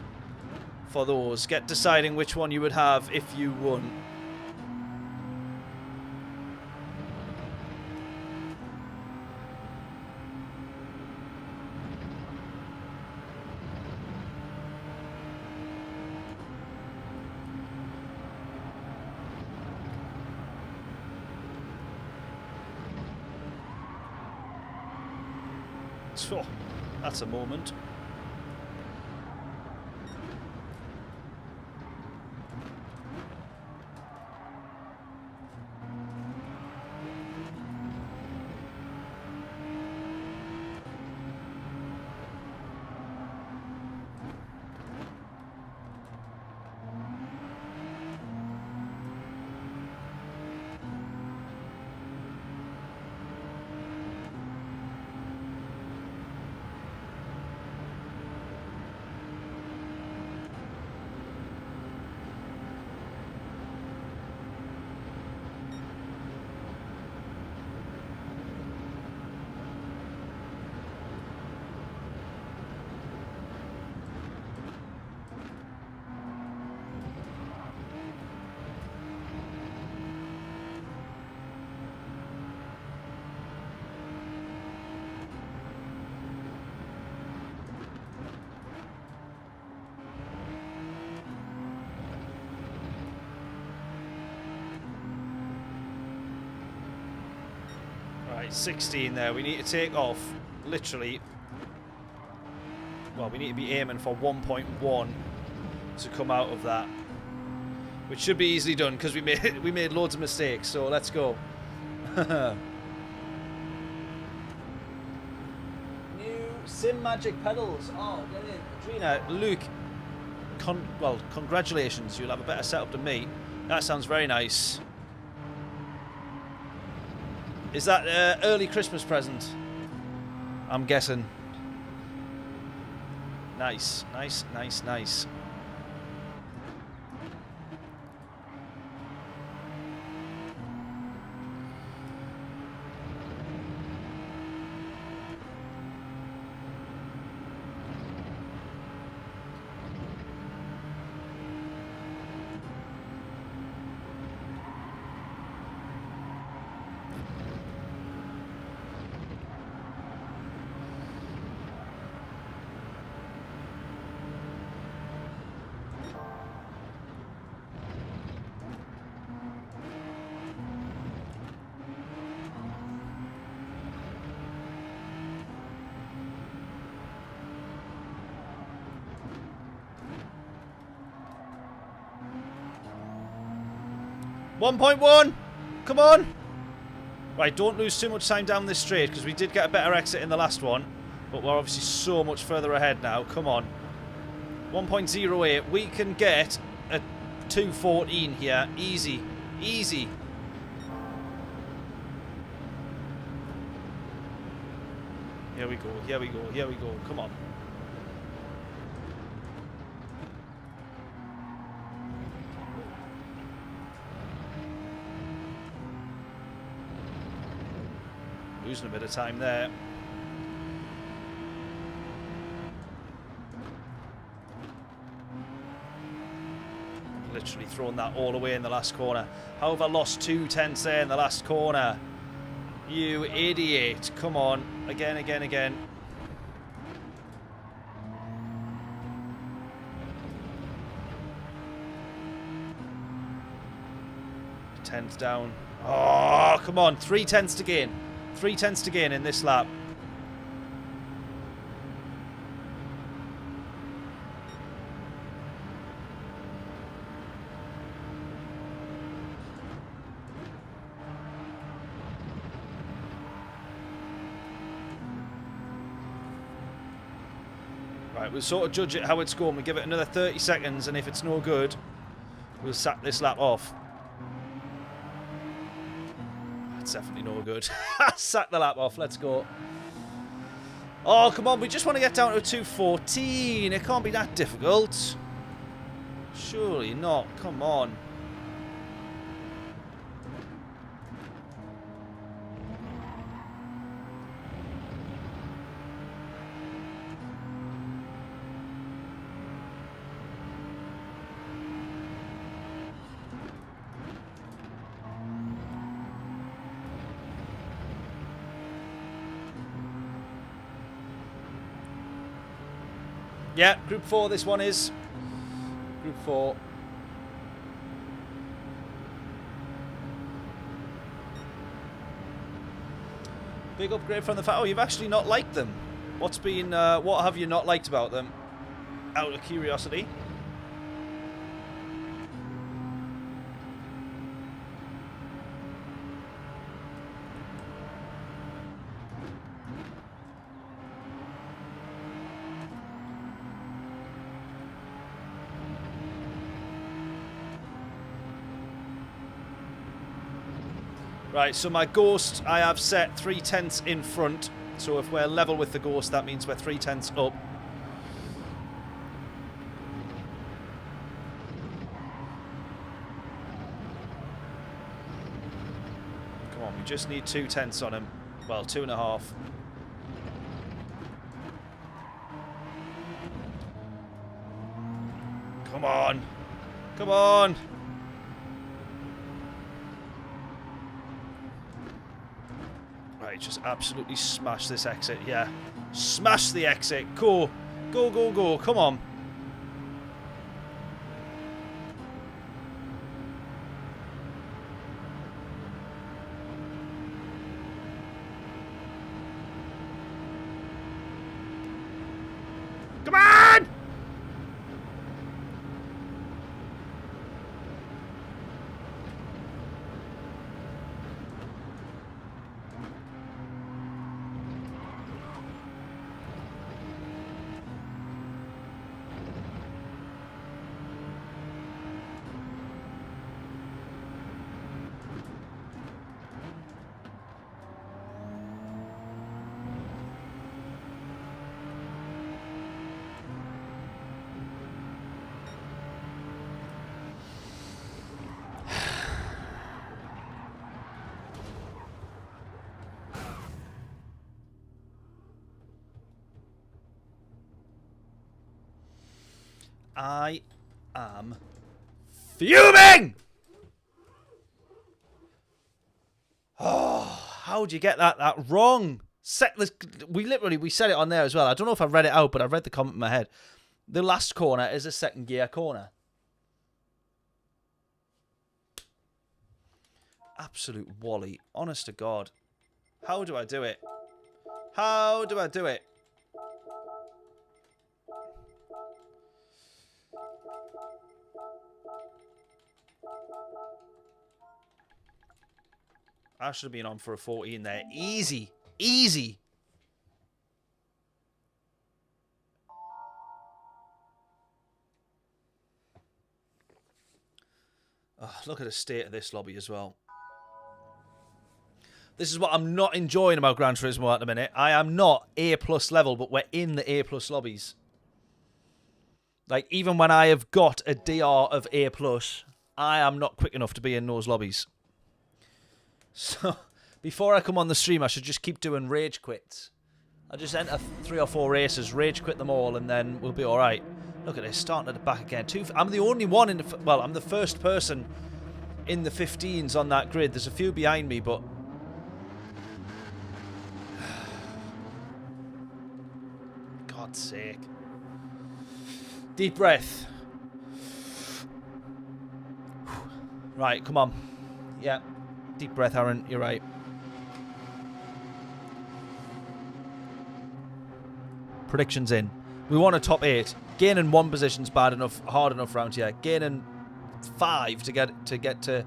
for those. Get deciding which one you would have if you won. So, that's a moment. Right, 16 there. We need to take off, literally. Well, we need to be aiming for 1.1 to come out of that, which should be easily done because we made loads of mistakes. So let's go. New Sim Magic pedals. Oh, brilliant. Adrina, Luke, well, congratulations. You'll have a better setup than me. That sounds very nice. Is that early Christmas present? I'm guessing. Nice, nice, nice, nice. .1, come on. Right, don't lose too much time down this straight because we did get a better exit in the last one, but we're obviously so much further ahead now. Come on. 1.08. We can get a 2.14 here. Easy. Easy. Here we go. Here we go. Here we go. Come on. Losing a bit of time there. Literally thrown that all away in the last corner. How have I lost 2 tenths there in the last corner? You idiot. Come on. Again, again, again. tenths down. Oh, come on. 3 tenths to gain. 3 tenths to gain in this lap. Right, we'll sort of judge it how it's going. We give it another 30 seconds, and if it's no good, we'll sack this lap off. That's definitely no good. Sack the lap off. Let's go. Oh, come on. We just want to get down to a 2:14. It can't be that difficult. Surely not. Come on. Yeah, Group 4 this one is. Group 4. Big upgrade from the... Oh, you've actually not liked them. What's been... what have you not liked about them? Out of curiosity. Right, so my Ghost, I have set 3 tenths in front. So if we're level with the Ghost, that means we're 3 tenths up. Come on, we just need 2 tenths on him. Well, 2.5. Come on. Come on. Just absolutely smash this exit. Yeah. Smash the exit. Go. Go, go, go. Come on. Come on! I am fuming! Oh, how'd you get that wrong? We said it on there as well. I don't know if I read it out, but I read the comment in my head. The last corner is a second gear corner. Absolute Wally. Honest to God. How do I do it? How do I do it? I should have been on for a 14 there. Easy. Easy. Oh, look at the state of this lobby as well. This is what I'm not enjoying about Gran Turismo at the minute. I am not A+ level, but we're in the A+ lobbies. Like, even when I have got a DR of A+, I am not quick enough to be in those lobbies. So, before I come on the stream, I should just keep doing rage quits. I'll just enter 3 or 4 races, rage quit them all, and then we'll be alright. Look at this, starting at the back again. I'm the only one in the... Well, I'm the first person in the 15s on that grid. There's a few behind me, but... God's sake. Deep breath. Right, come on. Yeah. Deep breath, Aaron. You're right. Predictions in. We want a top 8. Gaining 1 position's bad enough, hard enough round here. Gaining 5 to get to,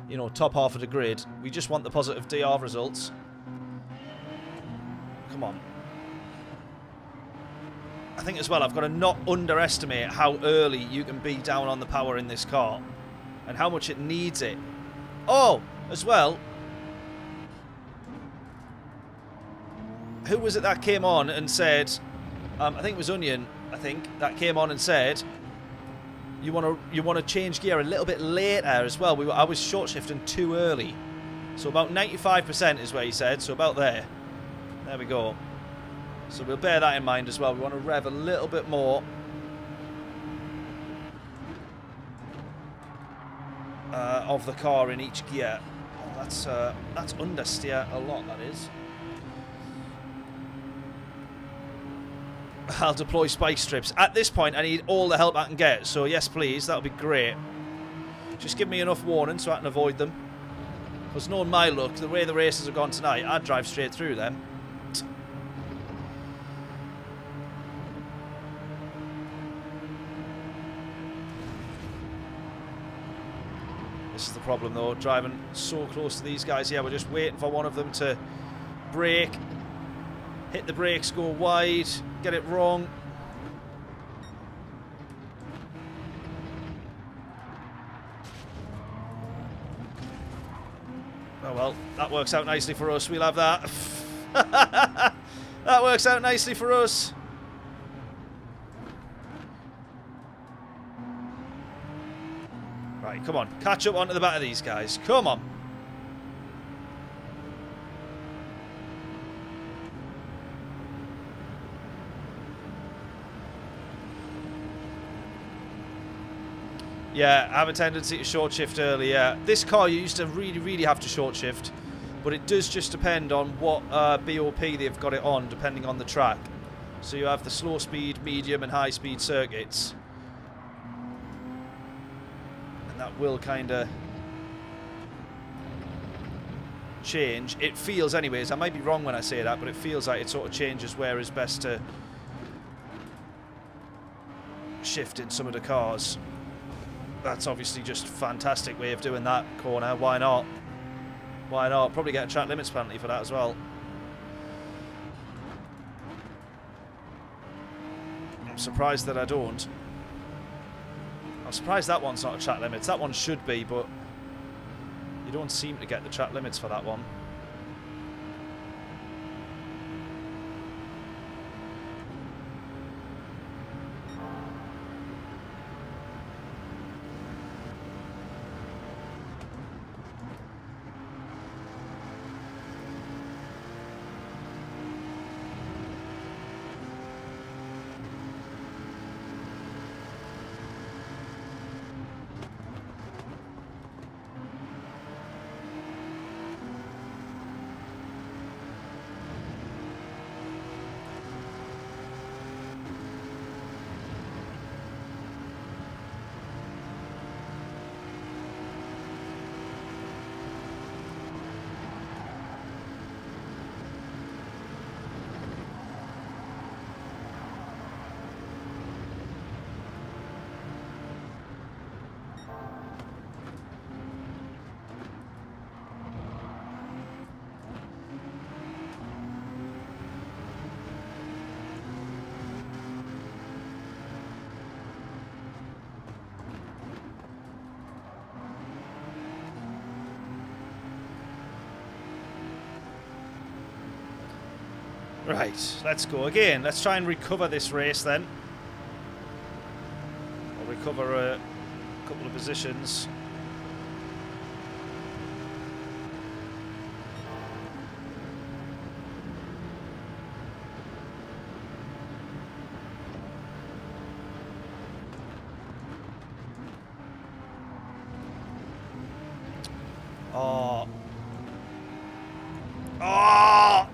you know, top half of the grid. We just want the positive DR results. Come on. I think as well, I've got to not underestimate how early you can be down on the power in this car and how much it needs it. Oh, as well, who was it that came on and said, I think it was Onion, that came on and said, you want to change gear a little bit later as well. I was short shifting too early. So about 95% is where he said, so about there. There we go. So we'll bear that in mind as well. We want to rev a little bit more. Of the car in each gear. Oh, that's understeer a lot, that is. I'll deploy spike strips. At this point, I need all the help I can get. So yes, please, that'll be great. Just give me enough warning so I can avoid them. Because knowing my luck, the way the races have gone tonight, I'd drive straight through them. This is the problem though, driving so close to these guys here. We're just waiting for one of them to brake, hit the brakes, go wide, get it wrong. Oh well, that works out nicely for us. We'll have that. That works out nicely for us. Right, come on. Catch up onto the back of these guys. Come on. Yeah, I have a tendency to short shift early, yeah. This car you used to really have to short shift, but it does just depend on what BOP they've got it on, depending on the track. So you have the slow speed, medium and high speed circuits. And that will kind of change. It feels anyways, I might be wrong when I say that, but it feels like it sort of changes where is best to shift in some of the cars. That's obviously just a fantastic way of doing that corner. Why not? Why not? Probably get a track limits penalty for that as well. I'm surprised that I don't. I'm surprised that one's not a track limits. That one should be, but you don't seem to get the track limits for that one. Right, let's go again. Let's try and recover this race then. Or recover a couple of positions. Oh. Oh!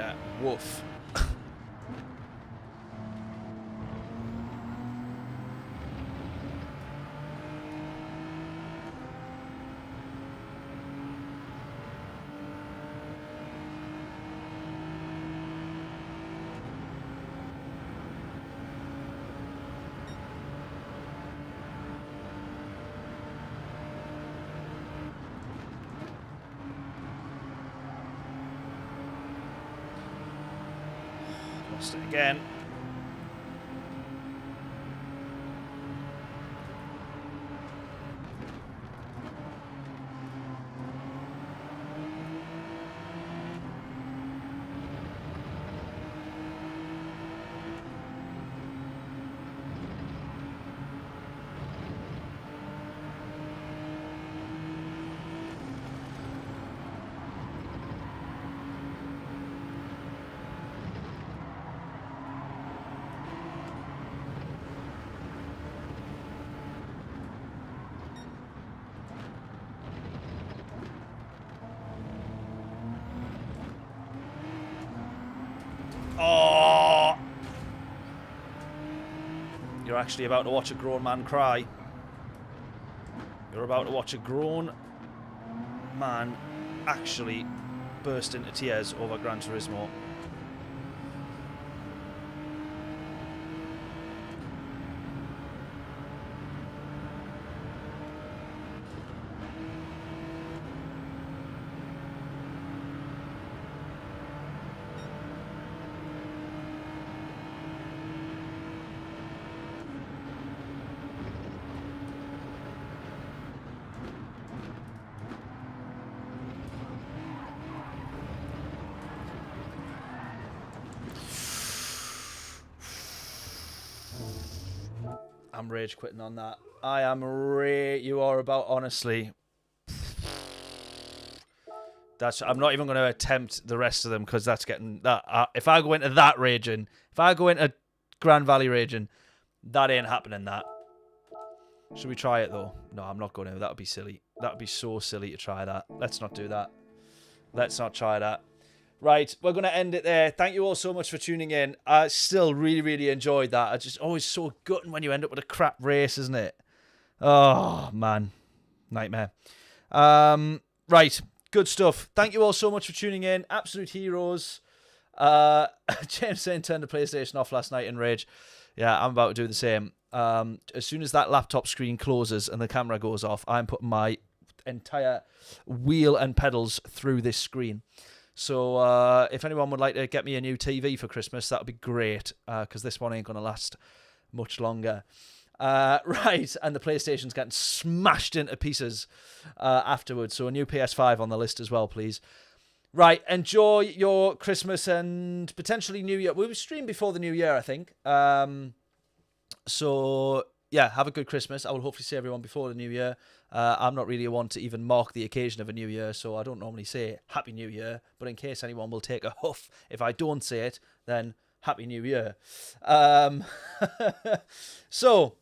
Yeah, woof. Lost it again. Oh! You're actually about to watch a grown man cry. You're about to watch a grown man actually burst into tears over Gran Turismo. I'm rage quitting on that. I am you are about, honestly. I'm not even going to attempt the rest of them because that's getting that. If I go into that raging, if I go into Grand Valley raging, that ain't happening. That. Should we try it though? No, I'm not going to. That would be silly. That would be so silly to try that. Let's not do that. Let's not try that. Right, we're going to end it there. Thank you all so much for tuning in. I still really, really enjoyed that. It's just always so gutting when you end up with a crap race, isn't it? Oh, man. Nightmare. Right, good stuff. Thank you all so much for tuning in. Absolute heroes. James saying turned the PlayStation off last night in rage. Yeah, I'm about to do the same. As soon as that laptop screen closes and the camera goes off, I'm putting my entire wheel and pedals through this screen. So if anyone would like to get me a new TV for Christmas, that would be great, because this one ain't going to last much longer. Right, and the PlayStation's getting smashed into pieces afterwards, so a new PS5 on the list as well, please. Right, enjoy your Christmas and potentially New Year. We'll stream before the New Year, I think. So, yeah, have a good Christmas. I will hopefully see everyone before the New Year. I'm not really one to even mark the occasion of a New Year, so I don't normally say Happy New Year, but in case anyone will take a huff, if I don't say it, then Happy New Year. So,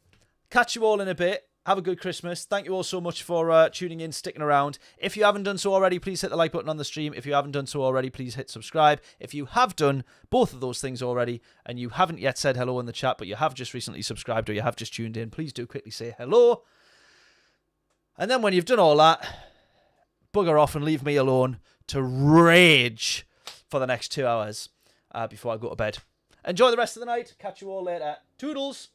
catch you all in a bit. Have a good Christmas. Thank you all so much for tuning in, sticking around. If you haven't done so already, please hit the like button on the stream. If you haven't done so already, please hit subscribe. If you have done both of those things already and you haven't yet said hello in the chat, but you have just recently subscribed or you have just tuned in, please do quickly say hello. And then when you've done all that, bugger off and leave me alone to rage for the next 2 hours before I go to bed. Enjoy the rest of the night. Catch you all later. Toodles.